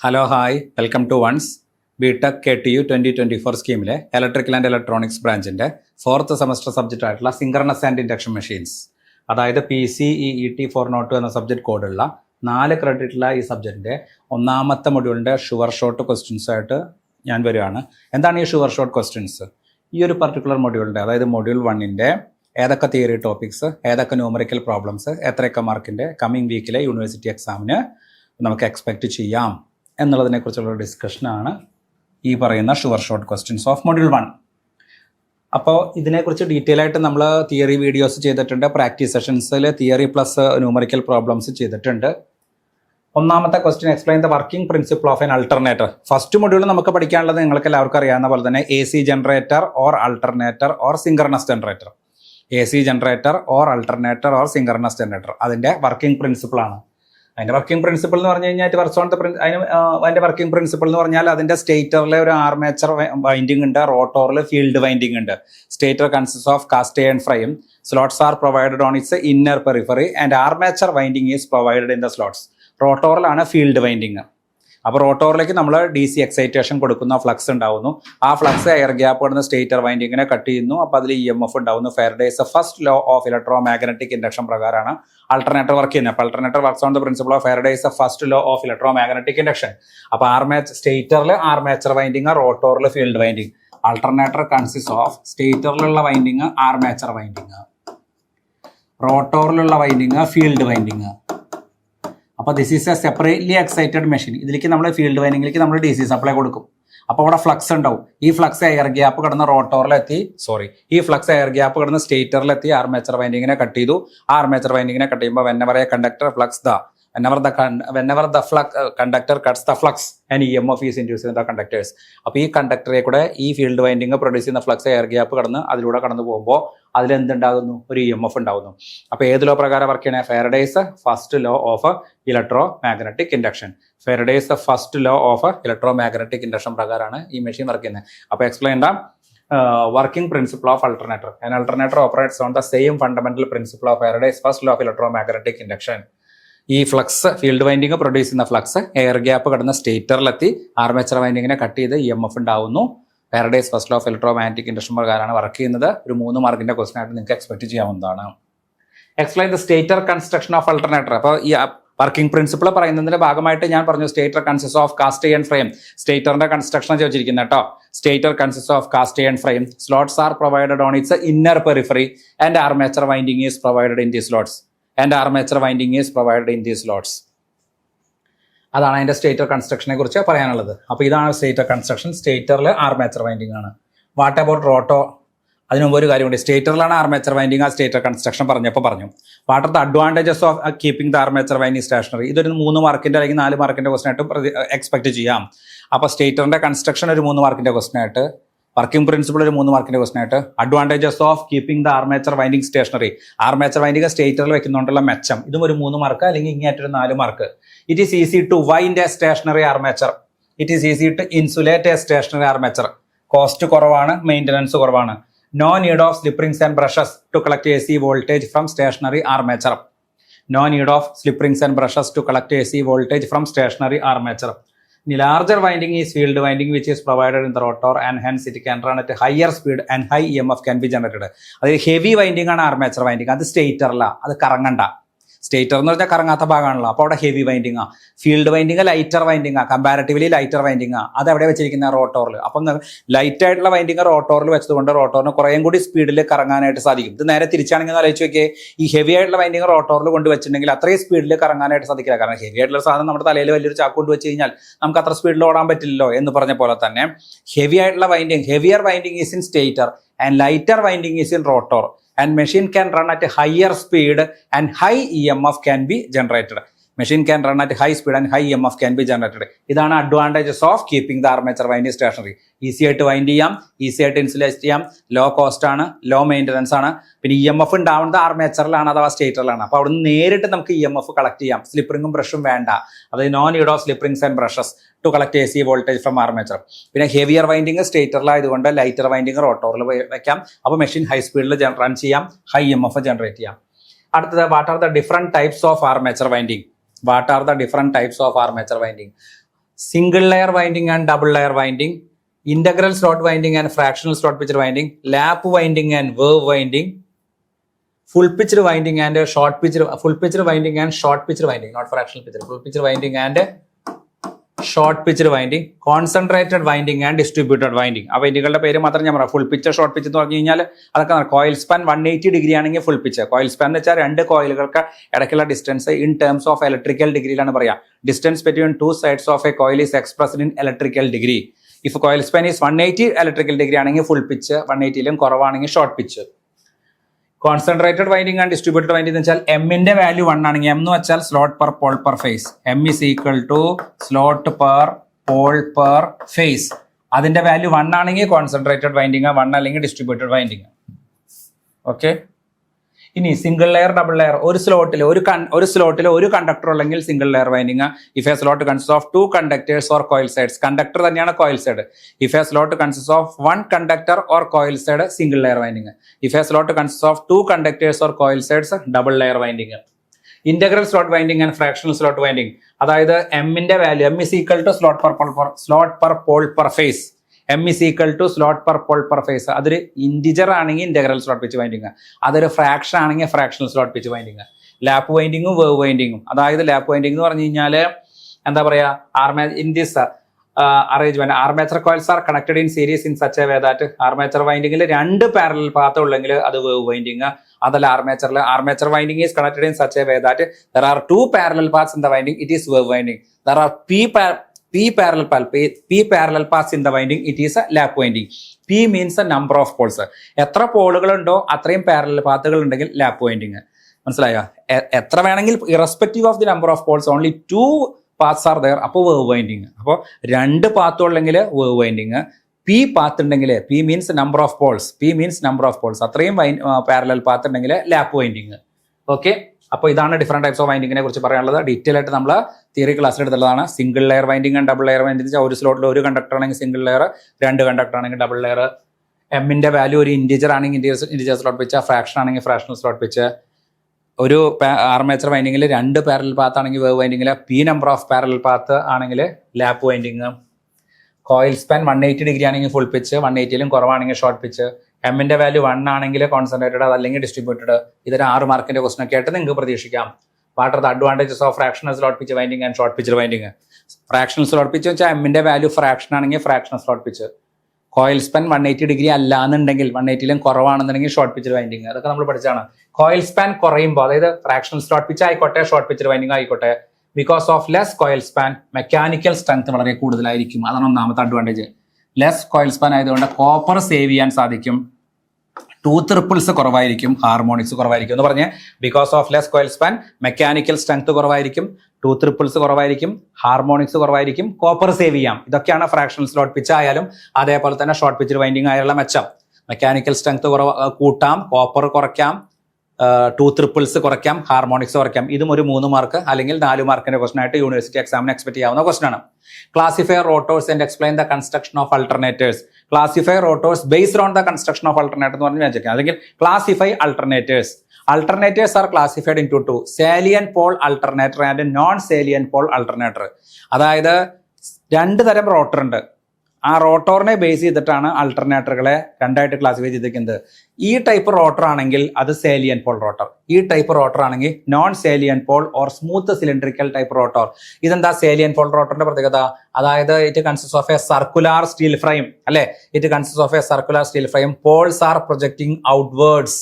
Hello hi welcome to one's BTech KTU 2024 സ്കീമിലെ electrical and electronics ബ്രാഞ്ചിൻ്റെ 4th semester subject ആയിട്ടുള്ള synchronous and induction machines, അതായത് PCEET 402 എന്ന subject കോഡുള്ള 4 ക്രെഡിറ്റുള്ള ഈ സബ്ജക്റ്റിൻ്റെ ഒന്നാമത്തെ മൊഡ്യൂളിൻ്റെ ഷുവർ ഷോർട്ട് ക്വസ്റ്റ്യൻസ് ആയിട്ട് ഞാൻ വരികയാണ്. എന്താണ് ഈ ഷുവർ ഷോർട്ട് ക്വസ്റ്റ്യൻസ്? ഈ ഒരു പർട്ടിക്കുലർ മൊഡ്യൂളിൻ്റെ, അതായത് മൊഡ്യൂൾ 1ൻ്റെ ഏതൊക്കെ തിയറി ടോപ്പിക്സ്, ഏതൊക്കെ ന്യൂമറിക്കൽ പ്രോബ്ലംസ്, എത്രയൊക്കെ മാർക്കിൻ്റെ കമ്മിങ് വീക്കിലെ യൂണിവേഴ്സിറ്റി എക്സാമിന് നമുക്ക് എക്സ്പെക്റ്റ് ചെയ്യാം എന്നുള്ളതിനെക്കുറിച്ചുള്ള ഡിസ്കഷനാണ് ഈ പറയുന്ന sure short questions of module 1. അപ്പോൾ ഇതിനെക്കുറിച്ച് ഡീറ്റെയിൽ ആയിട്ട് നമ്മൾ തിയറി വീഡിയോസ് ചെയ്തിട്ടുണ്ട്. പ്രാക്ടീസ് സെഷൻസിൽ തിയറി പ്ലസ് ന്യൂമറിക്കൽ പ്രോബ്ലംസ് ചെയ്തിട്ടുണ്ട്. ഒന്നാമത്തെ question, explain the working principle of an alternator. First module നമുക്ക് പഠിക്കാനുള്ളത് നിങ്ങൾക്ക് എല്ലാവർക്കും അറിയാവുന്ന പോലെ തന്നെ AC generator or alternator or synchronous generator. AC generator or alternator or synchronous generator, അതിൻ്റെ വർക്കിംഗ് പ്രിൻസിപ്പിൾ ആണ്. അതിൻ്റെ വർക്കിംഗ് പ്രിൻസിപ്പിൾ എന്ന് പറഞ്ഞു കഴിഞ്ഞാൽ അതിൻ്റെ വർക്കിംഗ് പ്രിൻസിപ്പിൾ എന്ന് പറഞ്ഞാൽ അതിൻ്റെ സ്റ്റേറ്ററിലെ ഒരു ആർമേച്ചർ വൈൻഡിങ് ഉണ്ട്, റോട്ടോറിൽ ഫീൽഡ് വൈൻഡിങ് ഉണ്ട്. Stator consist of cast iron frame, slots are provided on its inner periphery and armature winding is provided in the slots. റോട്ടോറിലാണ് ഫീൽഡ് വൈൻഡിങ്. അപ്പോൾ റോട്ടോറിലേക്ക് നമ്മൾ DC എക്സൈറ്റേഷൻ കൊടുക്കുന്ന ഫ്ലക്സ് ഉണ്ടാവുന്നു. ആ ഫ്ലക്സ് എയർ ഗ്യാപ്പ് കിടന്ന് stator വൈൻഡിങ്ങിനെ കട്ട് ചെയ്യുന്നു. അപ്പോൾ അതിൽ EMF ഉണ്ടാവുന്നു. Faraday's first law of electromagnetic induction പ്രകാരമാണ് അൾട്ടർനേറ്റർ വർക്ക് ചെയ്യുന്നത്. അപ്പോൾ alternator works on the principle of Faraday's first law of electromagnetic induction. അപ്പോൾ സ്റ്റേറ്ററിൽ ആർമേച്ചർ വൈൻഡിങ്, റോട്ടോറിൽ field winding. Alternator consist of സ്റ്റേറ്ററിലുള്ള വൈൻഡിങ് ആർമേച്ചർ വൈൻഡിങ്, റോട്ടോറിലുള്ള winding field winding. അപ്പോൾ this is a separately excited machine. ഇതിലേക്ക് നമ്മൾ field വൈൻഡിങ്ങിലേക്ക് നമ്മൾ DC supply കൊടുക്കും. അപ്പോൾ അവിടെ ഫ്ലക്സ് ഉണ്ടാവും. ഈ ഫ്ലക്സ് എയർ ഗ്യാപ്പ് കിടന്ന് റോട്ടോറിലെത്തി, ഈ ഫ്ലക്സ് എയർ ഗ്യാപ്പ് കിടന്ന് സ്റ്റേറ്ററിലെത്തി ആർമേച്ചർ വൈൻഡിങ്ങിനെ കട്ട് ചെയ്തു. ആ ആർമേച്ചർ വൈൻഡിങ്ങിനെ കട്ട് ചെയ്യുമ്പോൾ whenever the conductor cuts the flux, an EMF is induced in the conductors. അപ്പോൾ ഈ കണ്ടക്ടറെ കൂടെ ഈ ഫീൽഡ് വൈൻഡിങ് പ്രൊഡ്യൂസ് ചെയ്യുന്ന ഫ്ലക്സ് എയർ ഗ്യാപ്പ് കടന്ന് അതിലൂടെ കടന്നു പോകുമ്പോൾ അതിലെന്തുണ്ടാകുന്നു? ഒരു EMF ഉണ്ടാകുന്നു. അപ്പോൾ ഏത് ലോ പ്രകാരം വർക്ക് ചെയ്യണേ? Faraday's first law of electromagnetic induction. Faraday's first law of electromagnetic induction പ്രകാരമാണ് ഈ മെഷീൻ വർക്ക് ചെയ്യുന്നത്. അപ്പോൾ explain the working principle of alternator. An alternator operates on the same fundamental principle of Faraday's first law of electromagnetic induction. ഈ flux field winding produce ചെയ്യുന്ന flux air gap കിടന്ന സ്റ്റേറ്ററിലെത്തി armature വൈൻഡിങ്ങിനെ cut ചെയ്ത് EMF ഉണ്ടാവുന്നു. Faraday's first law of electromagnetic induction പ്രകാരമാണ് work ചെയ്യുന്നത്. ഒരു 3 മാർക്കിന്റെ ക്വസ്റ്റൻ ആയിട്ട് നിങ്ങൾക്ക് എക്സ്പെക്ട് ചെയ്യാവുന്നതാണ്. Explain the stator construction of alternator. അപ്പോൾ ഈ വർക്കിംഗ് പ്രിൻസിപ്പിൾ പറയുന്നതിന്റെ ഭാഗമായിട്ട് ഞാൻ പറഞ്ഞു stator consist of cast iron frame. സ്റ്റേറ്ററിന്റെ കൺസ്ട്രക്ഷൻ ചോദിച്ചിരിക്കുന്നത് കേട്ടോ. Stator consist of cast iron frame, slots are provided on its inner periphery and armature winding is provided in the slots. അതാണ് അതിന്റെ സ്റ്റേറ്റർ കൺസ്ട്രക്ഷനെ കുറിച്ച് പറയാനുള്ളത്. അപ്പോൾ ഇതാണ് സ്റ്റേറ്റർ കൺസ്ട്രക്ഷൻ. സ്റ്റേറ്ററിൽ ആർമേച്ചർ വൈൻഡിങ് ആണ്. What about rotor? അതിന് മുമ്പ് ഒരു കാര്യമുണ്ട്. സ്റ്റേറ്ററിലാണ് ആർമേച്ചർ വൈൻഡിങ്. ആ സ്റ്റേറ്റർ കൺസ്ട്രക്ഷൻ പറഞ്ഞു. What are the advantages of keeping the armature winding stationary? ഇതൊരു 3 മാർക്കിന്റെ അല്ലെങ്കിൽ 4 മാർക്കിന്റെ ക്വസ്റ്റൻ ആയിട്ട് എക്സ്പെക്ട് ചെയ്യാം. അപ്പോൾ സ്റ്റേറ്ററിന്റെ കൺസ്ട്രക്ഷൻ ഒരു 3 മാർക്കിന്റെ ക്വസ്റ്റൻ ആയിട്ട്, വർക്കിംഗ് പ്രിൻസിപ്പിൾ ഒരു 3 മാർക്കിന്റെ ക്വസ്റ്റൻ ആയിട്ട്, advantages of keeping the armature winding stationary, armature winding സ്റ്റേറ്ററിൽ വെക്കുന്നുണ്ടുള്ള മെച്ചം, ഇതും ഒരു 3 മാർക്ക് അല്ലെങ്കിൽ ഇങ്ങേറ്റൊരു 4 mark. It is easy to wind a stationary armature. It is easy to insulate a stationary armature. Cost കുറവാണ്, മെയിൻ്റനൻസ് കുറവാണ്. No need of slip rings and brushes to collect AC voltage from stationary armature. No need of slip rings and brushes to collect AC voltage from stationary armature. Larger winding is field winding which is provided in the rotor and hence it can run at a higher speed and high EMF can be generated. അതായത് heavy winding ആണ് armature winding. അത് സ്റ്റേറ്ററില, അത് കറങ്ങണ്ട. Stator എന്ന് പറഞ്ഞാൽ കറങ്ങാത്ത ഭാഗമാണല്ലോ. അപ്പോൾ അവിടെ heavy winding ആ. Field winding lighter winding ആ, കമ്പാരിറ്റീവ്ലി ലൈറ്റർ വൈൻഡിങ് ആ. അത് എവിടെ വെച്ചിരിക്കുന്ന? റോട്ടോറിൽ. അപ്പം ലൈറ്റ് ആയിട്ടുള്ള വൈൻഡിങ് റോട്ടോറിൽ വെച്ചതുകൊണ്ട് റോട്ടോറിന് കുറേയും കൂടി സ്പീഡിൽ കറങ്ങാനായിട്ട് സാധിക്കും. ഇത് നേരെ തിരിച്ചാണെങ്കിൽ ആലോചിച്ച് നോക്കിയേ, ഈ ഹെവി ആയിട്ടുള്ള വൈൻഡിങ് റോട്ടോറിൽ കൊണ്ട് വെച്ചിട്ടുണ്ടെങ്കിൽ അത്രയും സ്പീഡിൽ കറങ്ങാനായിട്ട് സാധിക്കില്ല. കാരണം ഹെവി ആയിട്ടുള്ള സാധനം നമ്മുടെ തലയിൽ വലിയൊരു ചാക്ക് കൊണ്ട് വെച്ച് കഴിഞ്ഞാൽ നമുക്ക് അത്ര സ്പീഡിൽ ഓടാൻ പറ്റില്ലല്ലോ എന്ന് പറഞ്ഞ പോലെ തന്നെ ഹെവി ആയിട്ടുള്ള winding, heavier winding is in stator and lighter winding is in rotor and machine can run at a higher speed and high EMF can be generated. Machine can run at high speed and high EMF can be generated. ഇതാണ് advantages of keeping the armature winding stationary. Easy ആയിട്ട് wind ചെയ്യാം, easy ആയിട്ട് insulate ചെയ്യാം, low cost ആണ്, low maintenance ആണ്. പിന്നെ EMF ഉണ്ടാവുന്നത് ആർമേച്ചറിലാണ് അഥവാ സ്റ്റേറ്ററിലാണ്. അപ്പോൾ അവിടെ നിന്ന് നേരിട്ട് നമുക്ക് EMF കളക്ട് ചെയ്യാം. സ്ലിപ്പ് റിംഗും ബ്രഷും വേണ്ട. അതായത് no need of slip rings and brushes to collect AC voltage from armature. പിന്നെ ഹെവിയർ വൈൻഡിങ് സ്റ്റേറ്ററിലായതുകൊണ്ട് ലൈറ്റർ വൈൻഡിങ് റോട്ടോറിൽ വെക്കാം. അപ്പോൾ മെഷീൻ ഹൈ സ്പീഡിൽ റൺ ചെയ്യാം, ഹൈ EMF ജനറേറ്റ് ചെയ്യാം. അടുത്തത്, what are the different types of armature winding? Single layer winding and double layer winding, integral slot winding and fractional slot pitcher winding, lap winding and wave winding, full pitched winding and short pitched full pitched winding and short pitched winding, not fractional pitched, full pitched winding and short pitched winding, concentrated winding and distributed winding. ആ വൈൻഡിങ്ങുകളുടെ പേര് മാത്രം ഞാൻ പറയാം. Full pitch short pitch എന്ന് പറഞ്ഞു കഴിഞ്ഞാൽ അതൊക്കെ coil span 180 degree ആണെങ്കിൽ ഫുൾ പിച്ച്. കോയിൽ സ്പാൻ എന്ന് വെച്ചാൽ രണ്ട് കോയിലുകൾക്ക് ഇടയ്ക്കുള്ള distance in terms of electrical ഡിഗ്രിയിലാണ് പറയാ. Distance between two sides of a coil is expressed in electrical degree. If coil span is 180 electrical degree ആണെങ്കിൽ ഫുൾ പിച്ച്, 180ലും കുറവാണെങ്കിൽ short pitch. Concentrated winding and distributed winding എന്ന് വെച്ചാൽ എമ്മിന്റെ value 1 ആണെങ്കിൽ, M എന്ന് വെച്ചാൽ slot per pole per phase, M is equal to slot per pole per phase. അതിന്റെ വാല്യൂ 1 ആണെങ്കിൽ കോൺസെൻട്രേറ്റഡ് വൈൻഡിങ്, 1 അല്ലെങ്കിൽ ഡിസ്ട്രിബ്യൂട്ടഡ് വൈൻഡിങ്. ഓക്കെ. ഇനി സിംഗിൾ ലെയർ ഡബിൾ ലെയർ, ഒരു സ്ലോട്ടിൽ ഒരു കണ്ടക്ടർ ഉള്ളെങ്കിൽ single layer winding. If a slot consist of 2 conductors or coil sides, conductor തന്നെയാണ് coil side. If a slot consist of 1 conductor or coil side, single layer winding. If a slot consist of 2 conductors or coil sides, double layer winding. Integral slot winding and fractional slot winding, അതായത് എമ്മിന്റെ value, M is equal to slot per pole per phase, M is equal to slot per pole per phase. അതൊരു integer ആണെങ്കിൽ integral slot pitch winding, അതൊരു fraction ആണെങ്കിൽ fractional slot pitch winding. Lap വൈൻഡിങ്ങും wave വൈൻഡിങ്ങും, അതായത് ലാപ്പ് വൈൻഡിങ് എന്ന് പറഞ്ഞു കഴിഞ്ഞാൽ എന്താ പറയാ, in this arrangement, armature coils are connected in series in such a way that armature winding il 2 parallel path ullengil adu wave winding, adalla armature winding is connected in such a way that there are 2 parallel paths in the winding, it is wave winding. There are p parallel paths in the winding, it is a lap winding. P means the number of poles. എത്ര പോളുകൾ ഉണ്ടോ അത്രയും parallel പാത്തുകൾ ഉണ്ടെങ്കിൽ lap winding. മനസ്സിലായോ? എത്ര വേണമെങ്കിൽ irrespective of the number of poles, only 2 paths are there, അപ്പോൾ വേവ് വൈൻഡിങ്. അപ്പോൾ 2 പാത്ത് ഉള്ളെങ്കിൽ വേവ് വൈൻഡിങ്. പി പാത്ത് ഉണ്ടെങ്കിൽ, P means number of poles, അത്രയും പാരലൽ പാത്ത് ഉണ്ടെങ്കിൽ ലാപ്പ് വൈൻഡിങ്. ഓക്കെ. അപ്പോൾ ഇതാണ് ഡിഫറെന്റ് ടൈപ്സ് ഓഫ് വൈൻഡിങ്ങിനെ കുറിച്ച് പറയാനുള്ളത്. ഡീറ്റെയിൽ ആയിട്ട് നമ്മൾ തിയറി ക്ലാസ്സിൽ എടുത്തുള്ളതാണ്. Single layer winding and double layer winding, ഒരു സ്ലോട്ടിൽ 1 കണ്ടക്ടർ ആണെങ്കിൽ സിംഗിൾ ലെയർ, 2 കണ്ടക്ടർ ആണെങ്കിൽ ഡബിൾ ലെയർ. എമ്മിന്റെ വാല്യൂ ഒരു ഇൻറ്റിജർ ആണെങ്കിൽ ഇൻറ്റിജർ സ്ലോട്ട് പിച്ച്, ഫ്രാക്ഷൻ ആണെങ്കിൽ ഫ്രാക്ഷണൽ സ്ലോട്ട് പിച്ച്. ഒരു ആർമേച്ചർ വൈൻഡിങ്ങിൽ 2 പാരലൽ പാത്ത് ആണെങ്കിൽ വേവ് വൈൻഡിങ്ങിൽ, P number of parallel path ആണെങ്കിൽ lap winding. Coil span 180 degree ആണെങ്കിൽ ഫുൾ പിച്ച്, 180ലും കുറവാണെങ്കിൽ ഷോർട്ട് പിച്ച്. എമ്മിന്റെ വാല്യൂ 1 ആണെങ്കിൽ കോൺസെൻട്രേറ്റഡ്, അതല്ലെങ്കിൽ ഡിസ്ട്രിബ്യൂട്ടഡ്. ഇതൊരു 6 മാർക്കിന്റെ ക്വസ്റ്റൻ ഒക്കെ ആയിട്ട് നിങ്ങൾക്ക് പ്രതീക്ഷിക്കാം. What are the advantages of fractional slot pitch winding and short pitch winding? Fractional slot pitch വെച്ചാൽ എമ്മിന്റെ വാല്യൂ ഫ്രാക്ഷൻ ആണെങ്കിൽ fractional slot pitch. Coil span 180 degree അല്ല എന്നുണ്ടെങ്കിൽ, 180ലും കുറവാണെന്നുണ്ടെങ്കിൽ ഷോർട്ട് പിച്ച് വൈൻഡിങ്. അതൊക്കെ നമ്മൾ പഠിച്ചാണ്. കോയിൽ സ്പാൻ കുറയുമ്പോൾ, അതായത് ഫ്രാക്ഷണൽ സ്ലോട്ട് പിച്ച് ആയിക്കോട്ടെ ഷോർട്ട് പിച്ച് വൈൻഡിങ് ആയിക്കോട്ടെ, because of less coil span mechanical strength വളരെ കൂടുതലായിരിക്കും. അതാണ് ഒന്നാമത്തെ അഡ്വാൻറ്റേജ്. ലെസ് കോയിൽ സ്പാൻ ആയതുകൊണ്ട് കോപ്പർ സേവ് ചെയ്യാൻ സാധിക്കും, ടൂത്ത് റിപ്പിൾസ് കുറവായിരിക്കും, ഹാർമോണിക്സ് കുറവായിരിക്കും എന്ന് പറഞ്ഞ്. Because of less coil span mechanical strength കുറവായിരിക്കും, ടൂത്ത് റിപ്പിൾസ് കുറവായിരിക്കും, ഹാർമോണിക്സ് കുറവായിരിക്കും, കോപ്പർ സേവ് ചെയ്യാം. ഇതൊക്കെയാണ് ഫ്രാക്ഷണൽ സ്ലോട്ട് പിച്ച് ആയാലും അതേപോലെ തന്നെ ഷോർട്ട് പിച്ച് വൈൻഡിങ് ആയുള്ള മെച്ചം. മെക്കാനിക്കൽ സ്ട്രെങ്ത് കൂട്ടാം, കോപ്പർ കുറയ്ക്കാം, ടൂത്ത് റിപ്പിൾസ് കുറയ്ക്കാം, ഹാർമോണിക്സ് കുറയ്ക്കാം. ഇതും ഒരു 3 മാർക്ക് അല്ലെങ്കിൽ 4 മാർക്കിന്റെ ക്വസ്റ്റൻ ആയിട്ട് യൂണിവേഴ്സിറ്റി എക്സാമിന് എക്സ്പെക്ട് ചെയ്യാവുന്ന ക്വസ്റ്റൻ ആണ്. Classify rotors and explain the construction of alternators. Classify rotors based on the construction of alternator എന്ന് പറഞ്ഞ് വെച്ചേക്കാം. അല്ലെങ്കിൽ classify alternators. Alternators are classified into 2, salient pole alternator and non-salient pole alternator. അതായത് 2 തരം rotor ഉണ്ട്. ആ റോട്ടോറിനെ base ചെയ്തിട്ടാണ് അൾട്ടർനേറ്ററുകളെ 2ആയിട്ട് classify ചെയ്തിരിക്കുന്നത്. ഈ ടൈപ്പ് റോട്ടർ ആണെങ്കിൽ അത് സേലിയൻ പോൾ റോട്ടർ, ഈ ടൈപ്പ് റോട്ടർ ആണെങ്കിൽ non salient pole or smooth cylindrical type rotor. ഇതെന്താ സേലിയൻ പോൾ റോട്ടറിന്റെ പ്രത്യേകത? അതായത് it consist of a circular steel frame, അല്ലെ? It consist of a circular steel frame. Poles are projecting outwards.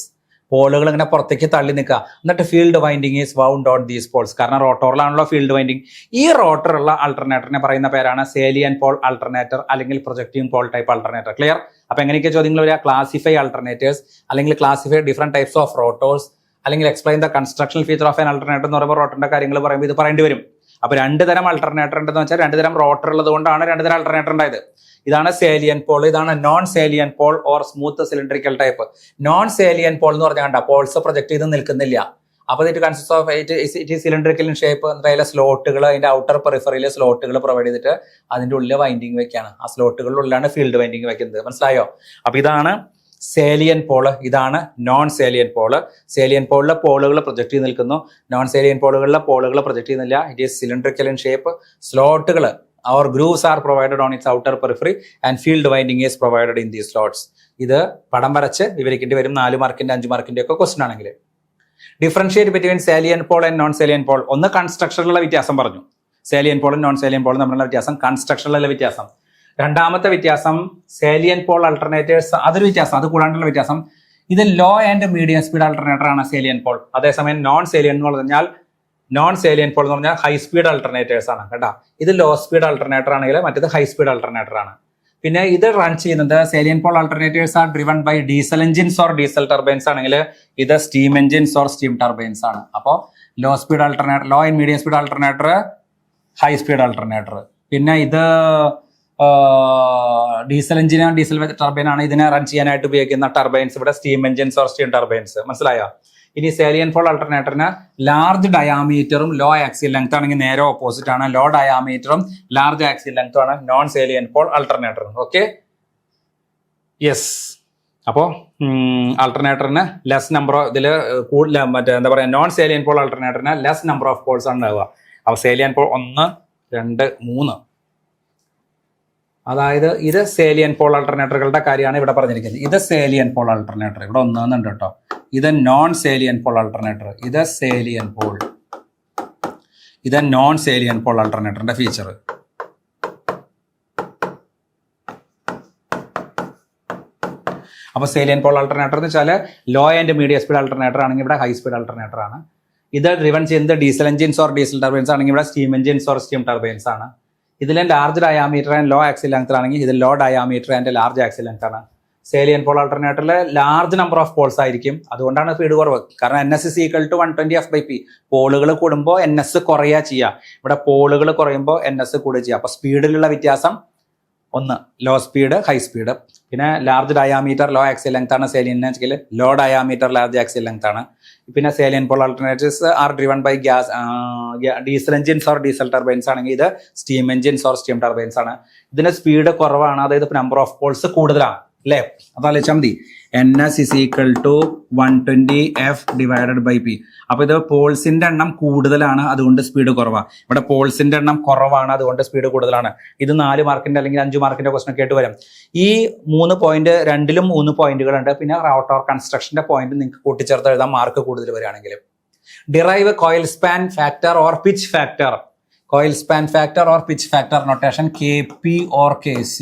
പോളുകൾ ഇങ്ങനെ പുറത്തേക്ക് തള്ളി നിൽക്കുക. എന്നിട്ട് field winding is wound on these poles. കാരണം റോട്ടോറിലാണല്ലോ ഫീൽഡ് വൈൻഡിങ്. ഈ റോട്ടറുള്ള അൾട്ടർനേറ്ററിനെ പറയുന്ന പേരാണ് സേലിയൻ പോൾ അൾട്ടർനേറ്റർ അല്ലെങ്കിൽ projecting pole type alternator. Clear? അപ്പൊ എങ്ങനെയൊക്കെ ചോദ്യങ്ങൾ വരിക? ക്ലാസിഫൈ അൾട്ടർനേറ്റേഴ്സ്, അല്ലെങ്കിൽ classify different types of rotors, അല്ലെങ്കിൽ explain the construction feature of an alternator എന്ന് പറയുമ്പോൾ റോട്ടറിന്റെ കാര്യങ്ങൾ പറയുമ്പോൾ ഇത് പറയേണ്ടി വരും. അപ്പൊ 2 തരം അൾട്ടർനേറ്റർ ഉണ്ടെന്ന് വെച്ചാൽ 2 തരം റോട്ടർ ഉള്ളത് കൊണ്ടാണ് 2 തരം അൾട്ടർനേറ്റർ ഉണ്ടായത്. ഇതാണ് സേലിയൻ പോൾ, ഇതാണ് non salient pole or smooth cylindrical type. Non salient pole എന്ന് പറഞ്ഞാൽ പോൾസ് പ്രൊജക്ട് ചെയ്ത് നിൽക്കുന്നില്ല. അപ്പൊ it consist of it cylindrical in shape. അതിലെ സ്ലോട്ടുകൾ, അതിന്റെ ഔട്ടർ പെറിഫറിയിലെ സ്ലോട്ടുകൾ പ്രൊവൈഡ് ചെയ്തിട്ട് അതിന്റെ ഉള്ളിൽ വൈൻഡിങ് വെക്കാണ്. ആ സ്ലോട്ടുകളിലുള്ളിലാണ് ഫീൽഡ് വൈൻഡിങ് വെക്കുന്നത്. മനസ്സിലായോ? അപ്പൊ ഇതാണ് സേലിയൻ പോള്, ഇതാണ് നോൺ സേലിയൻ പോള്. സേലിയൻ പോളിലെ പോളുകൾ പ്രൊജക്ട് ചെയ്ത് നിൽക്കുന്നു, നോൺ സേലിയൻ പോളുകളിലെ പോളുകൾ പ്രൊജക്ട് ചെയ്യുന്നില്ല. It is cylindrical in shape. സ്ലോട്ടുകൾ or grooves are provided on its outer periphery and field winding is provided in these slots. ഇത് പടം വരച്ച് വിവരിക്കേണ്ടി വരും 4 മാർക്കിന്റെ 5 മാർക്കിന്റെ ഒക്കെ ക്വസ്റ്റൻ ആണെങ്കിൽ. Differentiate between salient pole and non salient pole. ഒന്ന് കൺസ്ട്രക്ഷനിലുള്ള വ്യത്യാസം പറഞ്ഞു. സാലിയന്റ് പോളും നോൺ സാലിയന്റ് പോളും തമ്മിലുള്ള വ്യത്യാസം, കൺസ്ട്രക്ഷനിലുള്ള വ്യത്യാസം. രണ്ടാമത്തെ വ്യത്യാസം സാലിയന്റ് പോൾ അൾട്ടർനേറ്റേഴ്സ്, അതൊരു വ്യത്യാസം. അത് കൂടാണ്ടുള്ള വ്യത്യാസം, ഇത് law and medium speed alternator ആണ് സാലിയന്റ് പോൾ. അതേസമയം നോൺ സാലിയന്റ് എന്ന് പറഞ്ഞാൽ പോൾ എന്ന് പറഞ്ഞാൽ ഹൈ സ്പീഡ് അൾട്ടർനേറ്റേഴ്സ് ആണ് കേട്ടോ. ഇത് ലോ സ്പീഡ് അൾട്ടർനേറ്റർ ആണെങ്കിൽ മറ്റേത് ഹൈ സ്പീഡ് അൾട്ടർനേറ്റർ ആണ്. പിന്നെ ഇത് റൺ ചെയ്യുന്നത് salient pole alternators are driven by diesel engines or diesel turbines ആണെങ്കിൽ ഇത് steam engines or steam turbines ആണ്. അപ്പോൾ low speed alternator, low and medium speed alternator, high speed alternator. പിന്നെ ഇത് ഡീസൽ എഞ്ചിനും ഡീസൽ ടർബൈൻ ആണ്. ഇതിനെ run ചെയ്യാനായിട്ട് ഉപയോഗിക്കുന്ന ടർബൈൻസ് ഇവിടെ steam engines or steam turbines. മനസ്സിലായോ? ഇനി സാലിയന്റ് പോൾ അൾട്ടർനേറ്ററിന് ലാർജ് ഡയാമീറ്ററും ലോ ആക്സിയൽ ലെങ്ത് ആണെങ്കിൽ നേരെ ഓപ്പോസിറ്റ് ആണ്. ലോ ഡയാമീറ്ററും ലാർജ് ആക്സിയൽ ലെങ്തും ആണ് non salient pole alternator. Okay, yes. അപ്പോൾ അൾട്ടർനേറ്ററിന് ലെസ് നമ്പർ, ഇതിൽ കൂടുതൽ മറ്റേ എന്താ പറയുക, നോൺ സാലിയന്റ് പോൾ അൾട്ടർനേറ്ററിന് ലെസ് നമ്പർ ഓഫ് പോൾസ് ആണ് ഉണ്ടാവുക. അപ്പോൾ സാലിയന്റ് പോൾ 1, 2, 3. അതായത് ഇത് സാലിയന്റ് പോൾ അൾട്ടർനേറ്ററുകളുടെ കാര്യമാണ് ഇവിടെ പറഞ്ഞിരിക്കുന്നത്. ഇത് സാലിയന്റ് പോൾ അൾട്ടർനേറ്റർ ഇവിടെ 1 എന്നുണ്ട് കേട്ടോ. ഇത് നോൺ സാലിയന്റ് പോൾ അൾട്ടർനേറ്റർ, ഇത് സാലിയന്റ് പോൾ, ഇത് നോൺ സാലിയന്റ് പോൾ അൾട്ടർനേറ്ററിന്റെ ഫീച്ചർ. അപ്പൊ സാലിയന്റ് പോൾ അൾട്ടർനേറ്റർ എന്ന് വെച്ചാൽ low and medium speed alternator ആണെങ്കിൽ ഇവിടെ ഹൈ സ്പീഡ് അൾട്ടർനേറ്റർ ആണ്. ഇത് ഡ്രിവൺ ചെയ്യുന്നത് diesel engines or diesel turbines ആണെങ്കിൽ ഇവിടെ steam engines or steam turbines ആണ്. ഇതിലെ large diameter and low axial length ആണെങ്കിൽ ഇത് low diameter and large axial length ആണ്. സാലിയന്റ് പോൾ അൾട്ടർനേറ്ററിൽ ലാർജ് നമ്പർ ഓഫ് പോൾസ് ആയിരിക്കും, അതുകൊണ്ടാണ് സ്പീഡ് കുറവ്. കാരണം NS is equal to 120f/p. പോളുകൾ കൂടുമ്പോൾ NS കുറയുക ചെയ്യുക. ഇവിടെ പോളുകൾ കുറയുമ്പോൾ NS കൂടുക ചെയ്യുക. അപ്പൊ സ്പീഡിലുള്ള വ്യത്യാസം ഒന്ന് ലോ സ്പീഡ്, ഹൈ സ്പീഡ്. പിന്നെ large diameter low axial length ആണ് salient, low diameter large axial length ആണ്. പിന്നെ salient pole alternatives are driven by gas diesel engines or diesel turbines ആണെങ്കിൽ ഇത് steam engines or steam turbines ആണ്. ഇതിന് speed കുറവാണ്, അതായത് നമ്പർ ഓഫ് പോൾസ് കൂടുതലാണ് അല്ലേ? അതാലോചിച്ചാൽ മതി. NS is equal to 120f/p. അപ്പൊ ഇത് പോൾസിന്റെ എണ്ണം കൂടുതലാണ്, അതുകൊണ്ട് സ്പീഡ് കുറവാണ്. ഇവിടെ പോൾസിന്റെ എണ്ണം കുറവാണ്, അതുകൊണ്ട് സ്പീഡ് കൂടുതലാണ്. ഇത് 4 മാർക്കിന്റെ അല്ലെങ്കിൽ 5 മാർക്കിന്റെ ക്വസ്റ്റൻ ഒക്കെ ആയിട്ട് വരും. ഈ 3 പോയിന്റ്, 2ലും 3 പോയിന്റുകളുണ്ട്. പിന്നെ റൗട്ടർ കൺസ്ട്രക്ഷന്റെ പോയിന്റ് നിങ്ങൾക്ക് കൂട്ടിച്ചേർത്ത് എഴുതാം മാർക്ക് കൂടുതൽ വരികയാണെങ്കിൽ. Derive coil span factor or pitch factor. Coil span factor or pitch factor notation KP or KC.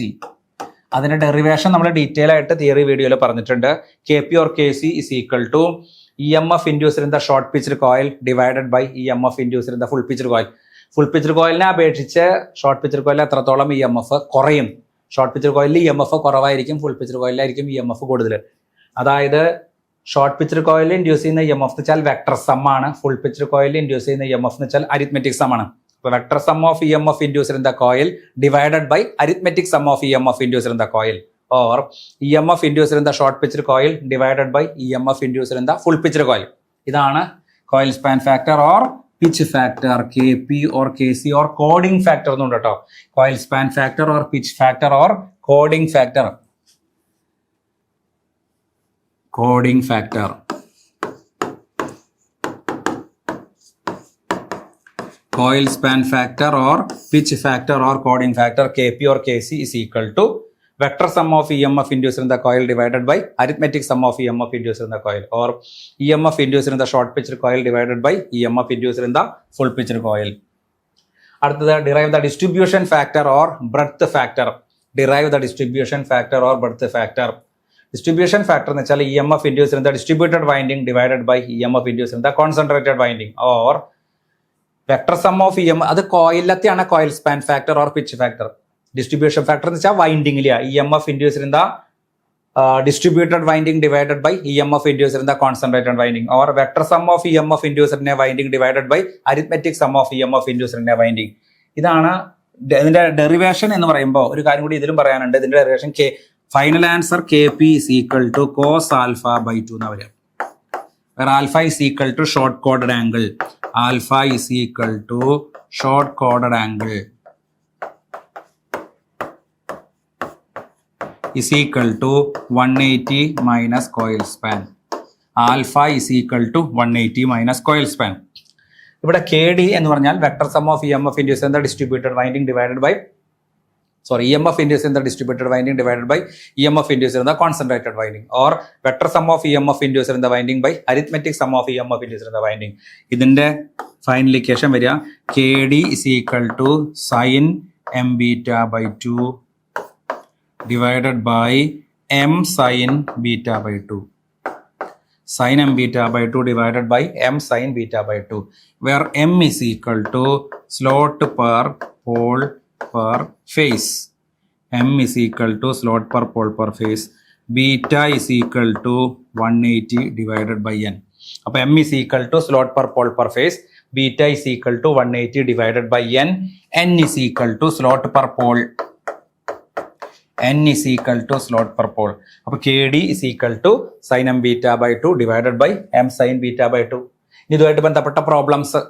അതിന്റെ ഡെറിവേഷൻ നമ്മൾ ഡീറ്റെയിൽ ആയിട്ട് തിയറി വീഡിയോയിൽ പറഞ്ഞിട്ടുണ്ട്. KP or KC is equal to EMF induced in the short pitched coil divided by EMF induced in the full pitched coil. Full pitched കോയിലിനെ അപേക്ഷിച്ച് short pitched കോയിലിൽ എത്രത്തോളം EMF കുറയും. ഷോർട്ട് പിച്ച്ഡ് കോയിലിൽ EMF കുറവായിരിക്കും, full pitched കോയിലായിരിക്കും EMF കൂടുതൽ. അതായത് ഷോർട്ട് പിച്ച്ഡ് കോയിലിൽ ഇൻഡ്യൂസ് ചെയ്യുന്ന EMF എന്ന് വെച്ചാൽ വെക്ടർ സം ആണ്. ഫുൾ പിച്ച്ഡ് കോയിലിൽ ഇൻഡ്യൂസ് ചെയ്യുന്ന EMF എന്ന് വെച്ചാൽ അരിത്മെറ്റിക് സം ആണ്. Vector sum of EMF induced in the coil divided by arithmetic sum of EMF induced in the coil, or EMF induced in the short pitched coil divided by EMF induced in the full pitched coil. ഇതാണ് coil span factor or pitch factor, KP or KC or coding factor എന്നുണ്ട് കേട്ടോ. coil span factor or pitch factor or coding factor. coding factor. Coil span factor or pitch factor or coding factor KP or KC is equal to vector sum of EMF induced in the coil divided by arithmetic sum of EMF induced in the coil, or EMF induced in the short pitched coil divided by EMF induced in the full pitched coil. അടുത്തത് derive the distribution factor or breadth factor. Derive the distribution factor or breadth factor. Distribution factor എന്ന് വെച്ചാൽ EMF induced in the distributed winding divided by EMF induced in the concentrated winding, or vector sum of EMF. അത് കോയിലത്തെയാണ് coil span factor or pitch factor. Distribution factor എന്ന് വെച്ചാൽ വൈൻഡിങ്ങിലെയാണ്. EMF induced in the distributed winding divided by EMF induced in the concentrated winding, or vector sum of EMF induced in a winding divided by arithmetic sum of EMF induced in a winding. ഇതാണ് ഇതിന്റെ derivation എന്ന് പറയുമ്പോൾ ഒരു കാര്യം കൂടി ഇതിലും പറയാനുണ്ട്. ഇതിന്റെ derivation final answer KP is equal to cos alpha by 2 എന്ന് പറയാം. where alpha is equal to short coded angle. Alpha is equal to short coded angle is equal to 180 minus coil span. Alpha is equal to 180 minus coil span. ഇവിടെ KD എന്ന് പറഞ്ഞാൽ vector sum of EMF induced in the distributed winding divided by sorry, EMF induced in the distributed winding divided by EMF induced in the concentrated winding, or vector sum of EMF induced in the winding by arithmetic sum of EMF induced in the winding. ഇതിന്റെ final equation വരിക KD is equal to sin m beta by 2 divided by m sin beta by 2. Sin m beta by 2 divided by m sin beta by 2, where m is equal to slot per pole per phase. M is equal to slot per pole per phase. Beta is equal to 180 divided by n. അപ്പോൾ m is equal to slot per pole per phase. Beta is equal to 180 divided by n. N is equal to slot per pole. N is equal to slot per pole. അപ്പോൾ KD is equal to sin m beta by 2 divided by m sin beta by 2. ഇതുമായിട്ട് ബന്ധപ്പെട്ട problems.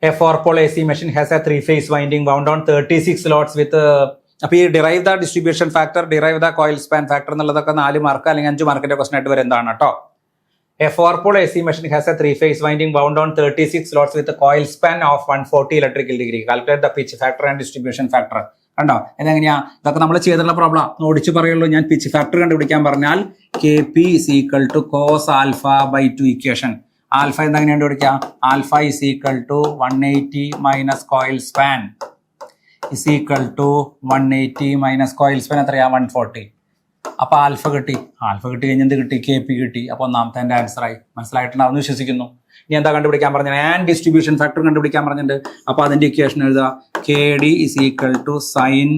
A 4-pole AC machine has a 3-phase winding wound on 36 slots with അപ്പോൾ ഈ derive the distribution factor, derive the coil span factor എന്നുള്ളതൊക്കെ 4 mark അല്ലെങ്കിൽ 5 മാർക്കിന്റെ question ആയിട്ട് വരുന്നതാണ് കേട്ടോ. A 4-pole AC machine has a 3-phase winding wound on 36 slots with a coil span of 140 electrical degree. Calculate the pitch factor and distribution factor. കണ്ടോ ഇതെങ്ങനെയാ? ഇതൊക്കെ നമ്മൾ ചെയ്തിട്ടുള്ള പ്രോബ്ലം. ഓടിച്ചു പറയുള്ളൂ. ഞാൻ പിച്ച് ഫാക്ടർ കണ്ടുപിടിക്കാൻ പറഞ്ഞാൽ KP is equal to cos alpha by 2 equation. Alpha എന്തെങ്ങനെ കണ്ടുപിടിക്കാം? Alpha is equal to 180 minus coil span is equal to 180 minus coil span എത്രയാ? 140. അപ്പൊ ആൽഫ കിട്ടി. ആൽഫ കിട്ടി കഴിഞ്ഞാൽ എന്ത് കിട്ടി? KP കിട്ടി. അപ്പൊ ഒന്നാമത്തെ എൻ്റെ ആൻസർ ആയി. മനസ്സിലായിട്ടുണ്ടാവും വിശ്വസിക്കുന്നു. ഇനി എന്താ കണ്ടുപിടിക്കാൻ പറഞ്ഞത്? ആൻഡ് ഡിസ്ട്രിബ്യൂഷൻ ഫാക്ടർ കണ്ടുപിടിക്കാൻ പറഞ്ഞിട്ടുണ്ട്. അപ്പൊ അതിന്റെ ഇക്വേഷൻ എഴുതുക. KD is equal to sin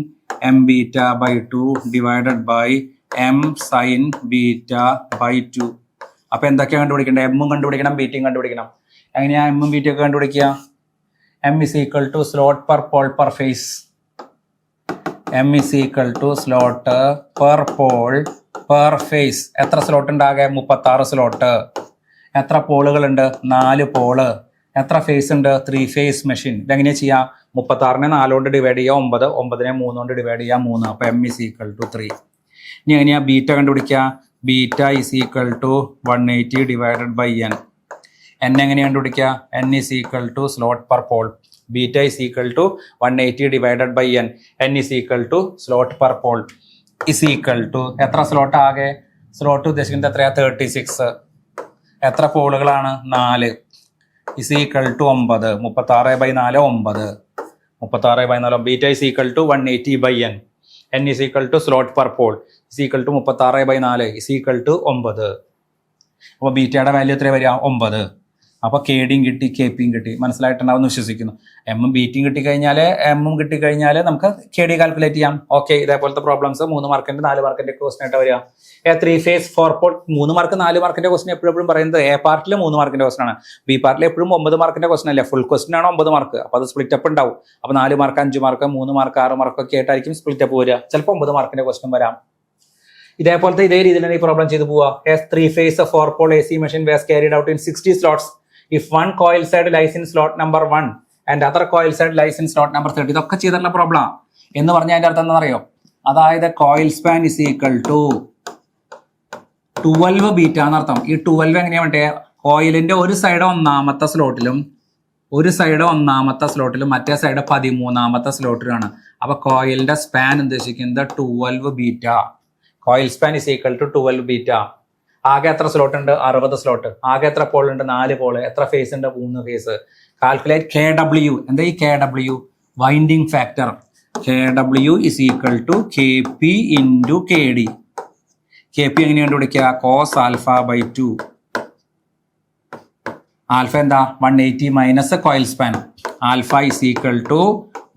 m beta by 2 divided by m sin beta by 2. അപ്പൊ എന്തൊക്കെയാ കണ്ടുപിടിക്കണ്ടേ? എമ്മും കണ്ടുപിടിക്കണം, ബീറ്റയും കണ്ടുപിടിക്കണം. എങ്ങനെയാ എമ്മും ബീറ്റയും ഒക്കെ കണ്ടുപിടിക്കുക? m is equal to slot per pole per phase. m is equal to slot per pole per phase. എത്ര സ്ലോട്ട് ഉണ്ടാകെ? 36 സ്ലോട്ട്. എത്ര പോളുകളുണ്ട്? 4 പോള്. എത്ര ഫേസ് ഉണ്ട്? 3 ഫേസ് മെഷീൻ. ഇതെങ്ങനെയാ ചെയ്യാം? 36നെ 4 കൊണ്ട് ഡിവൈഡ് ചെയ്യുക 9, 9നെ 3 കൊണ്ട് ഡിവൈഡ് ചെയ്യുക 3. അപ്പൊ m is equal to 3. ഇനി എങ്ങനെയാ ബീറ്റ കണ്ടുപിടിക്കുക? Beta is equal to 180 divided by n. n എങ്ങനെയാ കണ്ടുപിടിക്കുക? n is equal to slot per pole. Beta is equal to 180 divided by n. n is equal to slot per pole is equal to എത്ര slot ആകെ? Slot ഉദ്ദേശിക്കുന്നത് എത്രയാ? 36. എത്ര പോളുകളാണ്? 4. is equal to 9. 36 by 4 9. 36 by 4. Beta is equal to 180 by n. n is equal to slot per pole is equal to 36 by 4 is equal to 9. അപ്പോൾ ബീറ്റയുടെ value എത്ര വരിക? 9. അപ്പോൾ KDയും കിട്ടി, KPയും കിട്ടി. മനസ്സിലായിട്ടുണ്ടാവുമെന്ന് വിശ്വസിക്കുന്നു. എമ്മും ബീറ്റയും കിട്ടിക്കഴിഞ്ഞാൽ, എമ്മും കിട്ടിക്കഴിഞ്ഞാൽ നമുക്ക് KD കാൽക്കുലേറ്റ് ചെയ്യാം. ഓക്കെ, ഇതേപോലത്തെ പ്രോബ്ലംസ് 3 മാർക്കിന്റെ 4 മാർക്കിന്റെ ക്വസ്റ്റൻ ആയിട്ട് വരിക. 3 phase 4-pole 3 മാർക്ക് 4 മാർക്കിന്റെ ക്വസ്റ്റൻ എപ്പോഴും പറയുന്നത് A പാർട്ടിൽ 3 മാർക്കിന്റെ ക്വസ്റ്റൻ ആണ്. B പാർട്ടിൽ എപ്പോഴും 9 മാർക്കിന്റെ ക്വസ്റ്റൻ അല്ലേ? ഫുൾ ക്വസ്റ്റൻ ആണ് 9 മാർക്ക്. അപ്പോൾ അത് സ്പ്ലിറ്റ് അപ്പ് ഉണ്ടാവും. അപ്പോൾ 4 മാർക്ക്, 5 മാർക്ക്, 3 മാർക്ക്, 6 മാർക്ക് ഒക്കെ ആയിട്ടായിരിക്കും സ്പ്ലിറ്റ് അപ്പ് വരിക. ചിലപ്പോൾ 9 മാർക്കിന്റെ ക്വസ്റ്റൻ വരാം. ഇതേപോലത്തെ ഇതേ രീതിയിലാണ് ഈ പ്രോബ്ലം ചെയ്തു പോവുക. A 3-phase 4-pole AC machine was carried out in 60 slots. If one coil side lies in slot number 1 and other coil side lies in slot number 30. ഇതൊക്കെ ചെയ്തിട്ടുള്ള പ്രോബ്ലം എന്ന് പറഞ്ഞാൽ അതിന്റെ അർത്ഥം എന്താ അറിയോ? അതായത് coil span is equal to 12 beta എന്നർത്ഥം. ഈ 12 എങ്ങനെയാ വേണ്ടേ? കോയിലിന്റെ ഒരു സൈഡ് 1ാമത്തെ സ്ലോട്ടിലും ഒരു സൈഡ് 1ാമത്തെ സ്ലോട്ടിലും മറ്റേ സൈഡ് 13ാമത്തെ സ്ലോട്ടിലാണ്. അപ്പൊ കോയിലിന്റെ സ്പാൻ ഉദ്ദേശിക്കുന്നത് 12 beta. Coil span is equal to 12 beta. ആകെ എത്ര സ്ലോട്ട് ഉണ്ട്? 60 സ്ലോട്ട്. ആകെ എത്ര പോൾ ഉണ്ട്? 4 പോള്. എത്ര ഫേസ് ഉണ്ട്? 3 ഫേസ്. Calculate KW. എന്താ ഈ KW? Winding factor. KW is equal to KP into KD. KP എങ്ങനെ കണ്ടുപിടിക്കുക? cos alpha by 2. ആൽഫ എന്താ? 180 minus coil span. Alpha is equal to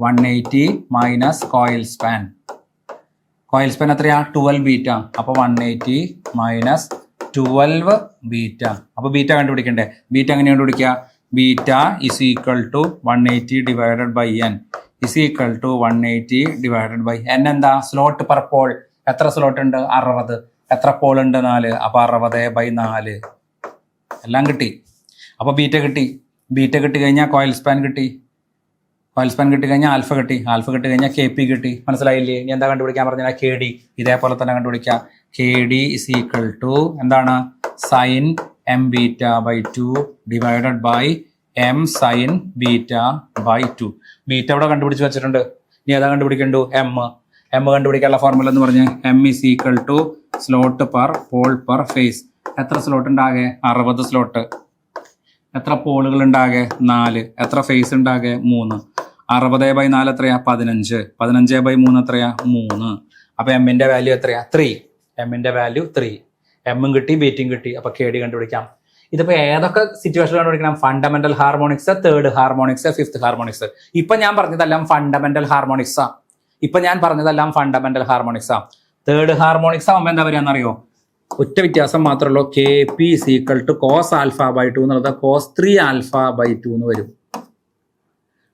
180 minus coil span. Coil span എത്രയാ? 12 beta. അപ്പൊ 180 minus 12 beta. അപ്പൊ beta കണ്ടുപിടിക്കണ്ടേ? Beta എങ്ങനെ കണ്ടുപിടിക്കുക? Beta is equal to 180 divided by n is equal to 180 divided by n. എന്താ? Slot per pole. എത്ര slot ഉണ്ട്? 60. എത്ര പോൾ ഉണ്ട്? 4. അപ്പൊ 60/4. എല്ലാം കിട്ടി. അപ്പൊ ബീറ്റ കിട്ടി. ബീറ്റ കിട്ടി കഴിഞ്ഞാൽ കോയിൽ സ്പാൻ കിട്ടി. കോയിൽ സ്പാൻ കിട്ടി കഴിഞ്ഞാൽ ആൽഫ കിട്ടി. ആൽഫ കിട്ടി കഴിഞ്ഞാൽ KP കിട്ടി. മനസ്സിലായില്ലേ? ഇനി എന്താ കണ്ടുപിടിക്കാൻ പറഞ്ഞാൽ KD. ഇതേപോലെ തന്നെ കണ്ടുപിടിക്കാം. KD ഇസ് ഈക്വൽ ടു എന്താണ്? Sine m beta by 2 divided by m sine beta by 2. Beta ഇവിടെ കണ്ടുപിടിച്ച് വെച്ചിട്ടുണ്ട്. ഇനി ഏതാ കണ്ടുപിടിക്കണ്ടു? എം കണ്ടുപിടിക്കാനുള്ള ഫോർമുല എന്ന് പറഞ്ഞ് M is equal to slot per pole per phase. എത്ര സ്ലോട്ട് ഉണ്ടാകെ? 60 സ്ലോട്ട്. എത്ര പോളുകൾ ഉണ്ടാകെ? 4. എത്ര ഫേസ് ഉണ്ടാകെ? 3. 60/4 എത്രയാ? 15. 15/3 എത്രയാ? 3. അപ്പൊ എമ്മിന്റെ വാല്യൂ എത്രയാ? 3. എമ്മിന്റെ വാല്യൂ 3. എമ്മും കിട്ടി, ബീറ്റും കിട്ടി. അപ്പൊ കെ ഡി കണ്ടുപിടിക്കാം. ഇതിപ്പോ ഏതൊക്കെ സിറ്റുവേഷൻ കണ്ടുപിടിക്കണം? Fundamental harmonics, third harmonics, fifth harmonics. ഇപ്പൊ ഞാൻ പറഞ്ഞതെല്ലാം ഫണ്ടമെന്റൽ ഹാർമോണിക്സാ. തേർഡ് ഹാർമോണിക്സ് ആവുമ്പോ എന്താ പറയാന്നറിയോ? ഒറ്റ വ്യത്യാസം മാത്രമേ ഉള്ളൂ. K P is equal to cos α/2 എന്നുള്ളത് കോസ് 3 α/2 എന്ന് വരും.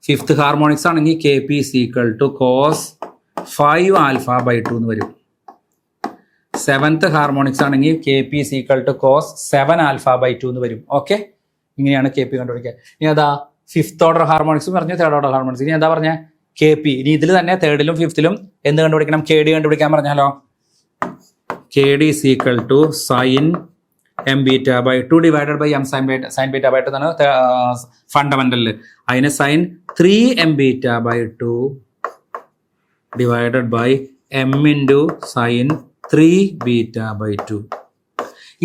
ഫിഫ്ത് ഹാർമോണിക്സ് ആണെങ്കിൽ K P is equal to cos 5 α/2 എന്ന് വരും. സെവൻത്ത് ഹാർമോണിക്സ് ആണെങ്കിൽ K P is equal to cos 7 α/2 എന്ന് വരും. ഓക്കെ, ഇങ്ങനെയാണ് കെ പി കണ്ടുപിടിക്കുക. ഇനി അതാ ഫിഫ്ത് ഓർഡർ ഹാർമോണിക്സ് പറഞ്ഞു, തേർഡ് ഓർഡർ ഹാർമോണിക്സ്. ഇനി എന്താ പറഞ്ഞ? K P. ഇനി ഇതിൽ തന്നെ തേർഡിലും ഫിഫ്തിലും എന്ത് കണ്ടുപിടിക്കണം? കെ ഡി കണ്ടുപിടിക്കാൻ പറഞ്ഞാലോ? K D is equal to sine M β/2 divided by M sine β/2 എന്നാണ് ഫണ്ടമെന്റലില്. അതിന് sine 3 M β/2 divided by M into sine 3 β/2.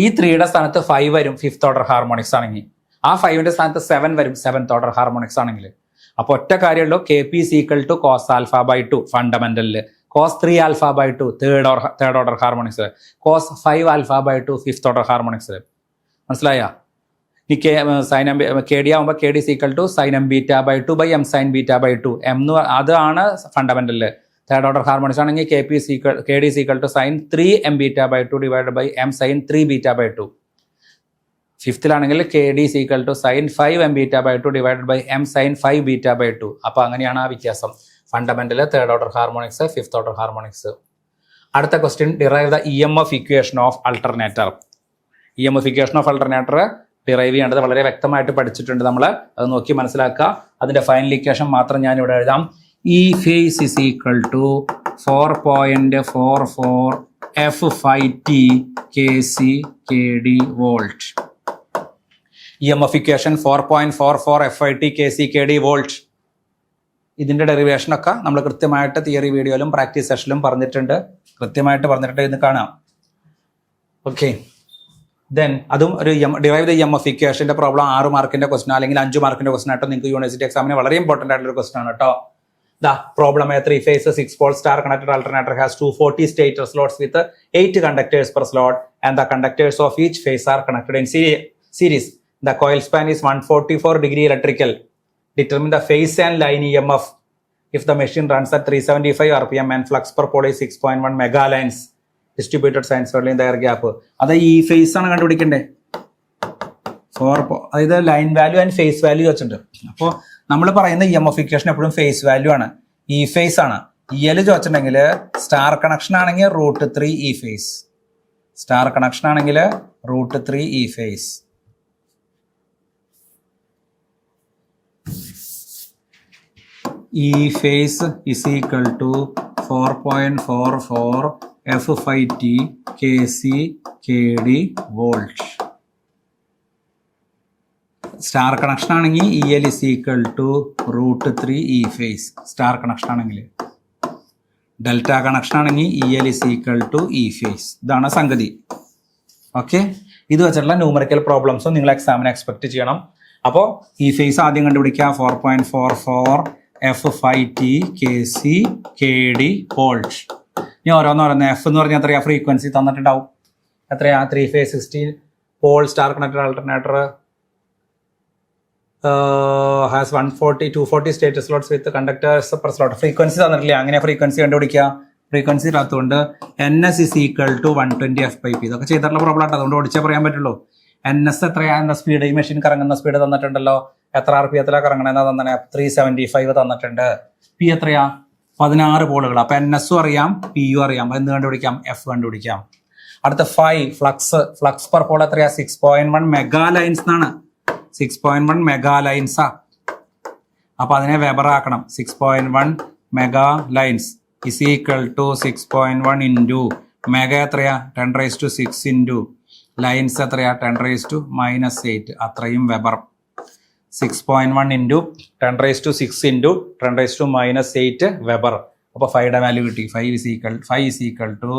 ഈ 3യുടെ സ്ഥാനത്ത് 5 വരും ഫിഫ്ത് ഓർഡർ ഹാർമോണിക്സ് ആണെങ്കിൽ. ആ 5ന്റെ സ്ഥാനത്ത് 7 വരും സെവൻത് ഓർഡർ ഹാർമോണിക്സ് ആണെങ്കിൽ. അപ്പൊ ഒറ്റ കാര്യമുള്ളൂ, K P is equal to cos α/2 ഫണ്ടമെന്റലില്, cos 3 α/2 third order harmonics, cos 5 α/2 fifth order harmonics. മനസ്സിലായ? ഈ കെ ഡി ആകുമ്പോൾ K D is equal to sine M β/2 by M sine β/2. എം അതാണ് ഫണ്ടമെന്റലില്. തേർഡ് ഓർഡർ ഹാർമോണിക്സ് ആണെങ്കിൽ K D is equal to sine 3 M β/2 divided by M sine 3 β/2. ഫിഫ്തിലാണെങ്കിൽ K D is equal to sign 5 M β/2 divided by M sine 5 β/2. അപ്പൊ അങ്ങനെയാണ് ആ വ്യത്യാസം. Fundamental, third order harmonics, fifth order harmonics. അടുത്ത question, derive the EMF equation of alternator. EMF equation of alternator derive ചെയ്യേണ്ടത് വളരെ വ്യക്തമായിട്ട് പഠിച്ചിട്ടുണ്ട് നമ്മൾ. അത് നോക്കി മനസ്സിലാക്കുക. അതിന്റെ ഫൈനൽ ഇക്വേഷൻ മാത്രം ഞാൻ ഇവിടെ എഴുതാം. E phase is equal to 4.44 F5T KC KD volt. EMF equation 4.44 F5T KC KD volt. ഇതിന്റെ ഡെറിവേഷൻ ഒക്കെ നമ്മൾ കൃത്യമായിട്ട് തിയറി വീഡിയോയിലും പ്രാക്ടീസ് സെഷനിലും കൃത്യമായിട്ട് ഇന്ന് കാണാം. ഓക്കെ, ദെൻ അതും ഒരു ഡിറൈവ് ദ EMF ഇക്വേഷന്റെ പ്രോബ്ലം 6 മാർക്കിന്റെ ക്വസ്റ്റൻ അല്ലെങ്കിൽ 5 മാർക്കിന്റെ ക്വസ്റ്റൻ ആയിട്ടോ നിങ്ങൾക്ക് യൂണിവേഴ്സിറ്റി എക്സാമിന് വളരെ ഇമ്പോർട്ടന്റ് ആയിട്ടുള്ള ഒരു ക്വസ്റ്റൻ ആണ് കേട്ടോ. The problem a 3-phase 6-pole star connected alternator has 240 stator slots with 8 conductors per slot, and the conductors of each phase are connected in series. The coil span is 144° electrical. Determine the phase and line EMF if the machine runs at 375 rpm and flux per pole is 6.1 megalines distributed sinusoidally in the air gap. അത് ഈ face ആണ് കണ്ടുപിടിക്കണ്ടേ. അതായത് line value and phase value വെച്ചിട്ടുണ്ട്. അപ്പോൾ നമ്മൾ പറയുന്ന EMF equation എപ്പോഴും ഫേസ് വാല്യൂ ആണ്. ഈ ഫേസ് ആണ്. EL ചോദിച്ചിട്ടുണ്ടെങ്കിൽ സ്റ്റാർ കണക്ഷൻ ആണെങ്കിൽ √3 ഈ ഫേസ്. സ്റ്റാർ കണക്ഷൻ ആണെങ്കിൽ √3 E phase. E phase is equal to 4.44 F5T KC KD volt. Star connection ആണെങ്കിൽ EL is equal to √3 E phase. Star connection ആണെങ്കിൽ. Delta connection ആണെങ്കിൽ EL is equal to E phase. ഇതാണ് സംഗതി. Okay, ഇത് വെച്ചിട്ടുള്ള numerical പ്രോബ്ലംസും നിങ്ങൾ എക്സാമിന് expect ചെയ്യണം. അപ്പോൾ ഈ ഫേസ് ആദ്യം കണ്ടുപിടിക്കുക. 4.44 F5T KC KD വോൾട്ട്. ഇനി ഓരോന്ന് F എന്ന് പറഞ്ഞാൽ എത്രയാ? ഫ്രീക്വൻസി തന്നിട്ടുണ്ടാവും. എത്രയാ? 3 phase 16 pole star connected alternator has 240 stator slots with conductors per slot. Frequency തന്നിട്ടില്ല. അങ്ങനെ ഫ്രീക്വൻസി കണ്ടുപിടിക്കുക. ഫ്രീക്വൻസി ഇല്ലാത്തതുകൊണ്ട് NS is equal to 120 F/P. ഇതൊക്കെ ചെയ്തിട്ടുള്ള പ്രോബ്ലം ആണ്. അതുകൊണ്ട് ഓടിച്ചേ പറയാൻ പറ്റുള്ളൂ. NS എത്രയാ സ്പീഡ്? ഈ മെഷീൻ കറങ്ങുന്ന സ്പീഡ് തന്നിട്ടുണ്ടല്ലോ. എത്ര RPM കറങ്ങണമെന്നാ തന്നെ? 375 തന്നിട്ടുണ്ട്. P എത്രയാ? 16 പോളുകൾ. അപ്പൊ NS അറിയാം, P അറിയാം. എന്ത് കണ്ടുപിടിക്കാം? F കണ്ടുപിടിക്കാം. അടുത്ത 5 ഫ്ലക്സ് പെർ പോൾ എത്രയാ? 6.1 മെഗാലൈൻസ് എന്നാണ്. 6.1 മെഗാലൈൻസാ. അപ്പൊ അതിനെ വെബർ ആക്കണം. 6.1 megalines is equal to 6.1 into mega എത്രയാ? 10⁻⁶ ഇൻറ്റു ലൈൻസ് എത്രയാ? 10⁻⁻8. അത്രയും വെബർ. 6.1 into 10⁻6 into 10⁻⁻8 weber. അപ്പോൾ ഫൈയുടെ വാല്യൂ കിട്ടി. 5 is equal to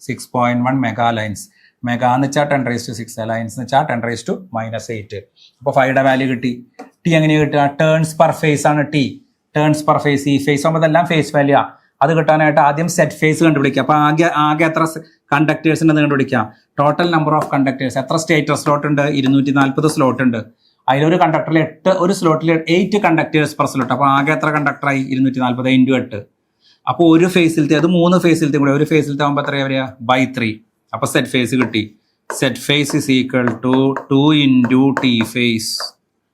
6.1 mega lines. Mega എന്ന് വെച്ചാൽ 10⁻6, ലൈൻസ് എന്ന് വെച്ചാൽ 10⁻⁻8. അപ്പോൾ ഫൈയുടെ വാല്യൂ കിട്ടി. ടി എങ്ങനെയാണ് കിട്ടുക? ടേൺസ് പെർ ഫേസ് ആണ് T. Turns per face, E face ആകുമ്പോൾ ഇതെല്ലാം ഫേസ് വാല്യൂ. അത് കിട്ടാനായിട്ട് ആദ്യം സെറ്റ് ഫേസ് കണ്ടുപിടിക്കുക. അപ്പോൾ ആകെ എത്ര കണ്ടക്ടേഴ്സ് ഉണ്ടെന്ന് കണ്ടുപിടിക്കാം. ടോട്ടൽ നമ്പർ ഓഫ് കണ്ടക്ടേഴ്സ്, എത്ര സ്റ്റേറ്റർ സ്ലോട്ട് ഉണ്ട്? 240 സ്ലോട്ട് ഉണ്ട്. അതിലൊരു കണ്ടക്ടറിൽ ഒരു സ്ലോട്ടിൽ 8 കണ്ടക്ടേഴ്സ് പെർ സ്ലോട്ട്. അപ്പോൾ ആകെ എത്ര കണ്ടക്ടറായി? 240 ഇൻറ്റു 8. അപ്പോൾ ഒരു ഫേസിലത്തെ, അത് 3 ഫേസിലത്തെ കൂടെ, ഒരു ഫേസിലത്തെ ആകുമ്പോൾ എത്രയാണ് വരിക? ബൈ 3. അപ്പോൾ സെറ്റ് ഫേസ് കിട്ടി. Z phase is equal to 2 into T phase.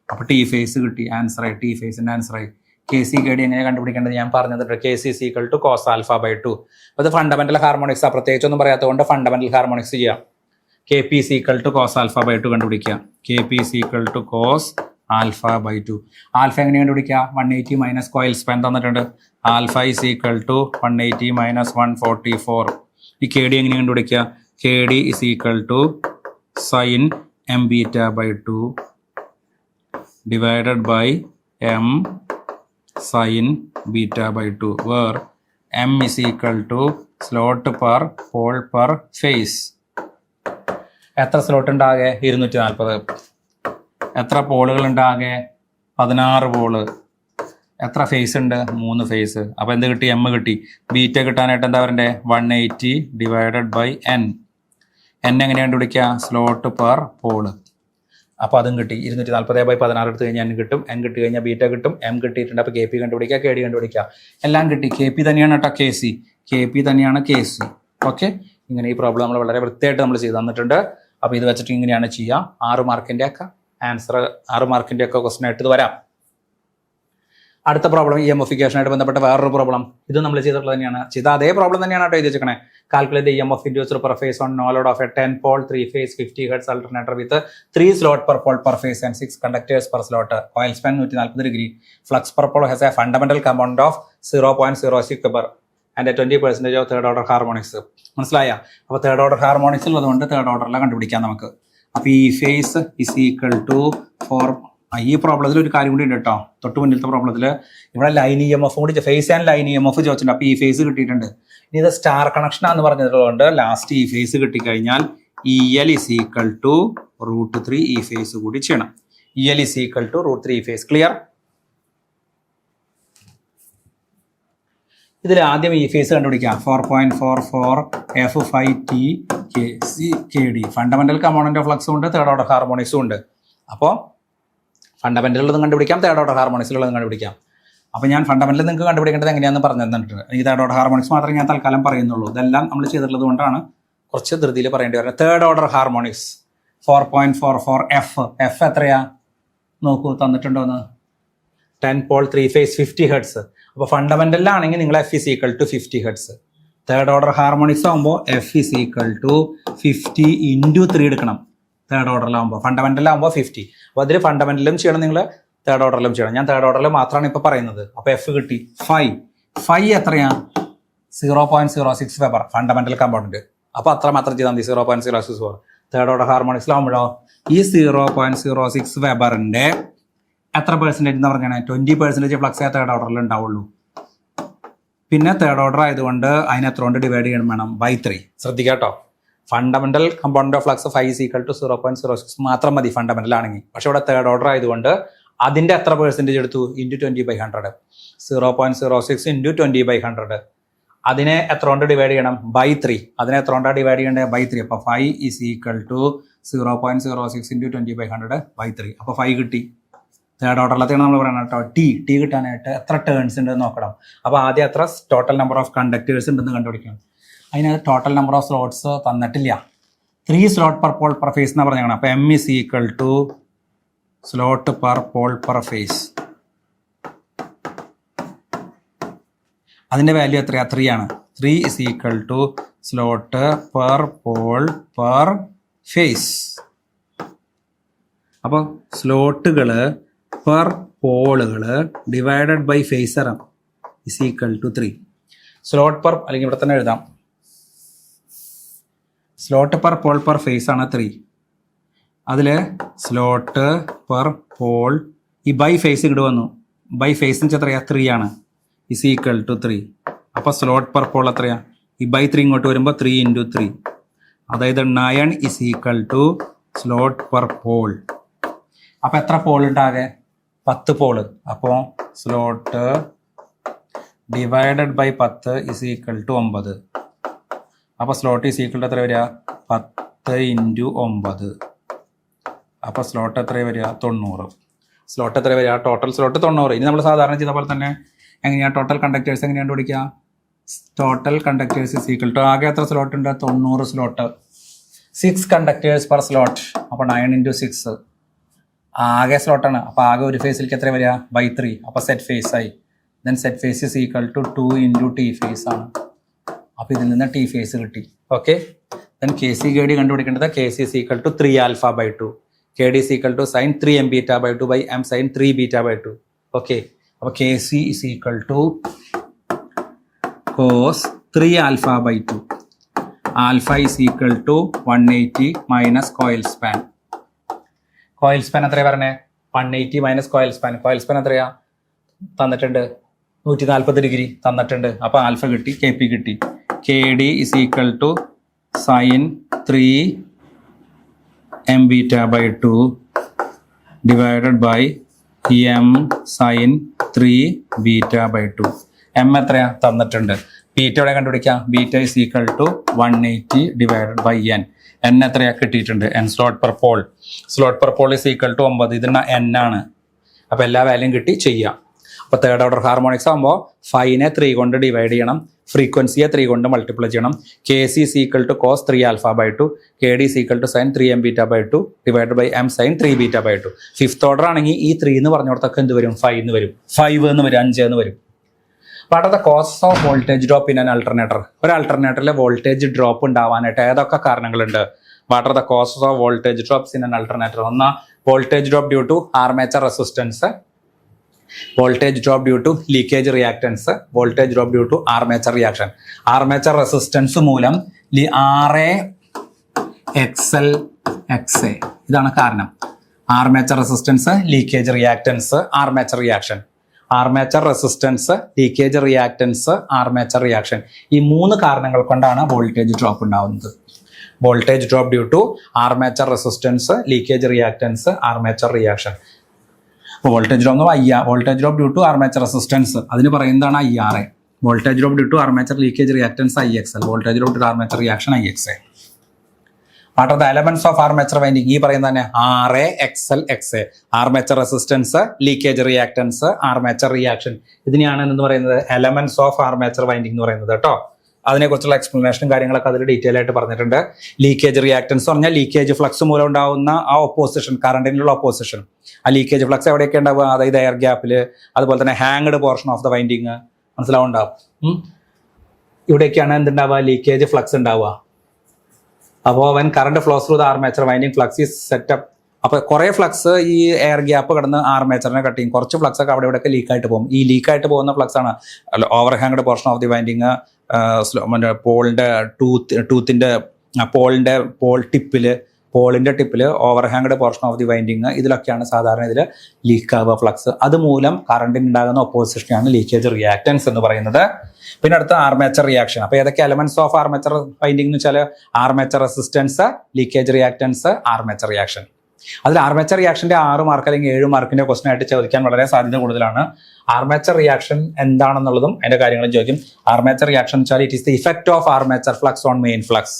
അപ്പോൾ ടി ഫേസ് കിട്ടി. ആൻസറായി, ടി ഫേസിൻ്റെ ആൻസറായി. കെ സി കെ ഡി എങ്ങനെ കണ്ടുപിടിക്കേണ്ടത് ഞാൻ പറഞ്ഞിട്ടുണ്ട്. K C is equal to cos alpha by 2. അപ്പോൾ ഇത് ഫണ്ടമെന്റൽ ഹാർമോണിക്സ്, പ്രത്യേകിച്ചൊന്നും പറയാത്തതുകൊണ്ട് ഫണ്ടമെന്റൽ ഹാർമോണിക്സ് ചെയ്യാം. K P is equal to cos alpha by 2 കണ്ടുപിടിക്കുക. K P is equal to cos alpha by 2. Alpha എങ്ങനെ കണ്ടുപിടിക്കുക? 180 മൈനസ് കോയിൽ സ്പാൻ തന്നിട്ടുണ്ട്. Alpha is equal to 180 minus 144. ഈ കെ ഡി എങ്ങനെ കണ്ടുപിടിക്കുക? K D is equal to sine M beta by 2 divided by M sine beta by 2, where M is equal to slot per pole per phase. എത്ര slot ഉണ്ടാകെ? 240. എത്ര പോളുകൾ ഉണ്ടാകെ? 16 Paul. എത്ര face ഉണ്ട്? 3 face. അപ്പോൾ എന്ത് കിട്ടി? എം കിട്ടി. ബീറ്റ കിട്ടാനായിട്ട് എന്താ പറയണ്ടേ? 180 ഡിവൈഡഡ് ബൈ എൻ. എൻ എങ്ങനെ കണ്ടുപിടിക്കുക? Slot per pole. അപ്പോൾ അതും കിട്ടി. 240/16 എടുത്ത് കഴിഞ്ഞാൽ എൻ കിട്ടും. എൻ കിട്ടി കഴിഞ്ഞാൽ ബീറ്റ കിട്ടും. എം കിട്ടിയിട്ടുണ്ട്. അപ്പോൾ കെ പി കണ്ടുപിടിക്കുക, കെ ഡി കണ്ടുപിടിക്കുക. എല്ലാം കിട്ടി. കെ പി തന്നെയാണ് കേട്ടോ കെ സി. കെ പി തന്നെയാണ് കെ സി. ഓക്കെ, ഇങ്ങനെ ഈ പ്രോബ്ലം നമ്മൾ വളരെ വൃത്തിയായിട്ട് നമ്മൾ ചെയ്ത് തന്നിട്ടുണ്ട്. അപ്പോൾ ഇത് വെച്ചിട്ട് ഇങ്ങനെയാണ് ചെയ്യുക. 6 മാർക്കിൻ്റെ ഒക്കെ ആൻസർ, 6 മാർക്കിൻ്റെ ഒക്കെ ക്വസ്റ്റൻ ആയിട്ട് ഇത് വരാം. അടുത്ത പ്രോബ്ലം ഇ എംഎഫിക്കേഷനായിട്ട് ബന്ധപ്പെട്ട വേറൊരു പ്രോബ്ലം. ഇത് നമ്മൾ ചെയ്തിട്ടുള്ളത് തന്നെയാണ്. ചെയ്ത അതേ പ്രോബ്ലം തന്നെയാണ് കേട്ടോ എഴുതി വെച്ചേക്കണേ. Calculate E M F induced per phase on no load of a 10 pole 3 phase 50 Hz alternator with 3 slot per pole per phase and 6 conductors per slot. Coil span 140 degree. Flux per pole has a fundamental component of 0.06 Weber and a 20% of third order harmonics. മനസ്സിലായ? അപ്പോൾ third order harmonics ഉള്ളതുകൊണ്ട് third ഓർഡറിലാണ് കണ്ടുപിടിക്കാം നമുക്ക്. അപ്പോൾ ഈ phase is equal to 4. ഈ പ്രോബ്ലത്തിൽ ഒരു കാര്യം കൂടി ഉണ്ട് കേട്ടോ. തൊട്ട് മുന്നിലത്തെ പ്രോബ്ലത്തിൽ ഇവിടെ ലൈൻ ഇ എം എഫ് കൂടി, phase and line E M F ചോദിച്ചിട്ടുണ്ട്. അപ്പോൾ ഈ ഫേസ് കിട്ടിയിട്ടുണ്ട്. ഇനി ഇത് സ്റ്റാർ കണക്ഷൻ ആണെന്ന് പറഞ്ഞതുകൊണ്ട് ലാസ്റ്റ് ഈ ഫേസ് കിട്ടിക്കഴിഞ്ഞാൽ E L is equal to √3 E phase കൂടി ചെയ്യണം. E L is equal to √3 E face. Clear? ഇതിൽ ആദ്യം ഈ ഫേസ് കണ്ടുപിടിക്കാം. 4.44 F5T KD. Fundamental component of ഫ്ലക്സും ഉണ്ട്, തേർഡ് ഓർഡർ ഹാർമോണിക്സും ഉണ്ട്. അപ്പോൾ ഫണ്ടമെന്റലുള്ളതും കണ്ടുപിടിക്കാം, തേർഡ് ഓർഡർ ഹാർമോണിക്സിലുള്ളതും കണ്ടുപിടിക്കാം. അപ്പോൾ ഞാൻ ഫണ്ടമെന്റൽ നിങ്ങൾക്ക് കണ്ടുപിടിക്കേണ്ടത് എങ്ങനെയാണെന്ന് പറഞ്ഞു തന്നിട്ടുണ്ട്. ഈ തേർഡ് ഓർഡർ ഹാർമോണിക്സ് മാത്രമേ ഞാൻ തൽക്കാലം പറയുന്നുള്ളൂ. ഇതെല്ലാം നമ്മൾ ചെയ്തിട്ടുള്ളത് കൊണ്ടാണ് കുറച്ച് ധൃതിയിൽ പറയേണ്ടി വരുന്നത്. തേർഡ് ഓർഡർ ഹാർമോണിക്സ് 4.44 F എത്രയാ നോക്കൂ, തന്നിട്ടുണ്ടോന്ന്? 10 pole 3 phase 50 Hz. അപ്പോൾ ഫണ്ടമെന്റലിലാണെങ്കിൽ നിങ്ങൾ F is equal to 50 Hz. Third order harmonics ആകുമ്പോൾ F is equal to 50 into 3 എടുക്കണം. തേർഡ് ഓർഡറിലാകുമ്പോൾ, ഫണ്ടമെന്റലാകുമ്പോൾ 50. അപ്പോൾ അതിൽ ഫണ്ടമെന്റലും ചെയ്യണം, നിങ്ങൾ തേർഡ് ഓർഡറിലും ചെയ്യണം. ഞാൻ തേർഡ് ഓർഡറിൽ മാത്രമാണ് ഇപ്പോൾ പറയുന്നത്. അപ്പോൾ F കിട്ടി. 5 എത്രയാ? 0.06 വെബർ ഫണ്ടമെന്റൽ കമ്പോണന്റ്. അപ്പോൾ അത്ര മാത്രം ചെയ്താൽ മതി. 0.06 വെബർ. തേർഡ് ഓർഡർ ഹാർമോണിക്സിലാകുമ്പോഴോ ഈ 0.06 വെബറിന്റെ എത്ര പെർസെൻറ്റേജ് എന്ന് പറഞ്ഞാൽ 20% ഫ്ലക്സ് തേർഡ് ഓർഡറിൽ ഉണ്ടാവുള്ളൂ. പിന്നെ തേർഡ് ഓർഡർ ആയതുകൊണ്ട് അതിനെ എത്ര കൊണ്ട് ഡിവൈഡ് ചെയ്യണം വേണം? ബൈ 3. ശ്രദ്ധിക്കുക കേട്ടോ. Fundamental component of flux 5 is equal to 0.06 മാത്രം മതി ഫണ്ടമെന്റൽ ആണെങ്കിൽ. പക്ഷെ ഇവിടെ തേർഡ് ഓർഡർ ആയതുകൊണ്ട് അതിന്റെ എത്ര പെർസെൻറ്റേജ് എടുത്തു? ഇൻറ്റു 20/100. 0.06 ഇൻറ്റു 20/100. അതിനെ എത്ര കൊണ്ട് ഡിവൈഡ് ചെയ്യണം? ബൈ 3. അതിനെ എത്ര കൊണ്ടാണ് ഡിവൈഡ് ചെയ്യേണ്ടത്? ബൈ 3. അപ്പോൾ 5 is equal to 0.06 into 20/100 by 3. അപ്പോൾ 5 കിട്ടി. തേർഡ് ഓർഡറിലത്തെയാണ് നമ്മൾ പറയുന്നത് കേട്ടോ. ടി കിട്ടാനായിട്ട് എത്ര ടേൺസ് ഉണ്ടെന്ന് നോക്കണം. അപ്പോൾ ആദ്യം എത്ര ടോട്ടൽ നമ്പർ ഓഫ് കണ്ടക്ടേഴ്സ് ഉണ്ടെന്ന് കണ്ടുപിടിക്കണം. അതിനകത്ത് ടോട്ടൽ നമ്പർ ഓഫ് സ്ലോട്ട്സ് തന്നിട്ടില്ല. 3 slot per pole per phase എന്നാണ് പറഞ്ഞേക്കണം. അപ്പോൾ M is equal to slot per pole per phase. അതിൻ്റെ വാല്യൂ എത്രയാണ്? 3 ആണ്. 3 is equal to slot per pole per phase. അപ്പോൾ സ്ലോട്ടുകൾ പെർ പോളുകൾ divided by phaser is equal to 3. Slot per, അല്ലെങ്കിൽ ഇവിടെ തന്നെ എഴുതാം, slot per pole per phase ആണ് 3. അതിൽ സ്ലോട്ട് പെർ പോൾ ഈ ബൈ ഫേസ് ഇങ്ങോട്ട് വന്നു. ബൈ ഫേസിന് എത്രയാണ് 3 ആണ്. Is equal to 3. അപ്പോൾ സ്ലോട്ട് പെർ പോൾ എത്രയാണ്? ഈ ബൈ 3 ഇങ്ങോട്ട് വരുമ്പോൾ 3 × 3, അതായത് 9 is equal to slot per pole. അപ്പോൾ എത്ര പോൾ ഉണ്ടാകെ? 10 പോള്. അപ്പോൾ slot divided by 10 is equal to 9. അപ്പോൾ സ്ലോട്ട് ഈസ് ഈക്വൽ ടു എത്ര വരിക? 10 × 9. അപ്പോൾ സ്ലോട്ട് എത്ര വരിക? 90. സ്ലോട്ട് എത്ര വരിക? Total slot 90. ഇനി നമ്മൾ സാധാരണ ചെയ്ത പോലെ തന്നെ എങ്ങനെയാണ് ടോട്ടൽ കണ്ടക്ടേഴ്സ് എങ്ങനെയാണ് കണ്ടുപിടിക്കുക? Total conductors is equal to ആകെ എത്ര സ്ലോട്ട് ഉണ്ട്? 90 സ്ലോട്ട്. 6 conductors per slot. അപ്പോൾ 9 × 6 ആകെ സ്ലോട്ടാണ്. അപ്പോൾ ആകെ ഒരു ഫേസിലേക്ക് എത്ര വരിക? ബൈ 3. അപ്പോൾ സെറ്റ് ഫേസ് ആയി. Then Z phase is equal to 2 × T phase ആണ്. അപ്പോൾ ഇതിൽ നിന്ന് ടി ഫേസ് കിട്ടി. Okay. Then K C K D കണ്ടുപിടിക്കേണ്ടത് K C is equal to 3 alpha by 2. K D is equal to sine 3 M beta by 2 by M sine 3 beta by 2. Okay. അപ്പോൾ K C is equal to cos 3 alpha by 2. Alpha is equal to 180 minus coil span. Coil span എത്രയാണ് പറഞ്ഞത്? 180 minus coil span. Coil span എത്രയാ തന്നിട്ടുണ്ട്? 140 degree തന്നിട്ടുണ്ട്. അപ്പോൾ alpha കിട്ടി, K P കിട്ടി. K D is equal to sine 3 M beta by 2 divided by M sine 3 beta by 2. M എത്രയാ തന്നിട്ടുണ്ട്? ബീറ്റ എവിടെ കണ്ടുപിടിക്കാം? Beta is equal to 180 divided by N. N എത്രയാ കിട്ടിയിട്ടുണ്ട്? N slot per pole. Slot per pole is equal to 9. ഇതിന് N ആണ്. അപ്പോൾ എല്ലാ വാല്യൂം കിട്ടി ചെയ്യാം. അപ്പോൾ തേർഡ് ഓർഡർ ഹാർമോണിക്സ് ആകുമ്പോൾ ഫൈനെ 3 കൊണ്ട് ഡിവൈഡ് ചെയ്യണം, ഫ്രീക്വൻസിയെ 3 കൊണ്ട് മൾട്ടിപ്ലൈ ചെയ്യണം. K C is equal to cos 3 alpha by 2. K D is equal to sine 3 M beta by 2 divide by M sine 3 beta by 2. Fifth order ആണെങ്കിൽ ഈ 3 എന്ന് പറഞ്ഞോടത്തൊക്കെ എന്ത് വരും? 5 എന്ന് വരും, 5 എന്ന് വരും, 5 എന്ന് വരും. What are the causes of voltage drop in an alternator? ഒരു ആൾട്ടർനേറ്ററിൽ വോൾട്ടേജ് ഡ്രോപ്പ് ഉണ്ടാവാനായിട്ട് ഏതൊക്കെ കാരണങ്ങളുണ്ട്? What are the causes of voltage drops in an alternator? ഒന്ന്, voltage drop due to armature resistance, voltage drop due to leakage reactance, voltage drop due to armature reaction. Armature resistance മൂലം RA XL XA ഇതാണ് കാരണം. Armature resistance, leakage reactance, armature reaction. Armature resistance, leakage reactance, armature reaction. ഈ 3 കാരണങ്ങൾ കൊണ്ടാണ് voltage drop ഉണ്ടാവുന്നത്. Voltage drop due to armature resistance, leakage reactance, armature reaction. Voltage drop voltage drop due to armature resistance അതിന് പറയുന്നതാണ് IRA. Voltage drop due to armature leakage reactance IXL. Voltage drop due to armature reaction IXA. What are the elements of armature winding? ഈ പറയുന്ന തന്നെ RA XL XA. Armature resistance, leakage reactance, armature reaction. ഇതിനെയാണ് എന്ന് പറയുന്നത് elements of armature winding എന്ന് പറയുന്നത് കേട്ടോ. അതിനെക്കുറിച്ചുള്ള എക്സ്പ്ലനേഷനും കാര്യങ്ങളൊക്കെ അതിൽ ഡീറ്റെയിൽ ആയിട്ട് പറഞ്ഞിട്ടുണ്ട്. ലീക്കേജ് റിയാക്ടൻസ് പറഞ്ഞാൽ ലീക്കേജ് ഫ്ലക്സ് മൂലം ഉണ്ടാവുന്ന ആ ഒപ്പോസിഷൻ, കറണ്ടിനുള്ള ഒപ്പോസിഷൻ. ആ ലീക്കേജ് ഫ്ലക്സ് എവിടെയൊക്കെ ഉണ്ടാവുക? അതായത് എയർ ഗ്യാപ്പിൽ, അതുപോലെ തന്നെ hanged portion of the winding മനസ്സിലാവുണ്ടാവും. ഇവിടെയൊക്കെയാണ് എന്തുണ്ടാവുക? ലീക്കേജ് ഫ്ലക്സ് ഉണ്ടാവുക. അപ്പോൾ when current flows through the armature winding flux is set up. അപ്പോൾ കുറേ ഫ്ലക്സ് ഈ എയർ ഗ്യാപ്പ് കടന്ന് ആർമേച്ചറിനെ കട്ട് ചെയ്യും. കുറച്ച് ഫ്ലക്സ് ഒക്കെ അവിടെ ഇവിടെയൊക്കെ ലീക്കായിട്ട് പോകും. ഈ ലീക്കായിട്ട് പോകുന്ന ഫ്ലക്സ് ആണ് over hanged portion of the winding, പോളിന്റെ ടൂത്തിന്റെ പോളിന്റെ ടിപ്പിൽ over hanged portion of the winding, ഇതിലൊക്കെയാണ് സാധാരണ ഇതിൽ ലീക്ക് ആവുക ഫ്ലക്സ്. അതുമൂലം കറണ്ടിന് ഉണ്ടാകുന്ന ഒപ്പോസിഷനാണ് ലീക്കേജ് റിയാക്ടൻസ് എന്ന് പറയുന്നത്. പിന്നെ അടുത്ത ആർമേച്ചർ റിയാക്ഷൻ. അപ്പോൾ ഏതൊക്കെ എലമെന്റ്സ് ഓഫ് ആർമേച്ചർ വൈൻഡിങ് എന്ന് വെച്ചാൽ armature resistance, leakage reactance, armature reaction. അതിൽ ആർമേച്ചർ റിയാക്ഷന്റെ 6 മാർക്ക് അല്ലെങ്കിൽ 7 മാർക്കിന്റെ ക്വസ്റ്റൻ ആയിട്ട് ചോദിക്കാൻ വളരെ സാധ്യത കൂടുതലാണ്. ആർമേച്ചർ റിയാക്ഷൻ എന്താണെന്നുള്ളതും അതിന്റെ കാര്യങ്ങളും ചോദിക്കും. ആർമേച്ചർ റിയാക്ഷൻ വെച്ചാൽ it is the effect of armature flux on main flux.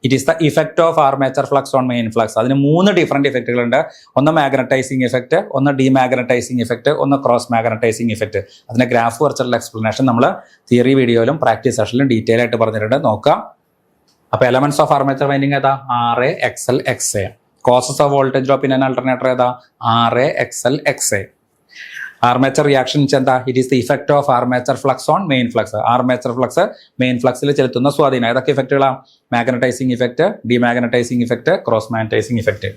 It is the effect of armature flux on main flux. അതിന് 3 ഡിഫറെന്റ് ഇഫക്റ്റുകളുണ്ട്. ഒന്ന് മാഗ്നറ്റൈസിങ് ഇഫക്റ്റ്, ഒന്ന് ഡീമാഗ്നറ്റൈസിങ് ഇഫക്റ്റ്, ഒന്ന് ക്രോസ് മാഗ്നറ്റൈസിങ് ഇഫക്റ്റ്. അതിന്റെ graph വരച്ചുള്ള explanation നമ്മൾ theory വീഡിയോയിലും practice സെഷനിലും detail ആയിട്ട് പറഞ്ഞിട്ടുണ്ട്, നോക്കാം. അപ്പോൾ എലമെന്റ്സ് ഓഫ് ആർമേച്ചർ വൈൻഡിങ് ഏതാ? RA XL XA. Causes of voltage drop in an alternator ഏതാ? RA XL XA. Armature reaction എന്താ? It is the effect of armature flux on main flux. Armature flux main ഫ്ലക്സിൽ ചെലുത്തുന്ന സ്വാധീനം. ഏതൊക്കെ ഇഫക്റ്റുകളാണ്? Magnetising effect, demagnetising effect, cross magnetising effect.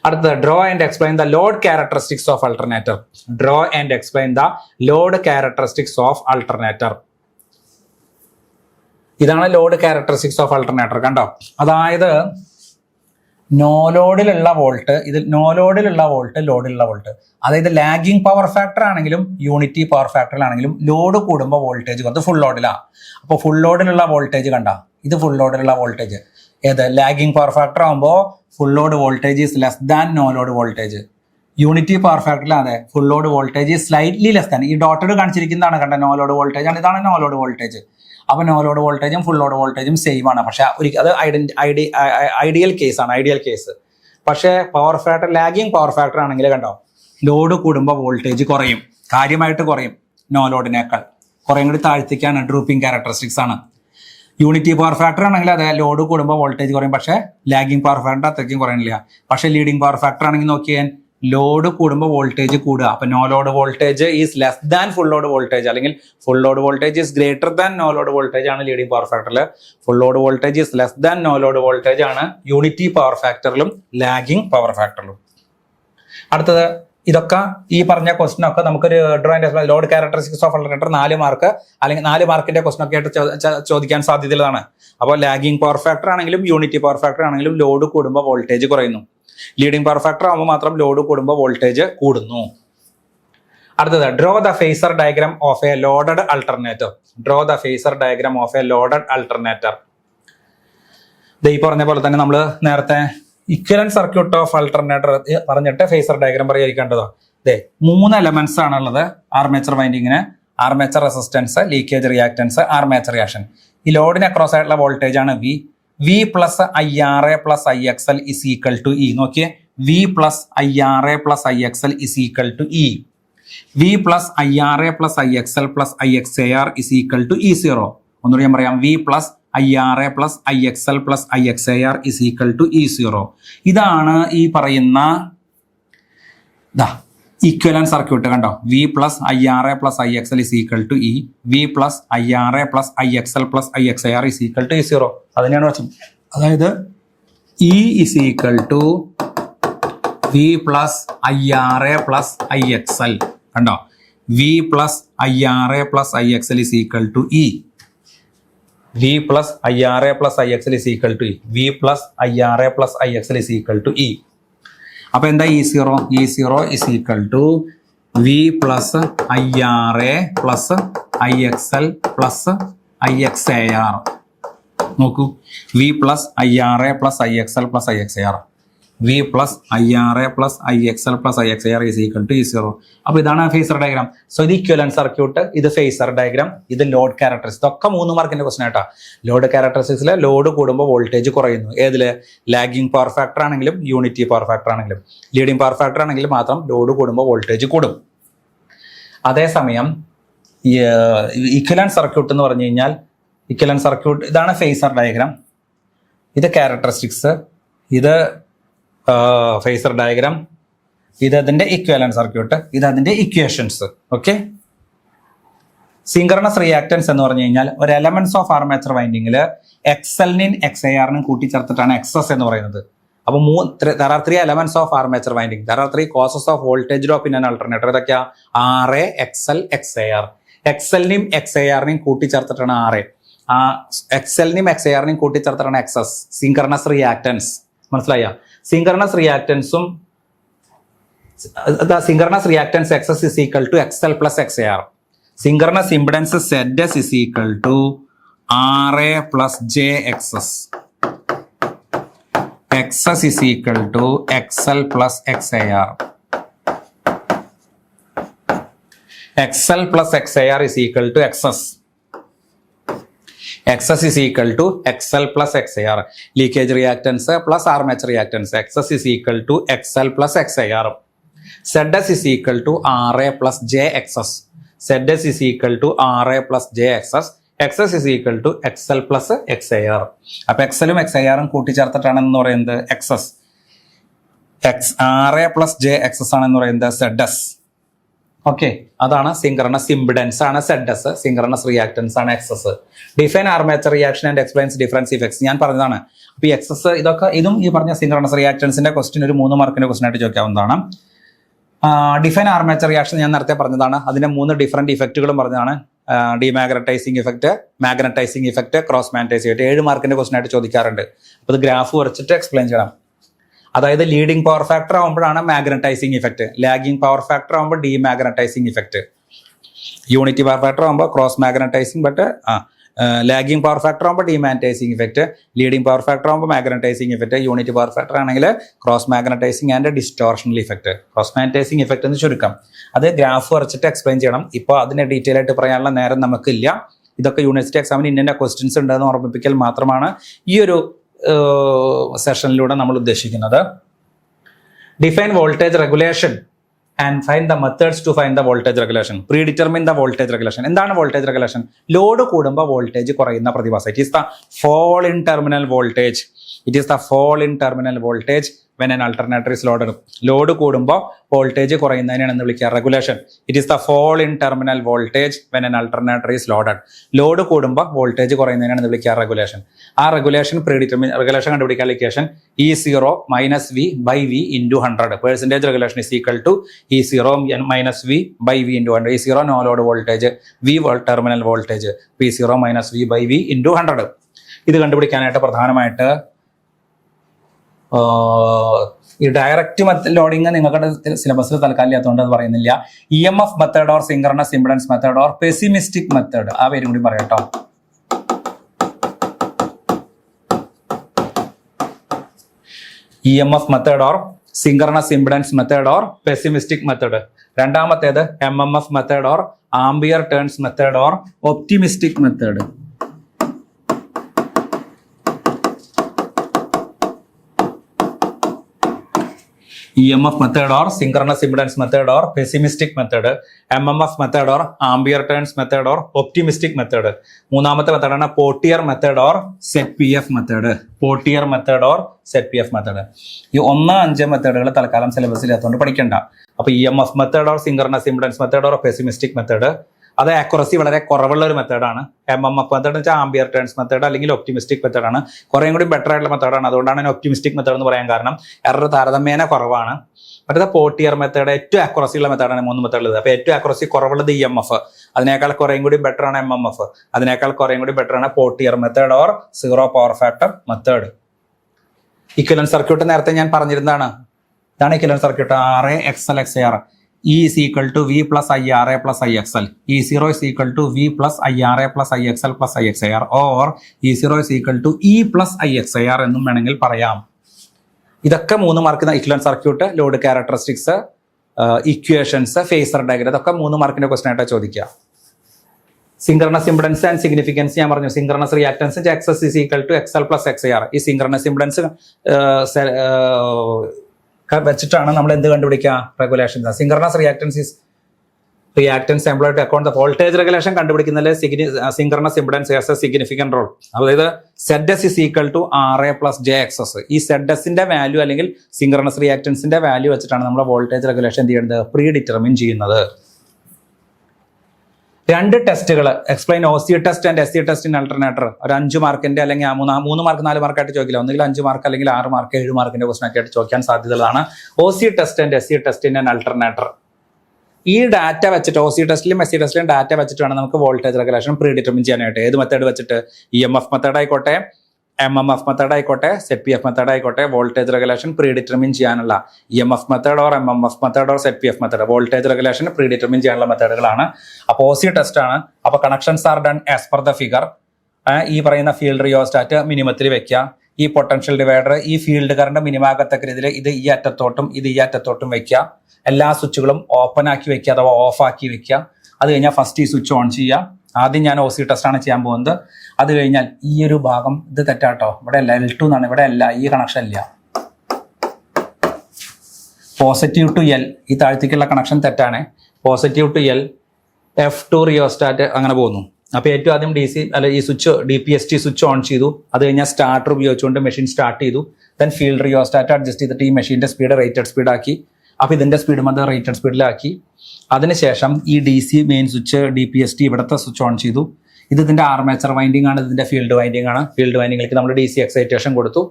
അടുത്തത് draw and explain the load characteristics of alternator. Draw and explain the load characteristics of alternator. ഇതാണ് load characteristics of alternator. കണ്ടോ? അതായത് no ലോഡിലുള്ള വോൾട്ട്, ഇത് നോ ലോഡിലുള്ള വോൾട്ട്, ലോഡിലുള്ള volt. അതായത് lagging power factor ആണെങ്കിലും യൂണിറ്റി പവർ ഫാക്ടറിലാണെങ്കിലും ലോഡ് കൂടുമ്പോൾ വോൾട്ടേജ് അത് ഫുൾ ലോഡിലാണ്. അപ്പോൾ ഫുൾ ലോഡിലുള്ള വോൾട്ടേജ് കണ്ട, ഇത് ഫുൾ ലോഡിലുള്ള വോൾട്ടേജ്. ഏത് ലാഗിങ് പവർ ഫാക്ടർ ആകുമ്പോൾ full load voltage is less than no load voltage. Unity power ഫാക്ടറിലാണ് full load voltage slightly less than. ഈ ഡോട്ടഡ് കാണിച്ചിരിക്കുന്നതാണ് കണ്ട നോ ലോഡ് വോൾട്ടേജ് ആണ്, ഇതാണ് നോ ലോഡ് വോൾട്ടേജ്. അപ്പോൾ നോ ലോഡ് വോൾട്ടേജും ഫുൾ ലോഡ് വോൾട്ടേജും സെയിം ആണ്. പക്ഷെ അത് ഐഡിയൽ കേസാണ്, ഐഡിയൽ കേസ്. പക്ഷേ power factor, lagging power factor ആണെങ്കിൽ കണ്ടോ, ലോഡ് കൂടുമ്പോൾ വോൾട്ടേജ് കുറയും, കാര്യമായിട്ട് കുറയും. നോ ലോഡിനേക്കാൾ കുറേ കൂടി താഴ്ത്തിക്കാണ്, ഡ്രൂപ്പിംഗ് ക്യാരക്ടറിസ്റ്റിക്സ് ആണ്. യൂണിറ്റി പവർ ഫാക്ടർ ആണെങ്കിൽ അതെ ലോഡ് കൂടുമ്പോൾ വോൾട്ടേജ് കുറയും, പക്ഷേ ലാഗിങ് പവർ ഫാക്ടർ അത്രയ്ക്കും കുറയണില്ല. പക്ഷേ ലീഡിങ് പവർ ഫാക്ടർ ആണെങ്കിൽ നോക്കിയാൽ ലോഡ് കൂടുമ്പോൾ വോൾട്ടേജ് കൂടുക. അപ്പൊ no load voltage is less than full load voltage, അല്ലെങ്കിൽ full load voltage is greater than no load voltage ആണ് ലീഡിംഗ് പവർ ഫാക്ടറിൽ. Full load voltage is less than no load voltage ആണ് unity power ഫാക്ടറിലും lagging power ഫാക്ടറിലും. അടുത്തത് ഇതൊക്കെ ഈ പറഞ്ഞ ക്വസ്റ്റൻ ഒക്കെ നമുക്കൊരു load characteristics of alternator 4 mark അല്ലെങ്കിൽ 4 മാർക്കിന്റെ ക്വസ്റ്റൻ ഒക്കെ ആയിട്ട് ചോദിക്കാൻ സാധ്യതയുള്ളതാണ്. അപ്പോൾ ലാഗിംഗ് പവർ ഫാക്ടർ ആണെങ്കിലും യൂണിറ്റി പവർ ഫാക്ടർ ആണെങ്കിലും ലോഡ് കൂടുമ്പോൾ വോൾട്ടേജ് കുറയുന്നു. ലീഡിംഗ് പവർ ഫാക്ടർ ആകുമ്പോൾ മാത്രം ലോഡ് കൂടുമ്പോൾ വോൾട്ടേജ് കൂടുന്നു. അടുത്തത് draw the phasor diagram of a loaded alternator. Draw the phasor diagram of a loaded alternator. ഈ പറഞ്ഞ പോലെ തന്നെ നമ്മൾ നേരത്തെ ഇക്വലന്റ് സർക്യൂട്ട് ഓഫ് അൾട്ടർനേറ്റർ പറഞ്ഞിട്ട് ഫേസർ ഡയഗ്രാം പരിഹരിക്കേണ്ടതോ. 3 എലമെന്റ്സ് ആണുള്ളത് ആർമേച്ചർ വൈൻഡിങ്ങിന്: armature resistance, leakage reactance, armature reaction. ഈ ലോഡിന് അക്രോസ് ആയിട്ടുള്ള വോൾട്ടേജ് ആണ് V. V plus IRA plus IXL is equal to E. നോക്കിയേ, V plus IRA plus IXL is equal to E. V plus IRA plus IXL plus IXAR is equal to E0. ഒന്നുകൂടി ഞാൻ പറയാം, V plus IRA plus IXL plus IXAR is equal to E0. ഇതാണ് ഈ പറയുന്ന equivalent circuit. കണ്ടോ, V plus IRA plus IXL is equal to E. V plus IRA plus IXL plus IXAR is equal to E0. അതിനെയാണ് വെച്ചത്. അതായത് E is equal to V plus IRA plus IXL. കണ്ടോ, V plus IRA plus IXL is equal to E. V plus IRA plus IXL is equal to E. V plus IRA plus IXL is equal to E. അപ്പൊ എന്താ E0? E0 is equal to V plus IRA plus IXL plus IXAR. നോക്കൂ, V plus IRA plus IXL plus IXAR. V plus IRA plus IXL plus IXAR is equal to E0. അപ്പൊ ഇതാണ് phasor diagram. So ഇത് equivalent circuit, ഇത് phasor diagram, ഇത് load characteristics. ഇതൊക്കെ 3 മാർക്കിന്റെ question ആയിട്ടാ. Load ക്യാരക്ടറിസ്റ്റിക്സിലെ load കൂടുമ്പോൾ വോൾട്ടേജ് കുറയുന്നു. ഏതില്? ലാഗിംഗ് പവർ ഫാക്ടർ ആണെങ്കിലും യൂണിറ്റി പവർ ഫാക്ടർ ആണെങ്കിലും. ലീഡിംഗ് പവർ ഫാക്ടർ ആണെങ്കിലും മാത്രം ലോഡ് കൂടുമ്പോൾ വോൾട്ടേജ് കൂടും. അതേസമയം ഇക്വലന്റ് സർക്യൂട്ട് എന്ന് പറഞ്ഞു കഴിഞ്ഞാൽ, ഇക്വലന്റ് സർക്യൂട്ട് ഇതാണ് ഫേസർ ഡയഗ്രാം, ഇത് ക്യാരക്ടറിസ്റ്റിക്സ്, ഇത് ഫേസർ ഡയഗ്രാം, ഇത് അതിന്റെ ഇക്വലന്റ് സർക്യൂട്ട്, ഇത് അതിന്റെ ഇക്വേഷൻസ്. ഓക്കെ. സിങ്കർണസ് റിയാക്ടൻസ് എന്ന് പറഞ്ഞു കഴിഞ്ഞാൽ ഒരു എലമെന്റ്സ് ഓഫ് ആർമേച്ചർ വൈൻഡിങ്ങിൽ XL-നും XAR-നും കൂട്ടിച്ചേർത്തിട്ടാണ് XS എന്ന് പറയുന്നത്. അപ്പൊ there are 3 elements of armature winding. There are 3 causes of voltage drop in an alternator. ഇതൊക്കെയാ RA, XL, XAR. XL-നും XAR-നും കൂട്ടിച്ചേർത്തിട്ടാണ് RA. XL-നും XAR-നും കൂട്ടിച്ചേർത്തിട്ടാണ് XS. Synchronous reactance. മനസ്സിലായ? സിങ്കർണസ് റിയാക്ടൻസും synchronous reactance XS is equal to XL plus XAR. Synchronous impedance ZS is equal to RA plus JXS. XS is equal to XL plus XAR. XL plus XAR is equal to XS. XS is equal to XL plus XAR. Leakage reactance plus armature reactance. XS is equal to XL plus XAR. ZS is equal to RA plus JXS. ZS is equal to RA plus JXS. XS is equal to XL plus XAR. അപ്പോൾ XL-ഉം XAR-ഉം കൂട്ടിച്ചേർത്തിട്ടാണെന്ന് പറയുന്നത് XS. RA plus JXS ആണെന്ന് പറയുന്നത് ZS. Okay, അതാണ് synchronous impedance ആണ് ZS, synchronous reactance ആണ് XS. Define armature reaction and explains difference effects ഞാൻ പറഞ്ഞതാണ്. അപ്പോൾ ഈ XS ഇതും ഈ പറഞ്ഞ സിങ്കർണസ് റിയാക്ടൻസിന്റെ ക്വസ്റ്റ്യൻ ഒരു 3 മാർക്കിന്റെ ക്വസ്റ്റ്യൻ ആയിട്ട് ചോദിക്കാവുന്നതാണ്. ഡിഫൈൻ ആർമേച്ചർ റിയാക്ഷൻ ഞാൻ നേരത്തെ പറഞ്ഞതാണ്. അതിന്റെ 3 ഡിഫറെന്റ് ഇഫക്റ്റുകളും പറഞ്ഞതാണ്. Demagnetising effect, magnetising effect, cross magnetising effect. 7 മാർക്കിന്റെ ക്വസ്റ്റ്യൻ ആയിട്ട് ചോദിക്കാറുണ്ട്. അപ്പോൾ ഇത് ഗ്രാഫ് വരച്ചിട്ട് എക്സ്പ്ലെയിൻ ചെയ്യണം. അതായത് ലീഡിങ് പവർ ഫാക്ടർ ആകുമ്പോഴാണ് magnetising effect, lagging power factor ആകുമ്പോൾ demagnetising effect, unity power factor ആകുമ്പോൾ cross magnetising, but lagging power factor ആകുമ്പോൾ demagnetising effect, leading power factor ആകുമ്പോൾ magnetising effect, unity power factor ആണെങ്കിൽ cross magnetising and distortional effect. Cross magnetising effect എന്ന് ചുരുക്കം. അത് graph വരച്ചിട്ട് explain ചെയ്യണം. ഇപ്പോൾ അതിനെ ഡീറ്റെയിൽ ആയിട്ട് പറയാനുള്ള നേരം നമുക്കില്ല. ഇതൊക്കെ യൂണിവേഴ്സിറ്റി എക്സാമിന് ഇന്ന ക്വസ്റ്റ്യൻസ് ഉണ്ടെന്ന് ഓർമ്മിപ്പിക്കൽ മാത്രമാണ് ഈ ഒരു സെഷനിലൂടെ നമ്മൾ ഉദ്ദേശിക്കുന്നത്. Define voltage regulation and find the methods to find the voltage regulation. Predetermine the voltage regulation. എന്താണ് വോൾട്ടേജ് റെഗുലേഷൻ? ലോഡ് കൂടുമ്പോൾ വോൾട്ടേജ് കുറയുന്ന പ്രതിഭാസം. It is the fall in terminal voltage. It is the fall in terminal voltage when an alternator is loaded. Load കൂടുമ്പോൾ voltage കുറയുന്നതിനാണ് എന്ന് വിളിക്കുക regulation. It is the fall in terminal voltage when an alternator is loaded. Load കൂടുമ്പോൾ voltage കുറയുന്നതിനാണ് എന്ന് വിളിക്കുക regulation. ആ regulation പ്രീഡിറ്റർമിൻ regulation കണ്ടുപിടിക്കാൻ equation E0 minus V by V into 100. Percentage regulation is equal to E0 minus V by V into 100. E0 no load voltage, V terminal voltage, P0 minus V by V into 100. ഇത് കണ്ടുപിടിക്കാനായിട്ട് പ്രധാനമായിട്ട് ഈ direct loading നിങ്ങളുടെ സിലബസിൽ തൽക്കാലം അത് പറയുന്നില്ല. EMF method or synchronous impedance method or pessimistic method, ആ പേരും കൂടി പറയാം കേട്ടോ. EMF method or synchronous impedance method or pessimistic method. രണ്ടാമത്തേത് MMF method or ampere turns method or optimistic method. EMF method or synchronous impedance method or pessimistic method, MMF method or ampere turns method or optimistic method. മൂന്നാമത്തെ മെത്തേഡാണ് Potier method or ZPF method. Potier method or ZPF method. ഈ 1, 5 മെത്തേഡുകൾ തൽക്കാലം സിലബസിൽ എത്തുകൊണ്ട് പഠിക്കണ്ട. അപ്പൊ EMF method or synchronous impedance method or pessimistic method, അത് accuracy വളരെ കുറവുള്ള ഒരു മെത്തേഡാണ്. MMF മെത്തേഡ് വെച്ചാൽ ആംബിയർ ടേൺസ് മെത്തേഡ് അല്ലെങ്കിൽ ഒപ്റ്റിമിസ്റ്റിക് മെത്തേഡാണ്. കുറേയും കൂടി ബെറ്റർ ആയിട്ടുള്ള മെത്തേഡാണ്. അതുകൊണ്ടാണ് ഒപ്റ്റിമിസ്റ്റിക് മെത്തേഡ് എന്ന് പറയാൻ കാരണം എറർ താരതമ്യേന കുറവാണ്. മറ്റേ പോർട്ടിയർ മെത്തേഡ് ഏറ്റവും ആക്യുറസി ഉള്ള മെത്തേഡാണ് 3 മെത്തേഡുള്ളത്. അപ്പോൾ ഏറ്റവും ആക്യുറസി കുറവുള്ളത് EMF, അതിനേക്കാൾ കുറേയും കൂടി ബെറ്റർ ആണ് MMF, അതിനേക്കാൾ കുറേയും കൂടി ബെറ്റർ ആണ് Potier method or zero power factor method. Equivalent circuit നേരത്തെ ഞാൻ പറഞ്ഞിരുന്നതാണ്. ഇതാണ് equivalent circuit. RA XL XAR. E is equal to V plus IRA plus IXL. E0 is equal to V plus IRA plus IXL plus IXAR or E0 is equal to E plus IXAR എന്നും വേണമെങ്കിൽ പറയാം. ഇതൊക്കെ 3 mark equivalent circuit, load characteristics, equations, phasor diagram, ഇതൊക്കെ 3 മാർക്കിന്റെ question ആയിട്ടാണ് ചോദിക്കുക. Synchronous impedance and significance ഞാൻ പറഞ്ഞു. Synchronous reactance XS is equal to XL plus XAR. ഈ സിങ്ക്രണസ് ഇംപെഡൻസ് വെച്ചിട്ടാണ് നമ്മൾ എന്ത് കണ്ടുപിടിക്കുക? Regulation. Synchronous reactance employed to account the voltage regulation കണ്ടുപിടിക്കുന്നതിൽ synchronous impedance has a significant role. അതായത് ZS is equal to RA plus JXS. ഈ ZSന്റെ value അല്ലെങ്കിൽ സിങ്ക്രണസ് റിയാക്ടൻസിന്റെ വാല്യൂ വെച്ചിട്ടാണ് നമ്മൾ വോൾട്ടേജ് റെഗുലേഷൻ എന്ത് ചെയ്യുന്നത്? പ്രീ ഡിറ്റർമിൻ ചെയ്യുന്നത്. 2 ടെസ്റ്റുകൾ explain OC test and SC test in alternator. ഒരു 5 മാർക്കിന്റെ അല്ലെങ്കിൽ 3 മാർക്ക് 4 മാർക്കായിട്ട് ചോദിക്കില്ല. ഒന്നുകിൽ 5 മാർക്ക് അല്ലെങ്കിൽ 6 മാർക്ക് 7 മാർക്കിന്റെ ക്വസ്റ്റൻ ആയിട്ട് ചോദിക്കാൻ സാധ്യതകളാണ്. OC test and SC test in alternator. ഈ ഡാറ്റ വെച്ചിട്ട് OC ടെസ്റ്റിലും SC ടെസ്റ്റിലും ഡാറ്റ വെച്ചിട്ട് വേണം നമുക്ക് വോൾട്ടേജ് റെഗുലേഷൻ പ്രീ ഡിറ്റർമിൻ ചെയ്യാനായിട്ട്. ഏത് മെത്തേഡ് വെച്ചിട്ട്? EMF മെത്തേഡ് ആയിക്കോട്ടെ, MMF മെത്തേഡ് ആയിക്കോട്ടെ, ZPF മെത്തേഡ് ആയിക്കോട്ടെ, വോൾട്ടേജ് റെഗുലേഷൻ പ്രീ ഡിറ്റർമിൻ ചെയ്യാനുള്ള EMF method or MMF method or ZPF method voltage regulation pre determine ചെയ്യാനുള്ള മെത്തേഡുകളാണ്. അപ്പോൾ OC ടെസ്റ്റ് ആണ്. അപ്പോൾ connections are done as per the figure. ഈ പറയുന്ന ഫീൽഡ് റിയോസ്റ്റാറ്റ് മിനിമത്തിൽ വെക്കുക. ഈ പൊട്ടൻഷ്യൽ ഡിവൈഡർ ഈ ഫീൽഡ് കറണ്ട് മിനിമാകത്തക്ക രീതിയിൽ ഇത് ഈ അറ്റത്തോട്ടും ഇത് ഈ അറ്റത്തോട്ടും വെക്കുക. എല്ലാ സ്വിച്ചുകളും ഓപ്പൺ ആക്കി വെക്കുക അഥവാ ഓഫ് ആക്കി വെക്കുക. അത് കഴിഞ്ഞാൽ ഫസ്റ്റ് ഈ സ്വിച്ച് ഓൺ ചെയ്യുക. ആദ്യം ഞാൻ OC ടെസ്റ്റാണ് ചെയ്യാൻ പോകുന്നത്. അത് കഴിഞ്ഞാൽ ഈ ഒരു ഭാഗം ഇത് തെറ്റാട്ടോ, ഇവിടെ അല്ല, L2 എന്നാണ്, ഇവിടെ അല്ല, ഈ കണക്ഷൻ ഇല്ല. പോസിറ്റീവ് ടു L, ഈ താഴ്ത്തിക്കുള്ള കണക്ഷൻ തെറ്റാണ്. Positive to L, F2 rheostat അങ്ങനെ പോകുന്നു. അപ്പോൾ ഏറ്റവും ആദ്യം DC അല്ല ഈ സ്വിച്ച് DPST സ്വിച്ച് ഓൺ ചെയ്തു. അത് കഴിഞ്ഞാൽ സ്റ്റാർട്ടർ ഉപയോഗിച്ചുകൊണ്ട് മെഷീൻ സ്റ്റാർട്ട് ചെയ്തു. ദെൻ ഫീൽഡ് റിയോസ്റ്റാറ്റ് അഡ്ജസ്റ്റ് ചെയ്തിട്ട് ഈ മെഷീൻ്റെ സ്പീഡ് റേറ്റഡ് സ്പീഡാക്കി. അപ്പോൾ ഇതിൻ്റെ സ്പീഡ് അത് റേറ്റഡ് സ്പീഡിലാക്കി. അതിനുശേഷം ഈ DC മെയിൻ സ്വിച്ച് DPST ഇവിടുത്തെ സ്വിച്ച് ഓൺ ചെയ്തു. ഇതിൻ്റെ ആർമേച്ചർ വൈൻഡിങ് ആണ്, ഇതിൻ്റെ ഫീൽഡ് വൈൻഡിങ് ആണ്. ഫീൽഡ് വൈൻഡിങ്ങിലേക്ക് നമ്മൾ DC എക്സൈറ്റേഷൻ കൊടുത്തു.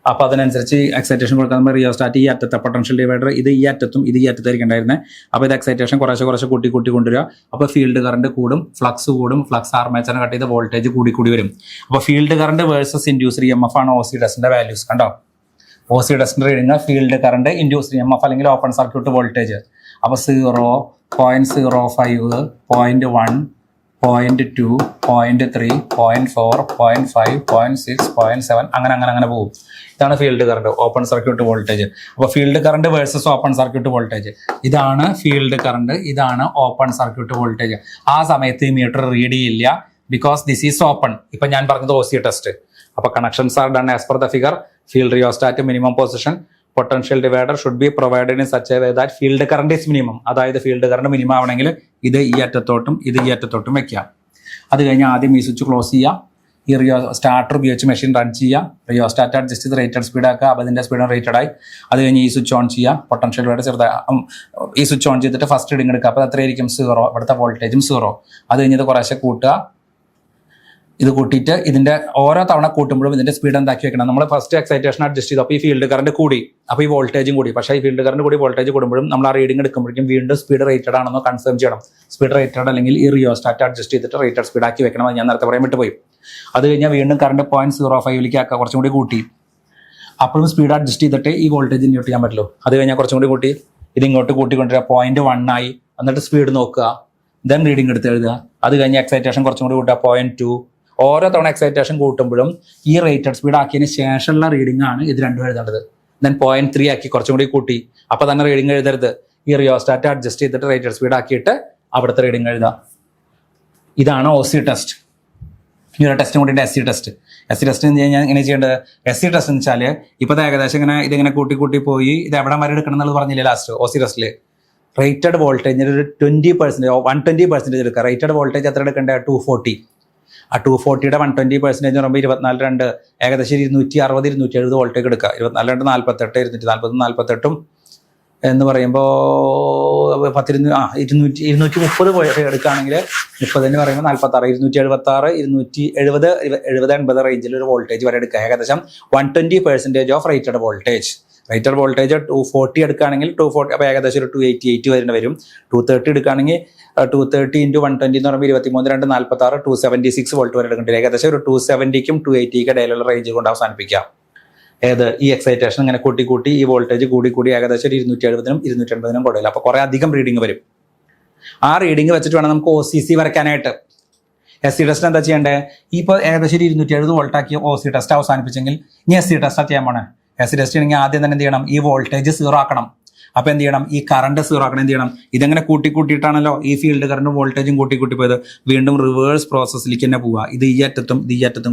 അപ്പോൾ അതിനനുസരിച്ച് എക്സൈറ്റേഷൻ കൊടുക്കാൻ നമ്മൾ റിയോസ്റ്റാറ്റ് ഈ അറ്റത്തെ പൊട്ടൻഷ്യൽ ഡിവൈഡർ ഇത് ഈ അറ്റത്തും ഇത് ഈ അറ്റത്തായിരിക്കും ഉണ്ടായിരുന്നത്. അപ്പോൾ ഇത് എക്സൈറ്റേഷൻ കുറച്ച് കൂട്ടി കൊണ്ടുവരിക. അപ്പോൾ ഫീൽഡ് കറണ്ട് കൂടും, ഫ്ലക്സ് കൂടും, ഫ്ലക്സ് ആർമേച്ചറിനെ കട്ട് ചെയ്ത് വോൾട്ടേജ് കൂടി വരും. അപ്പോൾ field current versus induced EMF ആണ് OC ടെസ്റ്റിന്റെ വാല്യൂസ്. കണ്ടോ? ഒ സി ടെസ്റ്റിന്റെ reading field current into CMF അല്ലെങ്കിൽ ഓപ്പൺ സർക്യൂട്ട് വോൾട്ടേജ്. അപ്പോൾ 0, 0.05, 0.1, 0.2, 0.3, 0.4, 0.5, 0.6, 0.7 അങ്ങനെ പോകും. ഇതാണ് field current, open circuit voltage. അപ്പോൾ field current versus open circuit voltage. ഇതാണ് ഫീൽഡ് കറണ്ട്, ഇതാണ് ഓപ്പൺ സർക്യൂട്ട് വോൾട്ടേജ്. ആ സമയത്ത് ഈ മീറ്റർ റീഡ് ചെയ്യില്ല, ബിക്കോസ് ദിസ് ഈസ് ഓപ്പൺ. ഇപ്പൊ ഞാൻ പറഞ്ഞത് OC ടെസ്റ്റ്. അപ്പോൾ connections are done as per the figure. Field rheostat minimum position. Potential divider should be provided in such a way that field current is minimum. അതായത് field current minimum ആവണമെങ്കിൽ ഇത് ഈ അറ്റത്തോട്ടും ഇത് ഈ അറ്റത്തോട്ടും വെക്കാം. അത് കഴിഞ്ഞ് ആദ്യം ഈ സ്വിച്ച് ക്ലോസ് ചെയ്യുക, ഈ സ്റ്റാർട്ടർ ഉപയോഗിച്ച് മെഷീൻ റൺ ചെയ്യുക, റിയോസ്റ്റാറ്റ് അഡ്ജസ്റ്റ് ചെയ്ത് റേറ്റഡ് സ്പീഡ് ആക്കുക. അപ്പോൾ അതിൻ്റെ സ്പീഡ് റേറ്റഡ് ആയി. അത് കഴിഞ്ഞ് ഈ സ്വിച്ച് ഓൺ ചെയ്യുക, പൊട്ടൻഷ്യൽ ഡിവൈഡർ ഈ സ്വിച്ച് ഓൺ ചെയ്തിട്ട് ഫസ്റ്റ് റീഡിങ് എടുക്കുക. അപ്പോൾ എത്രയായിരിക്കും? 0. ഇവിടുത്തെ വോൾട്ടേജും 0. അത് കഴിഞ്ഞ് ഇത് കുറേശ്ശെ കൂട്ടുക. ഇത് കൂട്ടിയിട്ട് ഇതിന്റെ ഓരോ തവണ കൂട്ടുമ്പോഴും ഇതിന്റെ സ്പീഡ് എന്താക്കി വെക്കണം. നമ്മൾ ഫസ്റ്റ് എക്സൈറ്റേഷൻ അഡ്ജസ്റ്റ് ചെയ്തു, അപ്പോൾ ഈ ഫീൽഡ് കറണ്ട് കൂടി, അപ്പോൾ ഈ വോൾട്ടേജും കൂടി. പക്ഷേ ഈ ഫീൽഡ് കറണ്ട് കൂടി വോൾട്ടേജ് കൂടുമ്പോഴും നമ്മൾ ആ റീഡിംഗ് എടുക്കുമ്പോഴേക്കും വീണ്ടും സ്പീഡ് റേറ്റഡ് ആണെന്നോ കൺഫേം ചെയ്യണം. സ്പീഡ് റേറ്റഡ് അല്ലെങ്കിൽ ഈ റിയോസ്റ്റാറ്റ് അഡ്ജസ്റ്റ് ചെയ്തിട്ട് റേറ്റഡ് സ്പീഡ് ആക്കി വെക്കണം. അത് ഞാൻ നേരത്തെ പറയാൻ വിട്ടുപോയി. അത് കഴിഞ്ഞാൽ വീണ്ടും കറണ്ട് 0.05 ആക്കുക, കുറച്ചും കൂടി കൂട്ടി. അപ്പോഴും സ്പീഡ് അഡ്ജസ്റ്റ് ചെയ്തിട്ട് ഈ വോൾട്ടേജ് ഇങ്ങോട്ട് ചെയ്യാൻ പറ്റുള്ളൂ. അത് കഴിഞ്ഞാൽ കുറച്ചും കൂടി കൂട്ടി, ഇത് ഇങ്ങോട്ട് കൂട്ടിക്കൊണ്ടിരിക്കുക, 0.1 ആയി. എന്നിട്ട് സ്പീഡ് നോക്കുക, ദെൻ റീഡിംഗ് എടുത്ത് എഴുതുക. അത് കഴിഞ്ഞ് എക്സൈറ്റേഷൻ കുറച്ചും കൂടി കൂട്ടുക, 0.2. ഓരോ തവണ എക്സൈറ്റേഷൻ കൂട്ടുമ്പോഴും ഈ റേറ്റഡ് സ്പീഡ് ആക്കിയതിന് ശേഷമുള്ള റീഡിംഗ് ആണ് ഇത് രണ്ടും എഴുതേണ്ടത്. ദെൻ 0.3 ആക്കി കുറച്ചും കൂടി കൂട്ടി. അപ്പോൾ തന്നെ റീഡിംഗ് എഴുതരുത്. ഈ റിയോസ്റ്റാറ്റ് അഡ്ജസ്റ്റ് ചെയ്തിട്ട് റേറ്റഡ് സ്പീഡ് ആക്കിയിട്ട് അവിടുത്തെ റീഡിംഗ് എഴുതാം. ഇതാണ് OC ടെസ്റ്റ്. ഈ ഒരു ടെസ്റ്റും കൂടി SC ടെസ്റ്റ്. SC ടെസ്റ്റ് ഞാൻ എങ്ങനെ ചെയ്യേണ്ടത്? SC ടെസ്റ്റ് എന്ന് വെച്ചാൽ ഇപ്പോൾ ഏകദേശം ഇങ്ങനെ ഇതിങ്ങനെ കൂട്ടി പോയി ഇത് എവിടെ വരെ എടുക്കണം എന്നുള്ളത് പറഞ്ഞില്ലേ ലാസ്റ്റ് OC ടെസ്റ്റിൽ. റേറ്റഡ് വോൾട്ടേജിന് ഒരു 20%, 120% എടുക്കുക. റേറ്റഡ് വോൾട്ടേജ് എത്ര എടുക്കേണ്ടത്? 240. ആ 240യുടെ 120% എന്ന് പറയുമ്പോൾ 24/2 ഏകദേശം 260, 270 വോൾട്ടേജ് എടുക്കുക. 24/2 48, 240, 48 എന്ന് പറയുമ്പോൾ 230 എടുക്കുകയാണെങ്കിൽ 30 എന്ന് പറയുമ്പോൾ 46, 276, 270 റേഞ്ചിൽ ഒരു വോൾട്ടേജ് വരെ എടുക്കുക. ഏകദേശം 120% of rated voltage. Rated voltage 240 എടുക്കുകയാണെങ്കിൽ 240, അപ്പോൾ ഏകദേശം ഒരു 288 വരും. 230 എടുക്കുകയാണെങ്കിൽ 230 × 120 എന്ന് പറയുമ്പോൾ 23, 2, 46, 276 വോൾട്ട് വരെ എടുക്കേണ്ടി വരും. ഏകദേശം ഒരു 270ക്കും 280ക്കും ഇടയിലുള്ള റേഞ്ച് കൊണ്ട് അവസാനിപ്പിക്കാം. ഏത് ഈ എക്സൈറ്റേഷൻ ഇങ്ങനെ കൂട്ടി ഈ വോൾട്ടേജ് കൂടി ഏകദേശം 270നും 280നും കൂടുതൽ. അപ്പോൾ കുറേ അധികം റീഡിംഗ് വരും. ആ റീഡിംഗ് വെച്ചിട്ട് വേണം നമുക്ക് OCC വരയ്ക്കാനായിട്ട്. SC ടെസ്റ്റ് എന്താ ചെയ്യേണ്ടത്? ഇപ്പോൾ ഏകദേശം 270 വോൾട്ടാക്കി OC ടെസ്റ്റ് അവസാനിപ്പിച്ചെങ്കിൽ ഇനി SC ടെസ്റ്റ് ചെയ്യാൻ പോണേ. SC ടെസ്റ്റ് ചെയ്യണമെങ്കിൽ ആദ്യം തന്നെ എന്ത് ചെയ്യണം? ഈ വോൾട്ടേജ് 0 ആക്കണം. അപ്പോൾ എന്ത് ചെയ്യണം? ഈ കറണ്ട് 0 ആക്കണം. എന്ത് ചെയ്യണം? ഇതെങ്ങനെ കൂട്ടിയിട്ടാണല്ലോ ഈ ഫീൽഡ് കറണ്ട് വോൾട്ടേജും കൂട്ടി പോയത്. വീണ്ടും റിവേഴ്സ് പ്രോസസ്സിലേക്ക് തന്നെ പോവുക. ഇത് ഈ അറ്റത്തും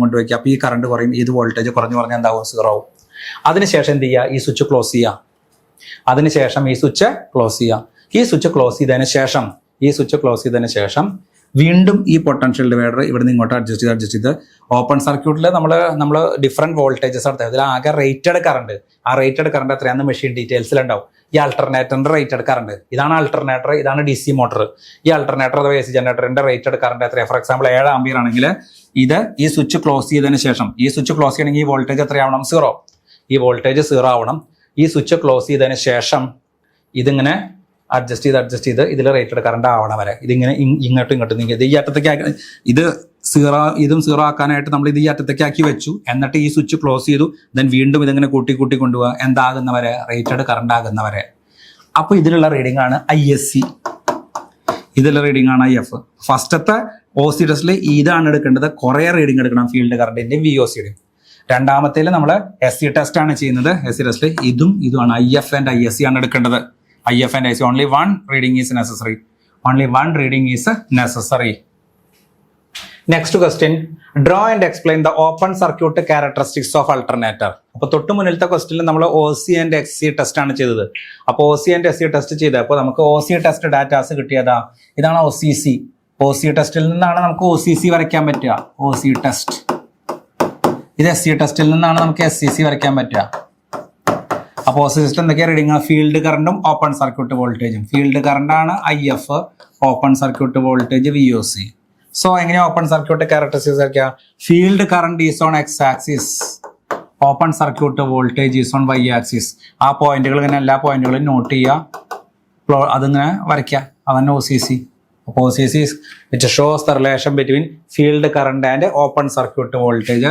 കൊണ്ടുവയ്ക്കുക. അപ്പോൾ ഈ കറണ്ട് കുറയും, ഇത് വോൾട്ടേജ് കുറഞ്ഞ് എന്താവും? 0 ആവും. അതിനുശേഷം എന്ത് ചെയ്യുക? ഈ സ്വിച്ച് ക്ലോസ് ചെയ്യുക. ഈ സ്വിച്ച് ക്ലോസ് ചെയ്തതിന് ശേഷം വീണ്ടും ഈ പൊട്ടൻഷ്യൽ ഡിവൈഡർ ഇവിടെ നിന്ന് ഇങ്ങോട്ട് അഡ്ജസ്റ്റ് ചെയ്ത് ഓപ്പൺ സർക്യൂട്ടിൽ നമ്മൾ ഡിഫറെൻറ്റ് വോൾട്ടേജസ് എടുത്തത്. അതിൽ ആകെ റേറ്റഡ് കറണ്ട്, ആ റേറ്റഡ് കറണ്ട് എത്രയാണെന്ന് മെഷീൻ ഡീറ്റെയിൽസിലുണ്ടാവും. ഈ അൾട്ടർനേറ്ററിന്റെ റേറ്റഡ് കറണ്ട്, ഇതാണ് അൾട്ടർനേറ്റർ, ഇതാണ് DC മോട്ടർ. ഈ അൾട്ടർനേറ്റർ അഥവാ AC ജനറേറ്ററിന്റെ റേറ്റഡ് കറണ്ട് എത്രയാണ്? ഫോർ എക്സാമ്പിൾ 7 ആംപിയർ ആണെങ്കിൽ ഇത് ഈ സ്വിച്ച് ക്ലോസ് ചെയ്തതിന് ശേഷം, ഈ സ്വിച്ച് ക്ലോസ് ചെയ്യണമെങ്കിൽ ഈ വോൾട്ടേജ് എത്രയാവണം? 0. ഈ വോൾട്ടേജ് 0 ആവണം. ഈ സ്വിച്ച് ക്ലോസ് ചെയ്തതിന് ശേഷം ഇതിങ്ങനെ അഡ്ജസ്റ്റ് ചെയ്ത് ഇതിൽ റേറ്റഡ് കറണ്ട് ആവണം വരെ ഇതിങ്ങനെ ഇങ്ങോട്ടും നീങ്ങി. ഈ അറ്റത്തേക്ക് ഇത് 0 ആക്കാനായിട്ട് നമ്മൾ ഇത് ഈ അറ്റത്തേക്ക് ആക്കി വെച്ചു. എന്നിട്ട് ഈ സ്വിച്ച് ക്ലോസ് ചെയ്തു. ദെൻ വീണ്ടും ഇതിങ്ങനെ കൂട്ടി കൊണ്ടുപോവുക. എന്താകുന്നവരെ? റേറ്റഡ് കറണ്ട് ആകുന്നവരെ. അപ്പോൾ ഇതിലുള്ള റീഡിംഗ് ആണ് ISC. ഇതിലുള്ള റീഡിംഗ് ആണ് IF. ഫസ്റ്റത്തെ OC ടെസ്റ്റിൽ ഇതാണ് എടുക്കേണ്ടത്. കുറേ റീഡിംഗ് എടുക്കണം ഫീൽഡ് കറണ്ടിന്റെയും VOCയുടെയും. രണ്ടാമത്തേൽ നമ്മൾ SC ടെസ്റ്റ് ആണ് ചെയ്യുന്നത്. SC ടെസ്റ്റിൽ ഇതുമാണ് IF ആൻഡ് ISC ആണ് എടുക്കേണ്ടത്. IF and IC, only one reading is necessary. Next question, draw and explain the open circuit characteristics of alternator. അപ്പോൾ തൊട്ട് മുന്നിലത്തെ ക്വസ്റ്റ്യനിൽ നമ്മൾ OC and SC ടെസ്റ്റ് ആണ് ചെയ്തത്. അപ്പോൾ OC and SC ടെസ്റ്റ് ചെയ്തപ്പോൾ നമുക്ക് OC ടെസ്റ്റ് ഡാറ്റാസ് കിട്ടിയതാ. ഇതാണ് OCC. OC ടെസ്റ്റിൽ നിന്നാണ് നമുക്ക് OCC വരയ്ക്കാൻ പറ്റുക. OC test. ഇത് SC ടെസ്റ്റിൽ നിന്നാണ് നമുക്ക് SCC വരയ്ക്കാൻ പറ്റുക. അപ്പോൾ OC ടെസ്റ്റ് എന്തൊക്കെയാണ് റീഡിംഗ്? ഫീൽഡ് കറണ്ടും ഓപ്പൺ സർക്യൂട്ട് വോൾട്ടേജും. ഫീൽഡ് കറണ്ടാണ് IF, open circuit voltage VOC. So എങ്ങനെ ഓപ്പൺ സർക്യൂട്ട് ക്യാരക്ടറിസ്റ്റിക്സ് വരയ്ക്കുക? Field current is on X axis, open circuit voltage is on Y axis. ആ പോയിന്റുകൾ ഇങ്ങനെ എല്ലാ പോയിന്റുകളും നോട്ട് ചെയ്യുക, അതിങ്ങനെ വരയ്ക്കുക. അതന്നെ OCC. അപ്പോൾ OCC which shows the relation between field current and open circuit voltage.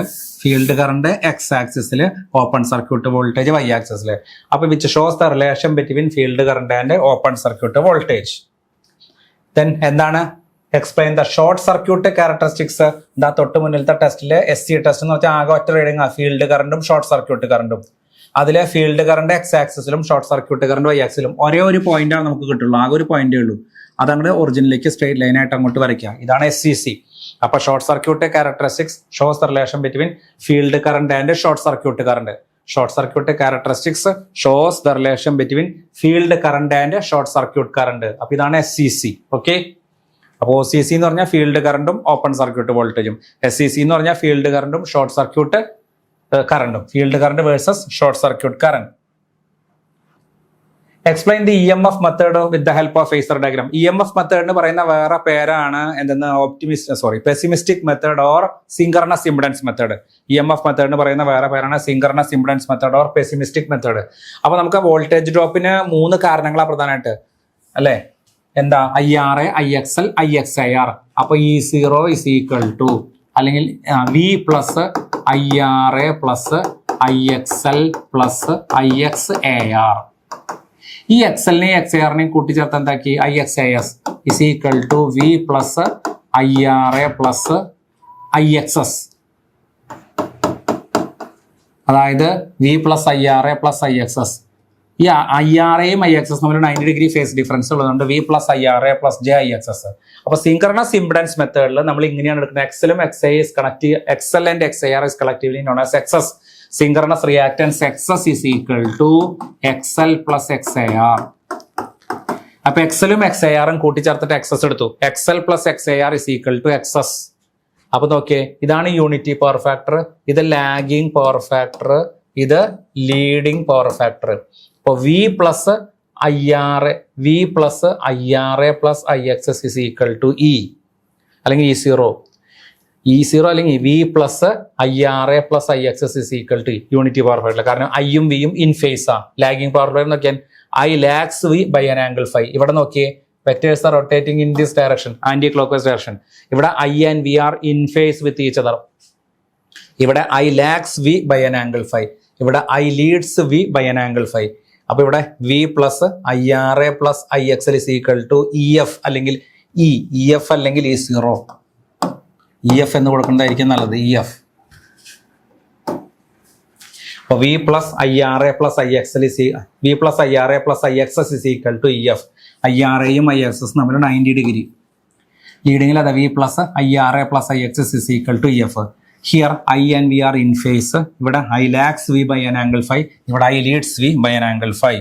Field current X ആക്സിസിൽ, ഓപ്പൺ സർക്യൂട്ട് വോൾട്ടേജ് വൈ ആക്സിസിൽ. അപ്പൊ which shows the relation between field current and open circuit voltage. Then എന്താണ് explain the short circuit characteristics. എന്താ തൊട്ട് മുന്നിലത്തെ ടെസ്റ്റില് SC test എന്ന് വെച്ചാൽ ആകെ ഒറ്റ റീഡിംഗ് ആ ഫീൽഡ് കറണ്ടും ഷോർട്ട് സർക്യൂട്ട് കറണ്ടും. അതിലെ ഫീൽഡ് കറണ്ട് എക്സ് ആക്സിസിലും ഷോർട്ട് സർക്യൂട്ട് കറണ്ട് വൈ ആക്സിലും ഒരേ ഒരു പോയിന്റാണ് നമുക്ക് കിട്ടുള്ളൂ, ആകെ ഒരു പോയിന്റേ ഉള്ളൂ. അതങ്ങനെ ഒറിജിനിലേക്ക് സ്ട്രേറ്റ് ലൈൻ ആയിട്ട് അങ്ങോട്ട് വരയ്ക്കുക. ഇതാണ് SCC. അപ്പൊ short circuit characteristics shows the relation between field current and short circuit current. Short circuit characteristics shows the relation between field current and short circuit current. അപ്പൊ ഇതാണ് SCC. ഓക്കെ. അപ്പോൾ OCC എന്ന് പറഞ്ഞാൽ ഫീൽഡ് കറണ്ടും open circuit വോൾട്ടേജും, SCC എന്ന് പറഞ്ഞാൽ field കറണ്ടും ഷോർട്ട് സർക്യൂട്ട് കറണ്ടും, field current versus short circuit current. Explain the EMF method with the help of phasor diagram. EMF മെത്തേഡിന് പറയുന്ന വേറെ പേരാണ് എന്തെന്ന് pessimistic method or synchronous impedance method. EMF മെത്തേഡിന് പറയുന്ന വേറെ പേരാണ് synchronous impedance method or pessimistic method. അപ്പൊ നമുക്ക് വോൾട്ടേജ് ഡ്രോപ്പിന് 3 കാരണങ്ങളാണ് പ്രധാനമായിട്ട്, അല്ലെ? എന്താ? IR, IXL, IXIR. അപ്പൊ E0 ഇസ് ഈക്വൽ ടു അല്ലെങ്കിൽ V plus IR plus IXL plus IXAR. ഈ എക്സലിനെയും XARനെയും കൂട്ടിച്ചേർത്ത് എന്താക്കി? IXAS is equal to V plus IR plus IXS. അതായത് V plus IR plus IXS. ഈ IRയും IXS തമ്മിൽ 90 ഡിഗ്രി ഫേസ് ഡിഫറൻസ് ഉള്ളതുകൊണ്ട് V plus IR plus JIXS. അപ്പൊ സിങ്കർണസ് ഇംപെഡൻസ് മെത്തേഡിൽ നമ്മൾ ഇങ്ങനെയാണ് എടുക്കുന്നത്. എക്സലും XA is connective, XL and XAR is collectively known as XS. Synchronous reactance XS is equal to XL plus XAR. അപ്പൊ എക്സലും XARും കൂട്ടിച്ചേർത്തിട്ട് XS എടുത്തു. XL plus XAR is equal to XS. അപ്പൊ നോക്കിയേ, ഇതാണ് യൂണിറ്റി പവർ ഫാക്ടർ, ഇത് lagging power factor, ഇത് leading power factor. അപ്പൊ V plus IR plus IXS is equal to E അല്ലെങ്കിൽ E0 അല്ലെങ്കിൽ V plus IR plus IXS is equal to unity power factor. കാരണം ഐയും വിയും ഇൻ ഫേസ് ആ. Lagging power factor നോക്കിയാൽ I lags V by an angle phi. ഇവിടെ നോക്കിയേ, vectors are rotating in this direction, anti clockwise direction. ഇവിടെ I and V are in phase with each other. ഇവിടെ I lags V by an angle phi. ഇവിടെ I leads V by an angle phi. അപ്പൊ ഇവിടെ V plus IR plus IXL is equal to EF അല്ലെങ്കിൽ EF അല്ലെങ്കിൽ E0. EF എന്ന് കൊടുക്കുന്നതായിരിക്കും നല്ലത്, EF. അപ്പോൾ V plus IR plus IXL V plus IR plus IXS is equal to EF. IRയും IXS തമ്മിൽ 90 degree ലീഡിങ്ങിൽ അത് V plus IR plus IXS is equal to EF. Here I and V are in phase. ഇവിടെ I lags V by an angle phi, ഇവിടെ I leads V by an angle phi.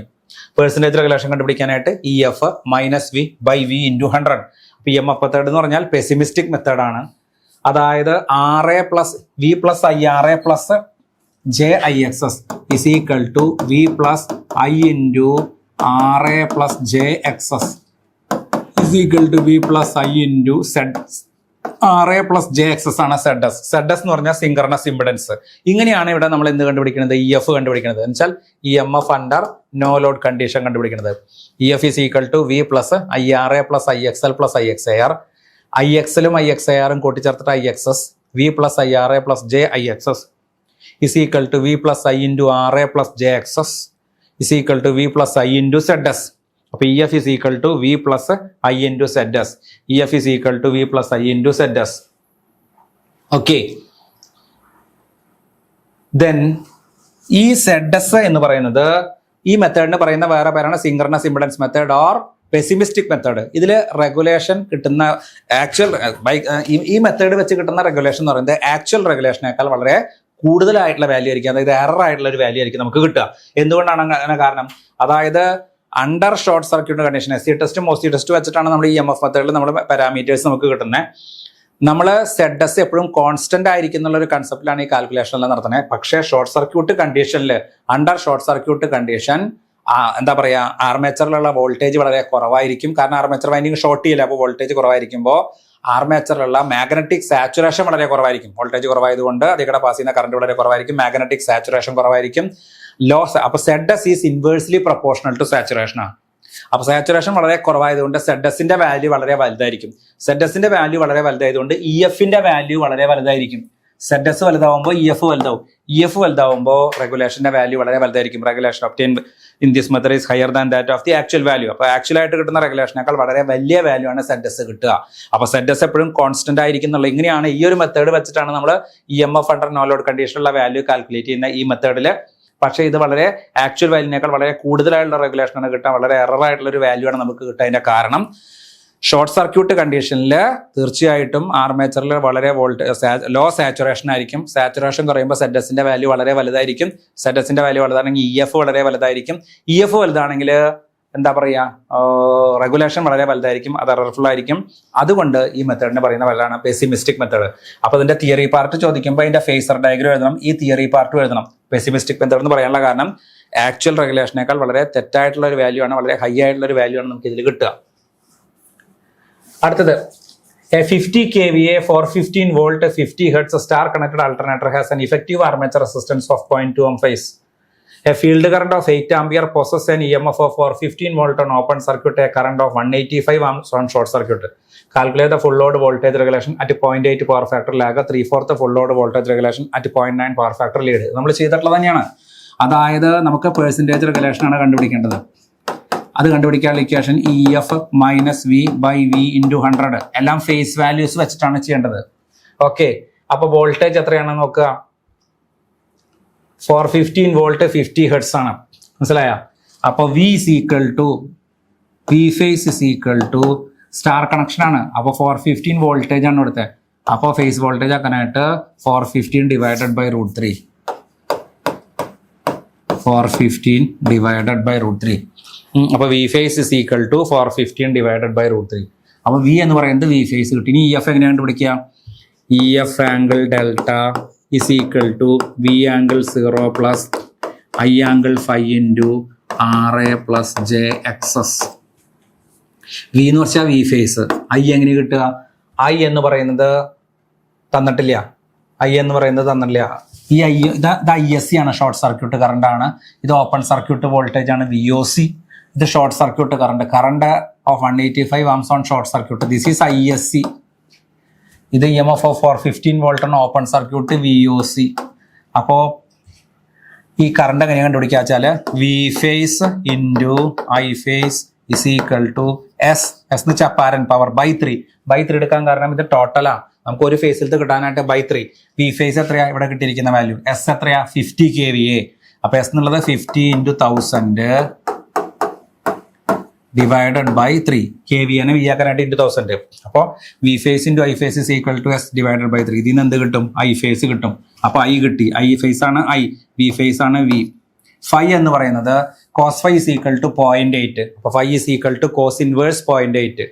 Percentage regulation കണ്ടുപിടിക്കാനായിട്ട് EF minus V by V into 100. EMF method എന്ന് പറഞ്ഞാൽ pessimistic മെത്തേഡാണ്. അതായത് RA plus V plus IR plus JIXS is equal to V plus I into RA plus JXS is equal to V plus I into RA plus JXS ആണ് ZS. ZS എന്ന് പറഞ്ഞാൽ synchronous impedance. ഇങ്ങനെയാണ് ഇവിടെ നമ്മൾ എന്ത് കണ്ടുപിടിക്കുന്നത്? EF കണ്ടുപിടിക്കുന്നത്. എന്ന് വെച്ചാൽ EMF under no load condition കണ്ടുപിടിക്കുന്നത്. EF is equal to V plus IRA plus IXL plus IXAR. IXലും IXARും കൂട്ടിച്ചേർത്തിട്ട് IXS. V plus IRA plus JIXS is equal to V plus I into RA plus JXS is equal to V plus I into ZS. അപ്പോൾ EF is equal to V plus I into ZS. EF is equal to V plus I into ZS. Okay. Then ഈ ZS എന്ന് പറയുന്നത് ഈ മെത്തേഡിന് പറയുന്ന വേറെ പേരാണ് synchronous impedance method or pessimistic method. ഇതിൽ റെഗുലേഷൻ കിട്ടുന്ന ആക്ച്വൽ ഈ മെത്തേഡ് വെച്ച് കിട്ടുന്ന റെഗുലേഷൻ എന്ന് പറയുന്നത് ആക്ച്വൽ റെഗുലേഷനേക്കാൾ വളരെ കൂടുതലായിട്ടുള്ള വാല്യൂ ആയിരിക്കും, അതായത് എറർ ആയിട്ടുള്ള ഒരു വാല്യൂ ആയിരിക്കും നമുക്ക് കിട്ടുക. എന്തുകൊണ്ടാണ് അങ്ങനെ? കാരണം അതായത് under short circuit condition SC ടെസ്റ്റും OC ടെസ്റ്റും വെച്ചിട്ടാണ് നമ്മൾ ഈ EMF മെത്തേഡിൽ നമ്മൾ പാരാമീറ്റേഴ്സ് നമുക്ക് കിട്ടുന്നത്. നമ്മൾ ZS എപ്പോഴും കോൺസ്റ്റന്റ് ആയിരിക്കും എന്നുള്ള ഒരു കൺസെപ്റ്റിലാണ് ഈ കാൽക്കുലേഷൻ എല്ലാം നടത്തുന്നത്. പക്ഷേ ഷോർട്ട് സർക്യൂട്ട് കണ്ടീഷനിൽ അണ്ടർ ഷോർട്ട് സർക്യൂട്ട് കണ്ടീഷൻ എന്താ പറയുക, ആർമേച്ചറിലുള്ള വോൾട്ടേജ് വളരെ കുറവായിരിക്കും. കാരണം ആർമേച്ചർ വൈൻഡിങ് ഷോർട്ട് ചെയ്യില്ല, അപ്പോൾ വോൾട്ടേജ് കുറവായിരിക്കുമ്പോൾ ആർമേച്ചറിലുള്ള മാഗ്നറ്റിക് സാച്ചുറേഷൻ വളരെ കുറവായിരിക്കും. വോൾട്ടേജ് കുറവായതുകൊണ്ട് അതിലൂടെ പാസ് ചെയ്യുന്ന കറണ്ട് വളരെ കുറവായിരിക്കും, മാഗ്നറ്റിക് സാച്ചുറേഷൻ കുറവായിരിക്കും. അപ്പൊ ZS is inversely proportional to saturation ആണ്. അപ്പൊ സാച്ചുറേഷൻ വളരെ കുറവായതുകൊണ്ട് ZSന്റെ വാല്യൂ വളരെ വലുതായിരിക്കും. ZSന്റെ വാല്യൂ വളരെ വലുതായതുകൊണ്ട് EFന്റെ വാല്യൂ വളരെ വലുതായിരിക്കും. ZS വലുതാവുമ്പോൾ EF വലുതാവും. EF വലുതാവുമ്പോൾ റെഗുലേഷന്റെ വാല്യൂ വളരെ വലുതായിരിക്കും. Regulation obtain in this method is higher than that of the actual value. അപ്പോൾ ആക്ച്വൽ ആയിട്ട് കിട്ടുന്ന റെഗുലേഷനേക്കാൾ വളരെ വലിയ വാല്യൂ ആണ് ZS കിട്ടുക. അപ്പോൾ ZS എപ്പോഴും കോൺസ്റ്റന്റ് ആയിരിക്കും എന്നുള്ള ഇങ്ങനെയാണ് ഈ ഒരു മെത്തേഡ് വെച്ചിട്ടാണ് നമ്മൾ EMF അണ്ടർ നോ ലോഡ് കണ്ടീഷനിലുള്ള വാല്യൂ കാൽക്കുലേറ്റ് ചെയ്യുന്ന ഈ മെത്തേഡിൽ. പക്ഷേ ഇത് വളരെ ആക്ച്വൽ വാല്യൂനേക്കാൾ വളരെ കൂടുതലായിട്ടുള്ള റെഗുലേഷനാണ് കിട്ടുക. വളരെ എറർ ആയിട്ടുള്ള ഒരു വാല്യൂ ആണ് നമുക്ക് കിട്ടുക. അതിന്റെ കാരണം ഷോർട്ട് സർക്യൂട്ട് കണ്ടീഷനിൽ തീർച്ചയായിട്ടും ആർമേച്ചറിൽ വളരെ ലോ സാച്ചുറേഷൻ ആയിരിക്കും. സാച്ചുറേഷൻ കുറയുമ്പോൾ ZSന്റെ വാല്യൂ വളരെ വലുതായിരിക്കും. ZSന്റെ വാല്യൂ വലുതാണെങ്കിൽ EF വളരെ വലുതായിരിക്കും. EF വലുതാണെങ്കിൽ എന്താ പറയുക, റെഗുലേഷൻ വളരെ വലുതായിരിക്കും. അത് എറർഫുൾ ആയിരിക്കും. അതുകൊണ്ട് ഈ മെത്തേഡിനെ പറയുന്ന വലുതാണ് പെസിമിസ്റ്റിക് മെത്തേഡ്. അപ്പോൾ ഇതിന്റെ തിയറി പാർട്ട് ചോദിക്കുമ്പോൾ അതിന്റെ ഫേസർ ഡയഗ്രം എഴുതണം, ഈ തിയറി പാർട്ടും എഴുതണം. പെസിമിസ്റ്റിക് മെത്തേഡ് എന്ന് പറയാനുള്ള കാരണം ആക്ച്വൽ റെഗുലേഷനേക്കാൾ വളരെ തെറ്റായിട്ടുള്ള ഒരു വാല്യൂ ആണ്, വളരെ ഹൈ ആയിട്ടുള്ള ഒരു വാല്യൂ ആണ് നമുക്ക് ഇതിൽ കിട്ടുക. അടുത്തത്, a 50 kVA for 15 volt 50 Hz star connected alternator has an effective armature resistance of 0.2 ohm phase. A field current of 8 ampere possesses an EMF of for 15 volt on open circuit, a current of 185 amps on short circuit. Calculate the full load voltage regulation at 0.8 power factor lag, 3/4 full load voltage regulation at 0.9 power factor lead. നമ്മൾ ചെയ്തിട്ടുള്ളത് തന്നെയാണ്. അതായത് നമുക്ക് percentage regulation ആണ് കണ്ടുപിടിക്കേണ്ടത്. അത് കണ്ടുപിടിക്കാനുള്ള equation EF minus V by V into 100 എല്ലാം ഫേസ് വാല്യൂസ് വെച്ചിട്ടാണ് ചെയ്യേണ്ടത്. ഓക്കെ, അപ്പൊ വോൾട്ടേജ് എത്രയാണെന്ന് നോക്കുക. ഫോർ 15 വോൾട്ട് 50 ഹെർട്സ് ആണ്, മനസ്സിലായ? അപ്പൊ V is equal to V phase is equal to star connection ആണ്. അപ്പൊ 415 വോൾട്ടേജ് ആണ് ഇവിടുത്തെ. അപ്പോൾ ഫേസ് വോൾട്ടേജ് ആക്കാനായിട്ട് 415 ഡിവൈഡഡ് ബൈ √3. 415 divided by √3. അപ്പോൾ V phase is equal to 415 divided by √3. അപ്പോൾ V എന്ന് പറയുന്നത് V ഫേസ് കിട്ടി. ഇനി EF എങ്ങനെയാണ് കണ്ടുപിടിക്കുക? EF angle delta is equal to V angle 0 plus I angle 5 into RA plus JXS. V എന്ന് വെച്ചാൽ V ഫേസ്. I എങ്ങനെ കിട്ടുക? I എന്ന് പറയുന്നത് തന്നിട്ടില്ല. I എന്ന് പറയുന്നത് തന്നിട്ടില്ല. ഈ ഇത് ISC ആണ്, ഷോർട്ട് സർക്യൂട്ട് കറണ്ട് ആണ്. ഇത് ഓപ്പൺ സർക്യൂട്ട് വോൾട്ടേജ് ആണ് VOC. ഇത് short circuit current of 185 amps on short circuit. This is ISC. ഇത് EMF ഓഫ് 415 വോൾട്ട് ആണ്, ഓപ്പൺ സർക്യൂട്ട് VOC. അപ്പോൾ ഈ കറണ്ട് എങ്ങനെയാണ് കണ്ടുപിടിക്കുക വെച്ചാൽ V phase into I phase is equal to S എന്ന് വെച്ചാൽ അപ്പാരന്റ് പവർ ബൈ 3. ബൈ 3 എടുക്കാൻ കാരണം ഇത് ടോട്ടലാണ്. നമുക്ക് ഒരു ഫേസിലത്തെ കിട്ടാനായിട്ട് ബൈ 3. V ഫേസ് എത്രയാ ഇവിടെ കിട്ടിയിരിക്കുന്ന വാല്യൂ? എസ് എത്രയാ? 50 kVA. അപ്പൊ എസ് എന്നുള്ളത് 50 ഇൻറ്റു 1000 ഡിവൈഡഡ് ബൈ 3. KVA V ആക്കാനായിട്ട് ഇൻറ്റു 1000. അപ്പോൾ V phase into I phase is equal to S divided by 3. ഇതിൽ നിന്ന് എന്ത് കിട്ടും? I ഫേസ് കിട്ടും. അപ്പോൾ I കിട്ടി. I ഫേസ് ആണ് I, V ഫേസ് ആണ് V. ഫൈ എന്ന് പറയുന്നത് cos phi is equal to 0.8. അപ്പോൾ phi is equal to cos inverse 0.8.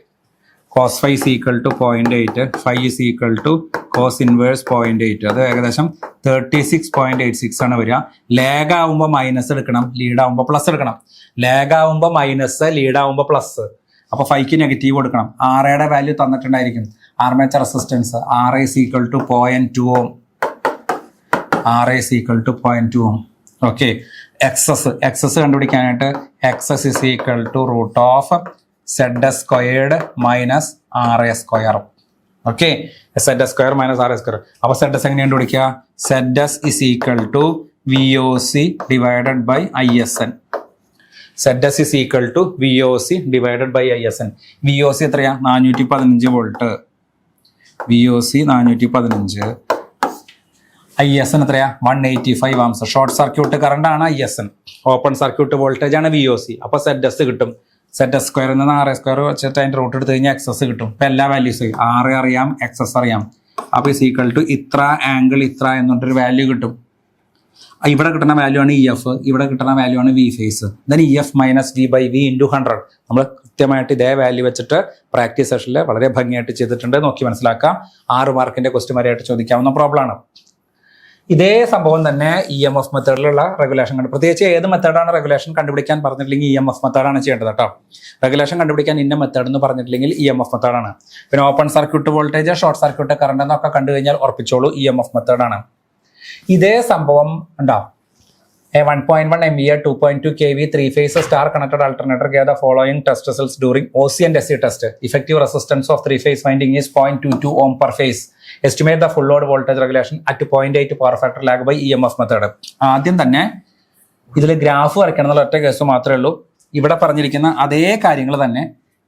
Cos phi is equal to 0.8. Phi is equal to cos inverse 0.8. അത് ഏകദേശം 36.86 ആണ് വരിക. ലാഗ് ആവുമ്പോൾ മൈനസ് എടുക്കണം, ലീഡ് ആവുമ്പോൾ പ്ലസ് എടുക്കണം. ലാഗ് ആവുമ്പോൾ മൈനസ്, ലീഡ് ആവുമ്പോൾ പ്ലസ്. അപ്പോൾ ഫൈക്ക് നെഗറ്റീവ് കൊടുക്കണം. ആറയുടെ വാല്യൂ തന്നിട്ടുണ്ടായിരിക്കും. Armature resistance RA is equal to 0.2 ohm. RA is equal to 0.2 ohm. Okay, XS കണ്ടുപിടിക്കാനായിട്ട് XS is equal to root of ZS squared minus RA square. Okay, ZS square minus RA square. അപ്പോൾ ZS എങ്ങനെ കണ്ടുപിടിക്കുക? ZS is equal to VOC divided by ISN. ZS is equal to VOC divided by ISN. VOC എത്രയാ? 415 volt. VOC 415. ISN എത്രയാ? 185 arms. Short circuit current ആണ് ISN. Open circuit voltage ആണ് VOC. അപ്പോൾ ZS കിട്ടും. ZS സ്ക്വയറിൽ നിന്ന് RA square വെച്ചിട്ട് അതിൻ്റെ റൂട്ട് എടുത്ത് കഴിഞ്ഞാൽ XS കിട്ടും. ഇപ്പം എല്ലാ വാല്യൂസ് RA അറിയാം, XS അറിയാം. അപ്പോൾ ഇസ് ഈക്വൽ ടു ഇത്ര ആംഗിൾ ഇത്ര എന്നിട്ടൊരു വാല്യൂ കിട്ടും. ഇവിടെ കിട്ടുന്ന വാല്യൂ ആണ് EF, ഇവിടെ കിട്ടുന്ന വാല്യൂ ആണ് V phase. Then EF minus V by V into 100. നമ്മൾ കൃത്യമായിട്ട് ഇതേ വാല്യൂ വെച്ചിട്ട് പ്രാക്ടീസ് സെഷനിൽ വളരെ ഭംഗിയായിട്ട് ചെയ്തിട്ടുണ്ട്. നോക്കി മനസ്സിലാക്കാം. 6 മാർക്കിന്റെ ക്വസ്റ്റ്യൻ വരെയായിട്ട് ചോദിക്കാവുന്ന പ്രോബ്ലമാണ്. ഇതേ സംഭവം തന്നെ EMF മെത്തേഡിലുള്ള റെഗുലേഷൻ പ്രത്യേകിച്ച് ഏത് മെത്തേഡാണ് റെഗുലേഷൻ കണ്ടുപിടിക്കാൻ പറഞ്ഞിട്ടില്ലെങ്കിൽ EMF മെത്തേഡാണ് ചെയ്യേണ്ടത് കേട്ടോ. റെഗുലേഷൻ കണ്ടുപിടിക്കാൻ ഇന്ന മെത്തേഡ് എന്ന് പറഞ്ഞിട്ടില്ലെങ്കിൽ EMF മെത്തേഡാണ്. പിന്നെ open circuit voltage, short circuit current എന്നൊക്കെ കണ്ടു കഴിഞ്ഞാൽ ഉറപ്പിച്ചോളൂ EMF മെത്തേഡാണ്. ഇതേ സംഭവം ഉണ്ടാവും. A 1.1 MVA 2.2 kV 3-phase star connected alternator gave the following test results during OC and SC test. Effective resistance of 3-phase winding is 0.22 ohm per phase. Estimate the full load voltage regulation at 0.8 power factor lag by EMF method. ആദ്യം തന്നെ ഇതിൽ graph വരയ്ക്കണം എന്നുള്ള ഒറ്റ case മാത്രമേ ഉള്ളൂ. ഇവിടെ പറഞ്ഞിരിക്കുന്ന അതേ കാര്യങ്ങൾ തന്നെ,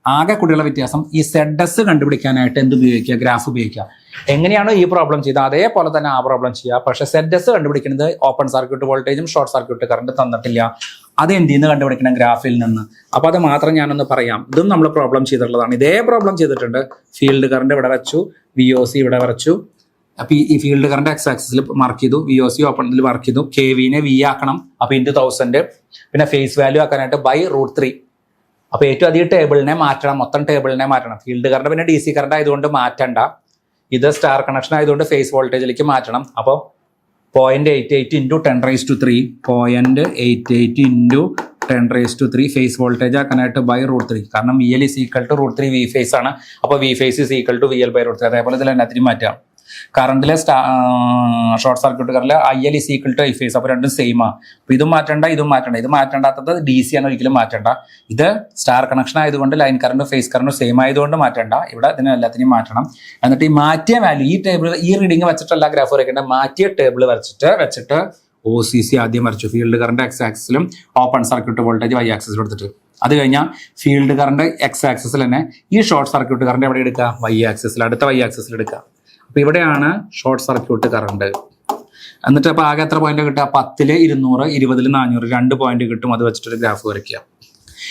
ആകെ കൂടിയുള്ള വ്യത്യാസം ഈ ZS കണ്ടുപിടിക്കാനായിട്ട് എന്ത് ഉപയോഗിക്കുക? ഗ്രാഫ് ഉപയോഗിക്കുക. എങ്ങനെയാണോ ഈ പ്രോബ്ലം ചെയ്തത് അതേപോലെ തന്നെ ആ പ്രോബ്ലം ചെയ്യുക. പക്ഷേ ZS കണ്ടുപിടിക്കുന്നത് ഓപ്പൺ സർക്യൂട്ട് വോൾട്ടേജും ഷോർട്ട് സർക്യൂട്ട് കറണ്ട് തന്നിട്ടില്ല. അത് എന്തിൽ നിന്ന് കണ്ടുപിടിക്കണം? ഗ്രാഫിൽ നിന്ന്. അപ്പോൾ അത് മാത്രം ഞാനൊന്ന് പറയാം. ഇതും നമ്മൾ പ്രോബ്ലം ചെയ്തിട്ടുള്ളതാണ്. ഇതേ പ്രോബ്ലം ചെയ്തിട്ടുണ്ട്. ഫീൽഡ് കറണ്ട് ഇവിടെ വെച്ചു, VOC ഇവിടെ വരച്ചു. അപ്പോൾ ഈ ഫീൽഡ് കറണ്ട് X ആക്സിസിൽ മാർക്ക് ചെയ്തു, VOC ഓപ്പണിൽ മാർക്ക് ചെയ്തു. KVനെ V ആക്കണം, അപ്പോൾ × 1000. പിന്നെ ഫേസ് വാല്യൂ ആക്കാനായിട്ട് √3. അപ്പോൾ ഏറ്റവും അധികം ടേബിളിനെ മാറ്റണം, മൊത്തം ടേബിളിനെ മാറ്റണം. ഫീൽഡ് കറണ്ട് പിന്നെ DC കറണ്ട് ആയതുകൊണ്ട് മാറ്റണ്ട. ഇത് സ്റ്റാർ കണക്ഷൻ ആയതുകൊണ്ട് ഫേസ് വോൾട്ടേജിലേക്ക് മാറ്റണം. അപ്പോൾ 0.88 × 10⁻³ 0.88 × 10⁻³ ഫേസ് വോൾട്ടേജ് ആക്കാനായിട്ട് √3. കാരണം VL = √3 V ഫേസ് ആണ്. അപ്പോൾ V ഫേസ് = VL/√3. അതേപോലെ ഇതിൽ എല്ലാത്തിനും മാറ്റാം. കറണ്ടിലെ ഷോർട്ട് സർക്യൂട്ട് കറണ്ടിലെ IL = I ഫേസ്. അപ്പോൾ രണ്ടും സെയിം ആണ്. അപ്പോൾ ഇതും മാറ്റണ്ട, ഇതും മാറ്റണ്ട. ഇത് മാറ്റേണ്ടാത്തത് DC ആണ്, ഒരിക്കലും മാറ്റണ്ട. ഇത് സ്റ്റാർ കണക്ഷൻ ആയതുകൊണ്ട് line current phase current same ആയതുകൊണ്ട് മാറ്റണ്ട. ഇവിടെ ഇതിനെ എല്ലാത്തിനും മാറ്റണം. എന്നിട്ട് ഈ മാറ്റിയ വാല്യൂ ഈ ടേബിൾ ഈ റീഡിങ് വെച്ചിട്ടല്ല ഗ്രാഫ് വരയ്ക്കേണ്ട, മാറ്റിയ ടേബിൾ വെച്ചിട്ട് OCC ആദ്യം വരച്ചു. ഫീൽഡ് കറണ്ട് X ആക്സിസിലും ഓപ്പൺ സർക്യൂട്ട് വോൾട്ടേജ് Y ആക്സിസിലും എടുത്തിട്ട്, അത് കഴിഞ്ഞാൽ ഫീൽഡ് കറണ്ട് X ആക്സിസിൽ തന്നെ ഈ ഷോർട്ട് സർക്യൂട്ട് കറണ്ട് എവിടെ എടുക്കുക? Y ആക്സിസിൽ, അടുത്ത Y ആക്സിസിൽ എടുക്കുക. അപ്പോൾ ഇവിടെയാണ് ഷോർട്ട് സർക്യൂട്ട് കറണ്ട്. എന്നിട്ട് അപ്പോൾ ആകെ എത്ര പോയിന്റ് കിട്ടുക? 10ൽ 200, 20ൽ 400, 2 പോയിന്റ് കിട്ടും. അത് വെച്ചിട്ടൊരു ഗ്രാഫ് വരയ്ക്കുക.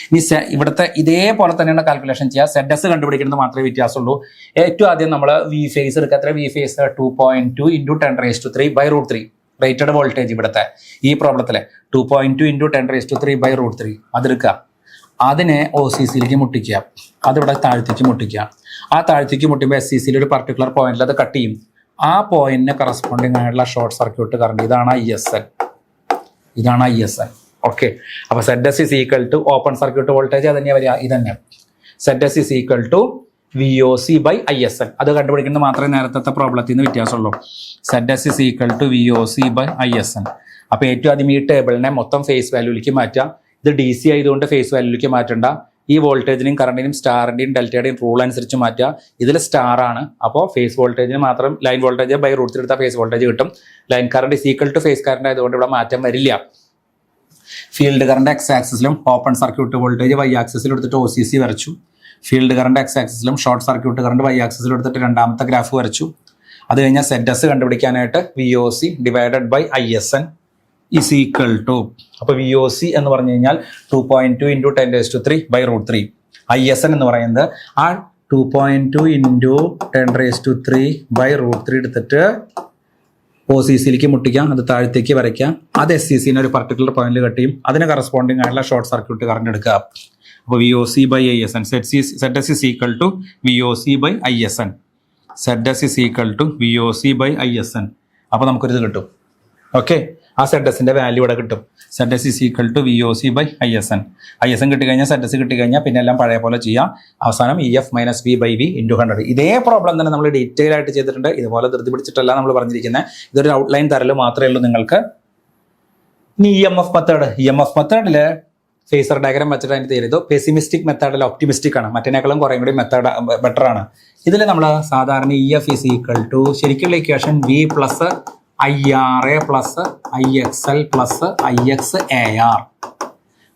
ഇനി ഇവിടുത്തെ ഇതേപോലെ തന്നെയാണ് കാൽക്കുലേഷൻ ചെയ്യുക. ZS കണ്ടുപിടിക്കുന്നത് മാത്രമേ വ്യത്യാസമുള്ളൂ. ഏറ്റവും ആദ്യം നമ്മൾ V ഫേസ് എടുക്കുക. എത്ര V ഫേസ്? 2.2 × 10⁻³ rated voltage. ഇവിടുത്തെ ഈ പ്രോബ്ലത്തിലെ 2.2 × 10⁻³ അതെടുക്കുക. അതിനെ OCCയിലേക്ക് മുട്ടിക്കുക. അതിവിടെ താഴ്ത്തേക്ക് മുട്ടിക്കുക. ആ താഴ്ത്തേക്ക് മുട്ടുമ്പോൾ SCCയിൽ ഒരു പർട്ടിക്കുലർ പോയിന്റിൽ അത് കട്ട് ചെയ്യും. ആ പോയിന്റിന് കറസ്പോണ്ടിങ് ആയിട്ടുള്ള ഷോർട്ട് സർക്യൂട്ട് കറണ്ട് ഇതാണ് ISL. ഇതാണ് ISL. ഓക്കെ. അപ്പോൾ ZS = ഓപ്പൺ സർക്യൂട്ട് വോൾട്ടേജ് അത് തന്നെയാണ് വരിക. ഇതന്നെ ZS = VOC/ISL. അത് കണ്ടുപിടിക്കുന്നത് മാത്രമേ നേരത്തെ പ്രോബ്ലത്തിൽ നിന്ന് വ്യത്യാസമുള്ളൂ. ZS = VOC/ISL. അപ്പോൾ ഏറ്റവും ആദ്യം ഈ ടേബിളിനെ മൊത്തം ഫേസ് വാല്യൂലേക്ക് മാറ്റുക. ഇത് DC ആയതുകൊണ്ട് ഫേസ് വാല്യൂലേക്ക് മാറ്റണ്ട. ഈ വോൾട്ടേജിനും കറണ്ടിനും സ്റ്റാറിൻ്റെയും ഡെൽറ്റയുടെയും റൂൾ അനുസരിച്ച് മാറ്റുക. ഇതിൽ സ്റ്റാർ ആണ്. അപ്പോൾ ഫേസ് വോൾട്ടേജിന് മാത്രം ലൈൻ വോൾട്ടേജ് √3 എടുത്താൽ ഫേസ് വോൾട്ടേജ് കിട്ടും. ലൈൻ കറണ്ട് = ഫേസ് കറണ്ട് ആയതുകൊണ്ട് ഇവിടെ മാറ്റം വരില്ല. ഫീൽഡ് കറണ്ട് X ആക്സിസിലും ഓപ്പൺ സർക്യൂട്ട് വോൾട്ടേജ് Y ആക്സിസിലും എടുത്തിട്ട് OCC വരച്ചു. ഫീൽഡ് കറണ്ട് X ആക്സിസിലും ഷോർട്ട് സർക്യൂട്ട് കറണ്ട് Y ആക്സിസിലും എടുത്തിട്ട് രണ്ടാമത്തെ ഗ്രാഫ് വരച്ചു. അത് കഴിഞ്ഞാൽ ZS കണ്ടുപിടിക്കാനായിട്ട് VOC/ISN = അപ്പോൾ VOC എന്ന് പറഞ്ഞു കഴിഞ്ഞാൽ 2.2 × 10⁻³ ISN എന്ന് പറയുന്നത് ആ 2.2 × 10⁻³ എടുത്തിട്ട് OCCയിലേക്ക് മുട്ടിക്കാം. അത് താഴത്തേക്ക് വരയ്ക്കാം. അത് SCCനെ ഒരു പർട്ടിക്കുലർ പോയിന്റിൽ കട്ട് ചെയ്യും. അതിന് കറസ്പോണ്ടിങ് ആയിട്ടുള്ള ഷോർട്ട് സർക്യൂട്ട് കറണ്ട് എടുക്കുക. അപ്പോൾ VOC/ISN. ZS = VOC/ISN. ZS = VOC/ISN. അപ്പോൾ നമുക്കൊരിത് കിട്ടും. ഓക്കെ. ആ ZSന്റെ വാല്യൂ ഇവിടെ കിട്ടും. ZS = VOC/ISN. ISN കിട്ടിക്കഴിഞ്ഞാൽ ZS കിട്ടിക്കഴിഞ്ഞാൽ പിന്നെ എല്ലാം പഴയ പോലെ ചെയ്യാം. അവസാനം EF - V/V × 100. ഇതേ പ്രോബ്ലം തന്നെ നമ്മൾ ഡീറ്റെയിൽ ആയിട്ട് ചെയ്തിട്ടുണ്ട്. ഇതുപോലെ ധൃതി പിടിച്ചിട്ടല്ല നമ്മൾ പറഞ്ഞിരിക്കുന്നത്. ഇതൊരു ഔട്ട്ലൈൻ തരൽ മാത്രമേ ഉള്ളൂ നിങ്ങൾക്ക്. ഇനി EMF മെത്തേഡിൽ ഫേസർ ഡയഗ്രാം വെച്ചിട്ട് അതിൻ്റെ ചെയ്തു. പെസിമിസ്റ്റിക് മെത്തേഡിൽ ഒപ്റ്റിമിസ്റ്റിക് ആണ്. മറ്റേനേക്കാളും കുറേ കൂടി മെത്തേഡ് ബെറ്റർ ആണ്. ഇതിൽ നമ്മൾ സാധാരണ EF = ശരിക്കുള്ള equation V + IRA + IXL + IXAR.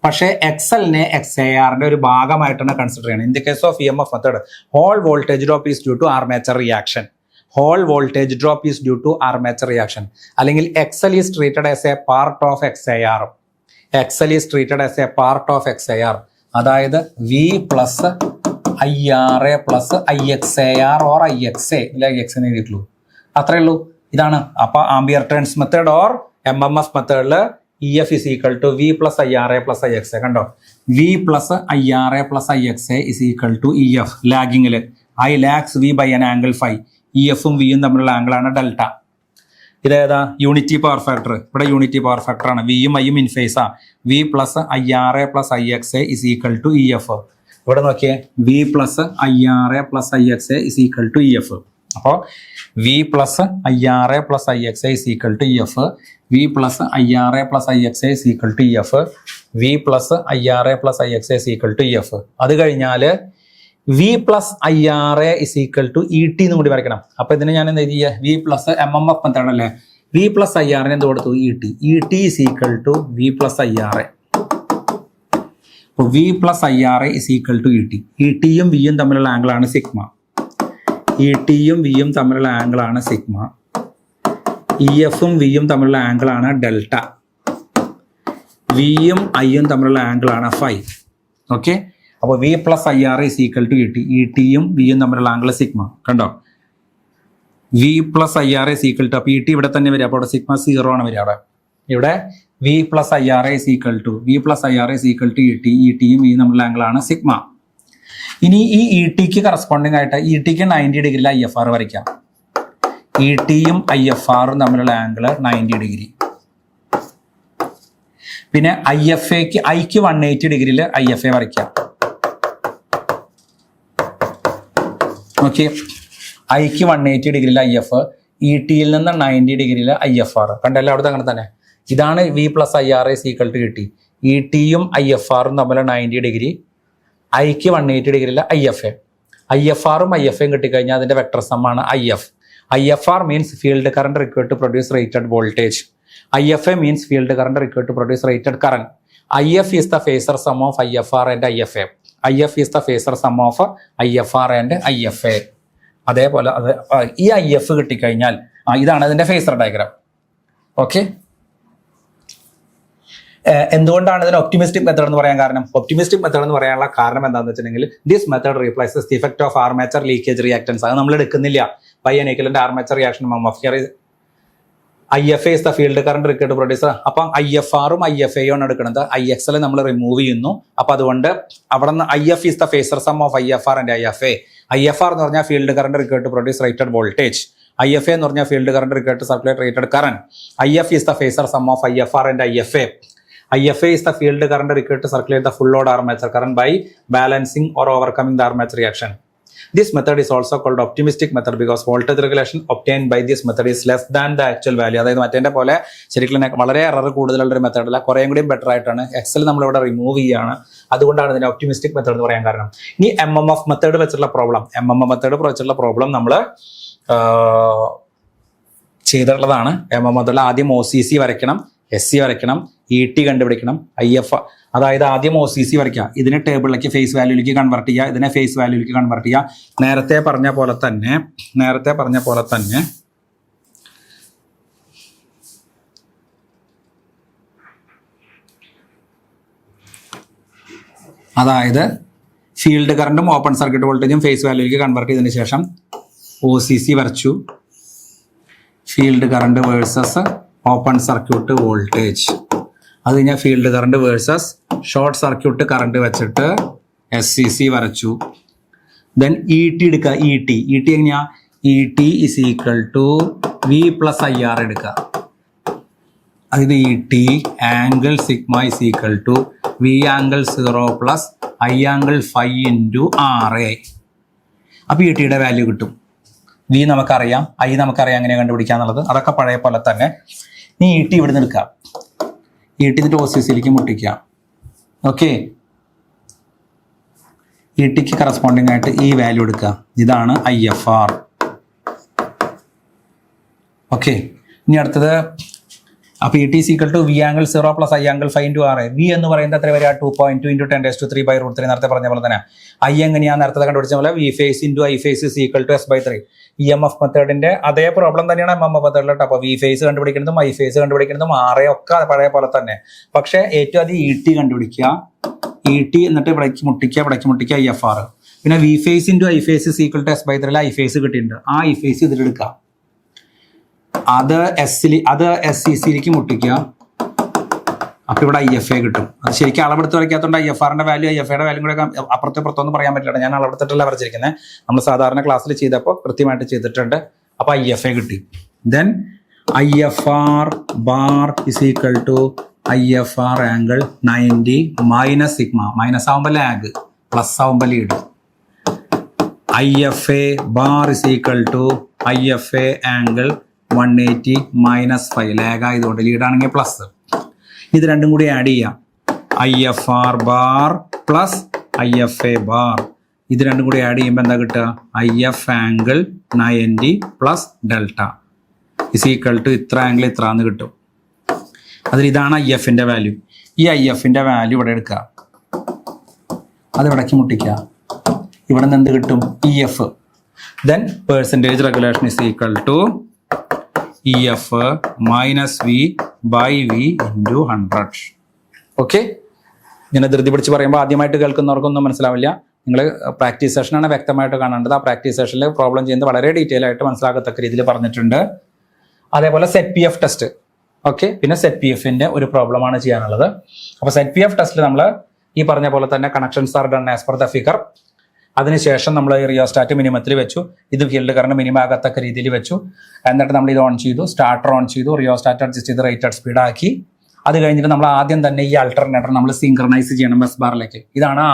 പക്ഷേ XLനെ XARന്റെ ഒരു ഭാഗമായിട്ടാണ് കൺസിഡർ ചെയ്യുന്നത്. In the case of EMF method, whole voltage drop is due to armature reaction. Whole voltage drop is due to armature reaction. അല്ലെങ്കിൽ XL is treated as a part of XAR. XL is treated as a part of XAR. അതായത് V + IRA + IXAR or IXA. ഇല്ല, IX എന്ന് എഴുതിയിട്ടുള്ളൂ. അത്രയേ ഉള്ളൂ. ഇതാണ്. അപ്പോൾ ampere turns method or MMF മെത്തേഡിൽ EF = V + IRA + IXA. കണ്ടോ? V + IRA + IXA = EF. ലാഗിങ്ങിൽ I lags V by an angle phi. EFും Vയും തമ്മിലുള്ള ആംഗിളാണ് ഡെൽറ്റ. ഇതേതാ? Unity power factor. ഇവിടെ യൂണിറ്റി പവർ ഫാക്ടർ ആണ്. Vയും Iയും in ഫേസാ. V + IRA + IXA = EF. ഇവിടെ നോക്കിയേ, V + IRA + IXA = EF. അപ്പോൾ V plus I R A plus I X I is equal to E F, V plus I R A plus I X I is equal to E F, V plus I R A plus I X I is equal to E F. അത് കഴിഞ്ഞാൽ V plus I R A is equal to E T എന്നും കൂടി വരയ്ക്കണം. അപ്പൊ ഇതിന് ഞാൻ എന്താ ചെയ്യുക, V plus M M F method അല്ലേ, വി പ്ലസ് ഐ ആറിന് എന്ത് കൊടുത്തു, E T, E T is equal to V plus I R A. അപ്പോൾ V plus I R A is equal to E T. E ടിയും വിയും തമ്മിലുള്ള ആംഗിളാണ് sigma, E ടിയും വിയും തമ്മിലുള്ള ആംഗിളാണ് സിഗ്മ, ഇ എഫും വിയും തമ്മിലുള്ള ആംഗിളാണ് ഡെൽറ്റ, വിയും ഐയും തമ്മിലുള്ള ആംഗിളാണ് ഫൈ. ഓക്കെ, അപ്പോൾ V plus I R is equal to E T, E ടിയും വിയും തമ്മിലുള്ള ആംഗിൾ സിഗ്മ. കണ്ടോ, V plus I R is equal to, അപ്പോൾ ഇ ടി ഇവിടെ തന്നെ വരിക, അപ്പോൾ അവിടെ സിഗ്മ 0 ആണ് വരിക. ഇവിടെ V plus I R is equal to, V plus I R is equal to E T, E ടിയും വിയും തമ്മിലുള്ള ആംഗിളാണ് സിഗ്മ. ഇനി ഈ ഇ ടിക്ക് കറസ്പോണ്ടിങ് ആയിട്ട് ഇ ടിക്ക് 90 ഡിഗ്രിയിൽ ഐ എഫ് ആർ വരയ്ക്കാം. ഇ ടിയും ഐ എഫ് ആറും തമ്മിലുള്ള ആംഗിൾ 90 ഡിഗ്രി. പിന്നെ ഐ എഫ് എക്ക് ഐക്ക് 180 ഡിഗ്രിയിൽ ഐ എഫ് എ വരയ്ക്കാം. ഓക്കെ, ഐക്ക് 180 ഡിഗ്രിയിൽ ഐ എഫ്, ഇ ടിയിൽ നിന്ന് 90 ഡിഗ്രിയിൽ ഐ എഫ് ആർ. കണ്ടല്ലോ, അവിടുത്തെ അങ്ങനെ തന്നെ. ഇതാണ് V plus I R is equal to E T. E ടിയും ഐ എഫ് ആറും തമ്മിൽ 90 ഡിഗ്രി, ഐക്ക് 180 ഡിഗ്രിയിൽ I F A. I F ആറും ഐ എഫ് എയും കിട്ടിക്കഴിഞ്ഞാൽ അതിന്റെ വെക്ടർ സമ്മാണ് I F. I F R means field current required to produce rated voltage. I F A means field current required to produce rated current. I F is the phasor sum of I F R and I F A. I F is the phasor sum of I F R and I F A. അതേപോലെ അത് ഈ I F കിട്ടിക്കഴിഞ്ഞാൽ ഇതാണ് അതിന്റെ phasor diagram. Okay, എന്തുകൊണ്ടാണ് ഇതിന് optimistic method എന്ന് പറയാൻ കാരണം? ഒപ്റ്റിമിസ്റ്റിക് മെത്തേഡ് എന്ന് പറയാനുള്ള കാരണം എന്താണെന്ന് വെച്ചിട്ടുണ്ടെങ്കിൽ this method replaces the effect of armature leakage reactance. അത് നമ്മൾ എടുക്കുന്നില്ല. By an equivalent armature reaction I F A is the field current required to produce. അപ്പം ഐ എഫ് ആറും ഐ എഫ് എയും ആണ് എടുക്കുന്നത്. ഐ എക്സ് എൽ നമ്മൾ remove ചെയ്യുന്നു. അപ്പൊ അതുകൊണ്ട് അവിടെ നിന്ന് I F is the phasor sum of I F R and I F A. I F R എന്ന് പറഞ്ഞാൽ field current required to produce rated voltage. I F A എന്ന് പറഞ്ഞാൽ field current required to circulate rated current. I F is the phasor sum of I F R and I F A. IFA is the field current required to circulate the full load armature current by balancing or overcoming the armature reaction. This method is also called optimistic method because voltage regulation obtained by this method is less than the actual value. അതായത് മറ്റേ പോലെ ശരിക്കും വളരെ error കൂടുതലുള്ള ഒരു മെത്തേഡല്ല, കുറേയും കൂടിയും better ആയിട്ടാണ്. എക്സൽ നമ്മളിവിടെ റിമൂവ് ചെയ്യുകയാണ്. അതുകൊണ്ടാണ് ഇതിന്റെ ഒപ്റ്റിമിസ്റ്റിക് മെത്തേഡ് എന്ന് പറയാൻ കാരണം. ഇനി എം എം എഫ് മെത്തേഡ് വെച്ചിട്ടുള്ള പ്രോബ്ലം നമ്മൾ ചെയ്തിട്ടുള്ളതാണ്. എം എം മെത്തേഡിൽ ആദ്യം OCC വരയ്ക്കണം, SC വരയ്ക്കണം, ET കണ്ടുപിടിക്കണം, IF. അതായത് ആദ്യം OCC വരയ്ക്കുക, ഇതിനെ ടേബിളിലേക്ക് ഫേസ് വാല്യൂയിലേക്ക് കൺവേർട്ട് ചെയ്യുക, ഇതിനെ ഫേസ് വാല്യൂയിലേക്ക് കൺവേർട്ട് ചെയ്യുക. നേരത്തെ പറഞ്ഞ പോലെ തന്നെ അതായത് ഫീൽഡ് കറണ്ടും ഓപ്പൺ സർക്യൂട്ട് വോൾട്ടേജും ഫേസ് വാല്യൂയിലേക്ക് കൺവേർട്ട് ചെയ്തതിന് ശേഷം OCC വരച്ചു, field current versus open circuit voltage. അത് കഴിഞ്ഞാൽ field current versus short circuit current വെച്ചിട്ട് SCC വരച്ചു. ദെൻ ET എടുക്കുക. ET എങ്ങനെയാ? ET is equal to V plus I R എടുക്കുക. അതായത് ET angle sigma is equal to V angle 0 plus I angle 5 into RA. അപ്പോൾ ETയുടെ value കിട്ടും. V നമുക്കറിയാം, ഐ നമുക്കറിയാം എങ്ങനെ കണ്ടുപിടിക്കാന്നുള്ളത്. അതൊക്കെ പഴയ പോലെ തന്നെ. നീ ET ഇവിടെ നിന്ന് എടുക്കാം, ET എന്നിട്ട് OCCയിലേക്ക് മുട്ടിക്കുക. ഓക്കെ, ETക്ക് കറസ്പോണ്ടിങ് ആയിട്ട് ഈ വാല്യൂ എടുക്കുക. ഇതാണ് IFR. ഓക്കെ, ഇനി അടുത്തത് അപ്പോൾ ET is equal to V angle 0 plus I angle 5 into RA. V എന്ന് പറയുന്നത് എത്ര വരിക? 2.2 into 10⁻³ നേരത്തെ പറഞ്ഞ പോലെ തന്നെ. I എങ്ങനെയാണ് നേരത്തെ കണ്ടുപിടിച്ച പോലെ V phase into I phase is equal to S/3. EMF മെത്തേഡിന്റെ അതേ പ്രോബ്ലം തന്നെയാണ് MMF മെത്തേഡിലോട്ട്. അപ്പോൾ V phase കണ്ടുപിടിക്കുന്നതും I phase കണ്ടുപിടിക്കുന്നതും RA ഒക്കെ പഴയ പോലെ തന്നെ. പക്ഷേ ഏറ്റവും ആദ്യം ET കണ്ടുപിടിക്കുക, ET എന്നിട്ട് ഇവിടേക്ക് മുട്ടിക്കുക IFR. പിന്നെ V phase into I phase is equal to S/3 I phase കിട്ടിയിട്ടുണ്ട്. ആ I phase ഇതിലെടുക്കുക, അത് SCCയിലേക്ക് മുട്ടിക്കുക. അപ്പൊ ഇവിടെ IFA കിട്ടും. അത് ശരിക്കും അളവെടുത്ത് വരയ്ക്കാത്തതുകൊണ്ട് IFRന്റെ വാല്യൂ IFAയുടെ വാല്യൂ കൂടെ അപ്പുറത്തൊന്നും പറയാൻ പറ്റില്ല. ഞാൻ അളവെടുത്തിട്ടല്ല വരച്ചിരിക്കുന്നത്. നമ്മൾ സാധാരണ ക്ലാസ്സിൽ ചെയ്തപ്പോൾ കൃത്യമായിട്ട് ചെയ്തിട്ടുണ്ട്. അപ്പൊ IFA കിട്ടി. Then IFR bar is equal to IFR angle 90 minus sigma. Minus ആവുമ്പോൾ ലാഗ്, പ്ലസ് ആവുമ്പോൾ lead. IFA bar is equal to IFA angle 180 minus 5. Lag ആയതുകൊണ്ട് ലീഡാണെങ്കിൽ പ്ലസ്. ഇത് രണ്ടും കൂടി ആഡ് ചെയ്യാം. IFR bar plus IFA bar. ഇത് രണ്ടും കൂടി ആഡ് ചെയ്യുമ്പോൾ എന്താ കിട്ടുക? IF angle 90 plus delta is equal to ഇത്ര ആംഗിൾ ഇത്ര എന്ന് കിട്ടും. അതിൽ ഇതാണ് IFന്റെ വാല്യൂ. ഈ IFന്റെ വാല്യൂ ഇവിടെ എടുക്കുക, അത് ഇവിടേക്ക് മുട്ടിക്കുക. ഇവിടെ നിന്ന് എന്ത് കിട്ടും? EF. Then percentage regulation is equal to EF minus V by V into 100. Okay, ഇങ്ങനെ ധൃതി പിടിച്ച് പറയുമ്പോൾ ആദ്യമായിട്ട് കേൾക്കുന്നവർക്കൊന്നും മനസ്സിലാവില്ല. നിങ്ങൾ പ്രാക്ടീസ് സെഷനാണ് വ്യക്തമായിട്ട് കാണേണ്ടത്. ആ പ്രാക്ടീസ് സെഷനിൽ പ്രോബ്ലം ചെയ്യുന്നത് വളരെ ഡീറ്റെയിൽ ആയിട്ട് മനസ്സിലാക്കത്തക്ക രീതിയിൽ പറഞ്ഞിട്ടുണ്ട്. അതേപോലെ സെറ്റ് PF ടെസ്റ്റ്. ഓക്കെ, പിന്നെ സെറ്റ് PFന്റെ ഒരു പ്രോബ്ലമാണ് ചെയ്യാനുള്ളത്. അപ്പോൾ സെറ്റ് PF ടെസ്റ്റിൽ നമ്മൾ ഈ പറഞ്ഞ പോലെ തന്നെ connections are done as per the figure. അതിനുശേഷം നമ്മൾ റിയോസ്റ്റാറ്റ് മിനിമത്തിൽ വെച്ചു, ഇത് ഫീൽഡ് കറണ്ട് മിനിമം ആകത്തക്ക രീതിയിൽ വെച്ചു. എന്നിട്ട് നമ്മൾ ഇത് ഓൺ ചെയ്തു, സ്റ്റാർട്ടർ ഓൺ ചെയ്തു, റിയോസ്റ്റാറ്റ് അഡ്ജസ്റ്റ് ചെയ്ത് റേറ്റഡ് സ്പീഡ് ആക്കി. അത് കഴിഞ്ഞിട്ട് നമ്മൾ ആദ്യം തന്നെ ഈ ആൾട്ടർനേറ്റർ നമ്മൾ സിങ്ക്രണൈസ് ചെയ്യണം ബസ് ബാറിലേക്ക്. ഇതാണ്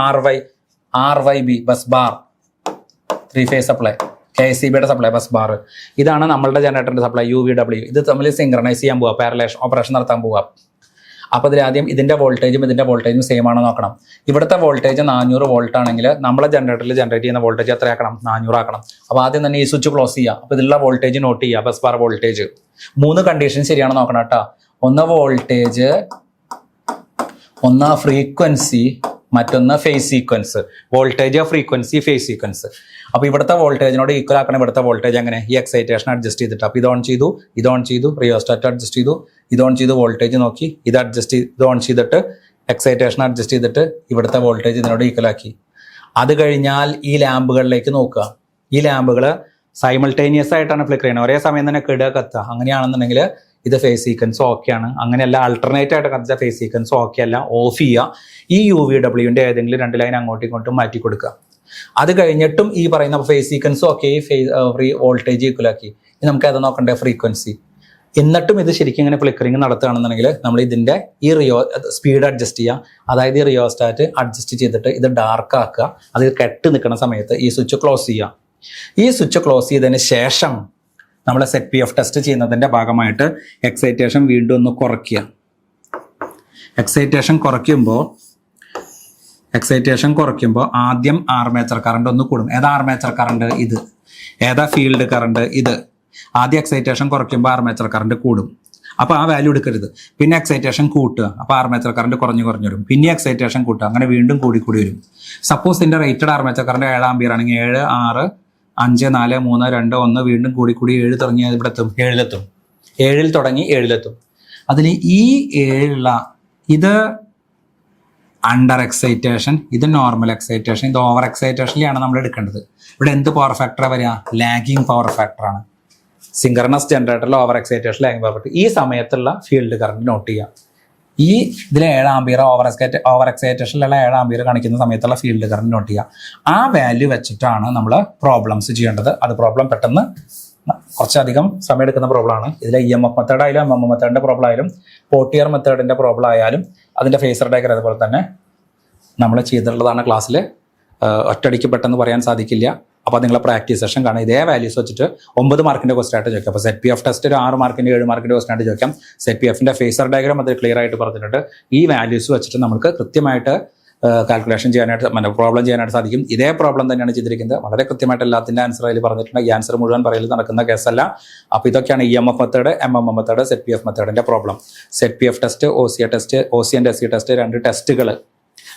RYB bus bar, 3 phase supply, KCBയുടെ സപ്ലൈ ബസ് ബാർ. ഇതാണ് നമ്മളുടെ ജനറേറ്ററിന്റെ സപ്ലൈ UVW. ഇത് തമ്മിൽ സിങ്ക്രണൈസ് ചെയ്യാൻ പോവുക, പാരലൽ ഓപ്പറേഷൻ നടത്താൻ പോവുക. അപ്പോൾ ഇതിലാദ്യം ഇതിന്റെ വോൾട്ടേജും ഇതിന്റെ വോൾട്ടേജും സെയിം ആണോ നോക്കണം. ഇവിടുത്തെ വോൾട്ടേജ് 400 വോൾട്ട് ആണെങ്കിൽ നമ്മളെ ജനറേറ്ററിൽ ജനറേറ്റ് ചെയ്യുന്ന വോൾട്ടേജ് എത്രയാക്കണം? 400 ആക്കണം. അപ്പോൾ ആദ്യം തന്നെ ഈ സ്വിച്ച് ക്ലോസ് ചെയ്യുക. അപ്പോൾ ഇതിലുള്ള വോൾട്ടേജ് നോട്ട് ചെയ്യുക, ബസ് ബാർ വോൾട്ടേജ്. 3 കണ്ടീഷൻ ശരിയാണോ നോക്കണം കേട്ടോ. ഒന്ന് വോൾട്ടേജ്, ഒന്ന് ഫ്രീക്വൻസി, മറ്റൊന്ന് phase sequence. Voltage, frequency, phase sequence. അപ്പോൾ ഇവിടുത്തെ വോൾട്ടേജിനോട് ഈക്വൽ ആക്കണം ഇവിടുത്തെ വോൾട്ടേജ്. അങ്ങനെ ഈ എക്സൈറ്റേഷൻ അഡ്ജസ്റ്റ് ചെയ്തിട്ട്, അപ്പോൾ ഇത് ഓൺ ചെയ്തു, റിയോസ്റ്റാറ്റ് അഡ്ജസ്റ്റ് ചെയ്തു, ഇത് ഓൺ ചെയ്തു, വോൾട്ടേജ് നോക്കി, ഇത് അഡ്ജസ്റ്റ് ചെയ്ത് ഇത് ഓൺ ചെയ്തിട്ട് എക്സൈറ്റേഷൻ അഡ്ജസ്റ്റ് ചെയ്തിട്ട് ഇവിടുത്തെ വോൾട്ടേജ് ഇതിനോട് ഈക്വൽ ആക്കി. അത് കഴിഞ്ഞാൽ ഈ ലാമ്പുകളിലേക്ക് നോക്കുക. ഈ ലാമ്പുകൾ സൈമൾട്ടേനിയസ് ആയിട്ടാണ് ഫ്ലിക്കർ ചെയ്യുന്നത്, ഒരേ സമയം തന്നെ കിടുക കത്തുക. അങ്ങനെയാണെന്നുണ്ടെങ്കിൽ ഇത് ഫേസ് സീക്വൻസ് ഓക്കെയാണ്. അങ്ങനെയല്ല ആൾട്ടർനേറ്റ് ആയിട്ട് കത്തിച്ച ഫേസ് സീക്വൻസ് ഓക്കെ അല്ല, ഓഫ് ചെയ്യുക. ഈ UVWന്റെ ഏതെങ്കിലും 2 ലൈൻ അങ്ങോട്ടും ഇങ്ങോട്ടും മാറ്റി കൊടുക്കുക. അത് കഴിഞ്ഞിട്ടും ഈ പറയുന്ന phase sequence okay, free voltage ഈക്വലാക്കി. ഇനി നമുക്ക് അത് നോക്കണ്ടേ ഫ്രീക്വൻസി. എന്നിട്ടും ഇത് ശരിക്കും ഇങ്ങനെ ഫ്ലിക്കറിങ് നടത്തുകയാണെന്നുണ്ടെങ്കിൽ നമ്മൾ ഇതിന്റെ ഈ സ്പീഡ് അഡ്ജസ്റ്റ് ചെയ്യുക. അതായത് ഈ റിയോസ്റ്റാറ്റ് അഡ്ജസ്റ്റ് ചെയ്തിട്ട് ഇത് ഡാർക്ക് ആക്കുക. അത് കെട്ട് നിൽക്കുന്ന സമയത്ത് ഈ സ്വിച്ച് ക്ലോസ് ചെയ്യുക. ഈ സ്വിച്ച് ക്ലോസ് ചെയ്തതിന് ശേഷം നമ്മൾ സെറ്റ് PF ടെസ്റ്റ് ചെയ്യുന്നതിന്റെ ഭാഗമായിട്ട് എക്സൈറ്റേഷൻ വീണ്ടും ഒന്ന് കുറയ്ക്കുക. എക്സൈറ്റേഷൻ കുറയ്ക്കുമ്പോൾ ആദ്യം ആർമേച്ചർ കറണ്ട് ഒന്ന് കൂടും. ഏതാ ആർമേച്ചർ കറണ്ട്? ഇത്. ഏതാ ഫീൽഡ് കറണ്ട്? ഇത്. ആദ്യം എക്സൈറ്റേഷൻ കുറയ്ക്കുമ്പോൾ ആർമേച്ചർ കറണ്ട് കൂടും. അപ്പോൾ ആ വാല്യൂ എടുക്കരുത്. പിന്നെ എക്സൈറ്റേഷൻ കൂട്ടുക, അപ്പോൾ ആർമേച്ചർ കറണ്ട് കുറഞ്ഞു വരും. പിന്നെ എക്സൈറ്റേഷൻ കൂട്ടുക, അങ്ങനെ വീണ്ടും കൂടി വരും. സപ്പോസ് ഇതിന്റെ റേറ്റഡ് ആർമേച്ചർ കറണ്ട് 7 ആംപിയർ ആണെങ്കിൽ 7, 6, 5, 4, 3, 2, 1 വീണ്ടും കൂടി 7 തുടങ്ങി ഇവിടെ എത്തും, 7-ലെത്തും. 7-ൽ തുടങ്ങി 7-ലെത്തും. അതിൽ ഈ 7 ഇത് അണ്ടർ എക്സൈറ്റേഷൻ, ഇത് നോർമൽ എക്സൈറ്റേഷൻ, ഇത് ഓവർ എക്സൈറ്റേഷനിലാണ് നമ്മൾ എടുക്കേണ്ടത്. ഇവിടെ എന്ത് പവർ ഫാക്ടറാണ് വരിക? ലാഗിങ് പവർ ഫാക്ടറാണ്. സിങ്കർണസ് ജനറേറ്ററിൽ over excitation, lagging power factor. ഈ സമയത്തുള്ള ഫീൽഡ് കറണ്ട് നോട്ട് ചെയ്യുക. ഈ ഇതിൽ 7 ആംപിയർ ഓവർ എക്സൈറ്റേഷനിലുള്ള 7 ആംപിയർ കാണിക്കുന്ന സമയത്തുള്ള ഫീൽഡ് കറണ്ട് നോട്ട് ചെയ്യുക. ആ വാല്യൂ വെച്ചിട്ടാണ് നമ്മൾ പ്രോബ്ലംസ് ചെയ്യേണ്ടത്. അത് പ്രോബ്ലം പെട്ടെന്ന് കുറച്ചധികം സമയം എടുക്കുന്ന പ്രോബ്ലമാണ്. ഇതിലെ EMF മെത്തേഡ് ആയാലും MM മെത്തേഡിന്റെ പ്രോബ്ലം ആയാലും പോട്ടിയർ മെത്തേഡിന്റെ പ്രോബ്ലം ആയാലും അതിന്റെ ഫേസർ ഡയഗ്രം അതുപോലെ തന്നെ നമ്മൾ ചെയ്തിട്ടുള്ളതാണ് ക്ലാസ്സിൽ. ഒറ്റയടിക്ക് പെട്ടെന്ന് പറയാൻ സാധിക്കില്ല. അപ്പോൾ നിങ്ങളെ പ്രാക്ടീസ് സെഷൻ കാണാം. ഇതേ വാല്യൂസ് വെച്ചിട്ട് 9 മാർക്കിന്റെ ക്വസ്റ്റൻ ആയിട്ട് ചോദിക്കാം. അപ്പോൾ സെറ്റ് PF ടെസ്റ്റ് ഒരു 6 മാർക്കിന്റെ 7 മാർക്കിന്റെ ക്വസ്റ്റൻ ആയിട്ട് ചോദിക്കാം. സെറ്റ് PFന്റെ ഫേസർ ഡയഗ്രം അത് ക്ലിയർ ആയിട്ട് പറഞ്ഞിട്ടുണ്ട്. ഈ വാല്യൂസ് വെച്ചിട്ട് നമുക്ക് കൃത്യമായിട്ട് കാൽക്കുലേഷൻ ചെയ്യാനായിട്ട് പ്രോബ്ലം ചെയ്യാനായിട്ട് സാധിക്കും. ഇതേ പ്രോബ്ലം തന്നെയാണ് ചെയ്തിരിക്കുന്നത്. വളരെ കൃത്യമായിട്ട് എല്ലാത്തിൻ്റെ ആൻസർ അതിൽ പറഞ്ഞിട്ടുണ്ട്. ഈ ആൻസർ മുഴുവൻ പറയൽ നടക്കുന്ന കേസല്ല. അപ്പോൾ ഇതൊക്കെയാണ് EMF method, MM method, Z PF മെത്തേഡിന്റെ problem. Z PF test, OCA test, OC and SC test 2 ടെസ്റ്റുകൾ.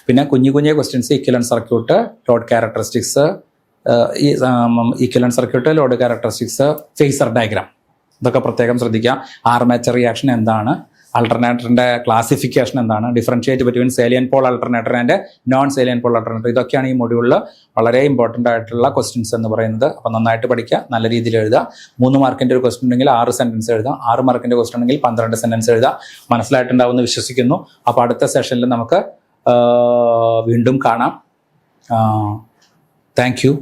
പിന്നെ കുഞ്ഞു questions, equivalent circuit, load characteristics, equivalent circuit, load characteristics, phasor diagram, ഇതൊക്കെ പ്രത്യേകം ശ്രദ്ധിക്കുക. ആർമേച്ചർ റിയാക്ഷൻ എന്താണ്, അൾട്ടർനേറ്ററിന്റെ ക്ലാസിഫിക്കേഷൻ എന്താണ്, differentiate between salient pole alternator and non salient pole alternator, ഇതൊക്കെയാണ് ഈ മൊഡ്യൂളിൽ വളരെ ഇമ്പോർട്ടൻ്റ് ആയിട്ടുള്ള ക്വസ്റ്റ്യൻസ് എന്ന് പറയുന്നത്. അപ്പോൾ നന്നായിട്ട് പഠിക്കുക, നല്ല രീതിയിൽ എഴുതുക. 3 മാർക്കിൻ്റെ ഒരു ക്വസ്റ്റ്യൻ ഉണ്ടെങ്കിൽ 6 സെൻറ്റൻസ് എഴുതുക. 6 മാർക്കിൻ്റെ ക്വസ്റ്റ്യൻ ഉണ്ടെങ്കിൽ 12 സെൻറ്റൻസ് എഴുതുക. മനസ്സിലായിട്ടുണ്ടാവുമെന്ന് വിശ്വസിക്കുന്നു. അപ്പോൾ അടുത്ത സെഷനിൽ നമുക്ക് വീണ്ടും കാണാം. Thank you.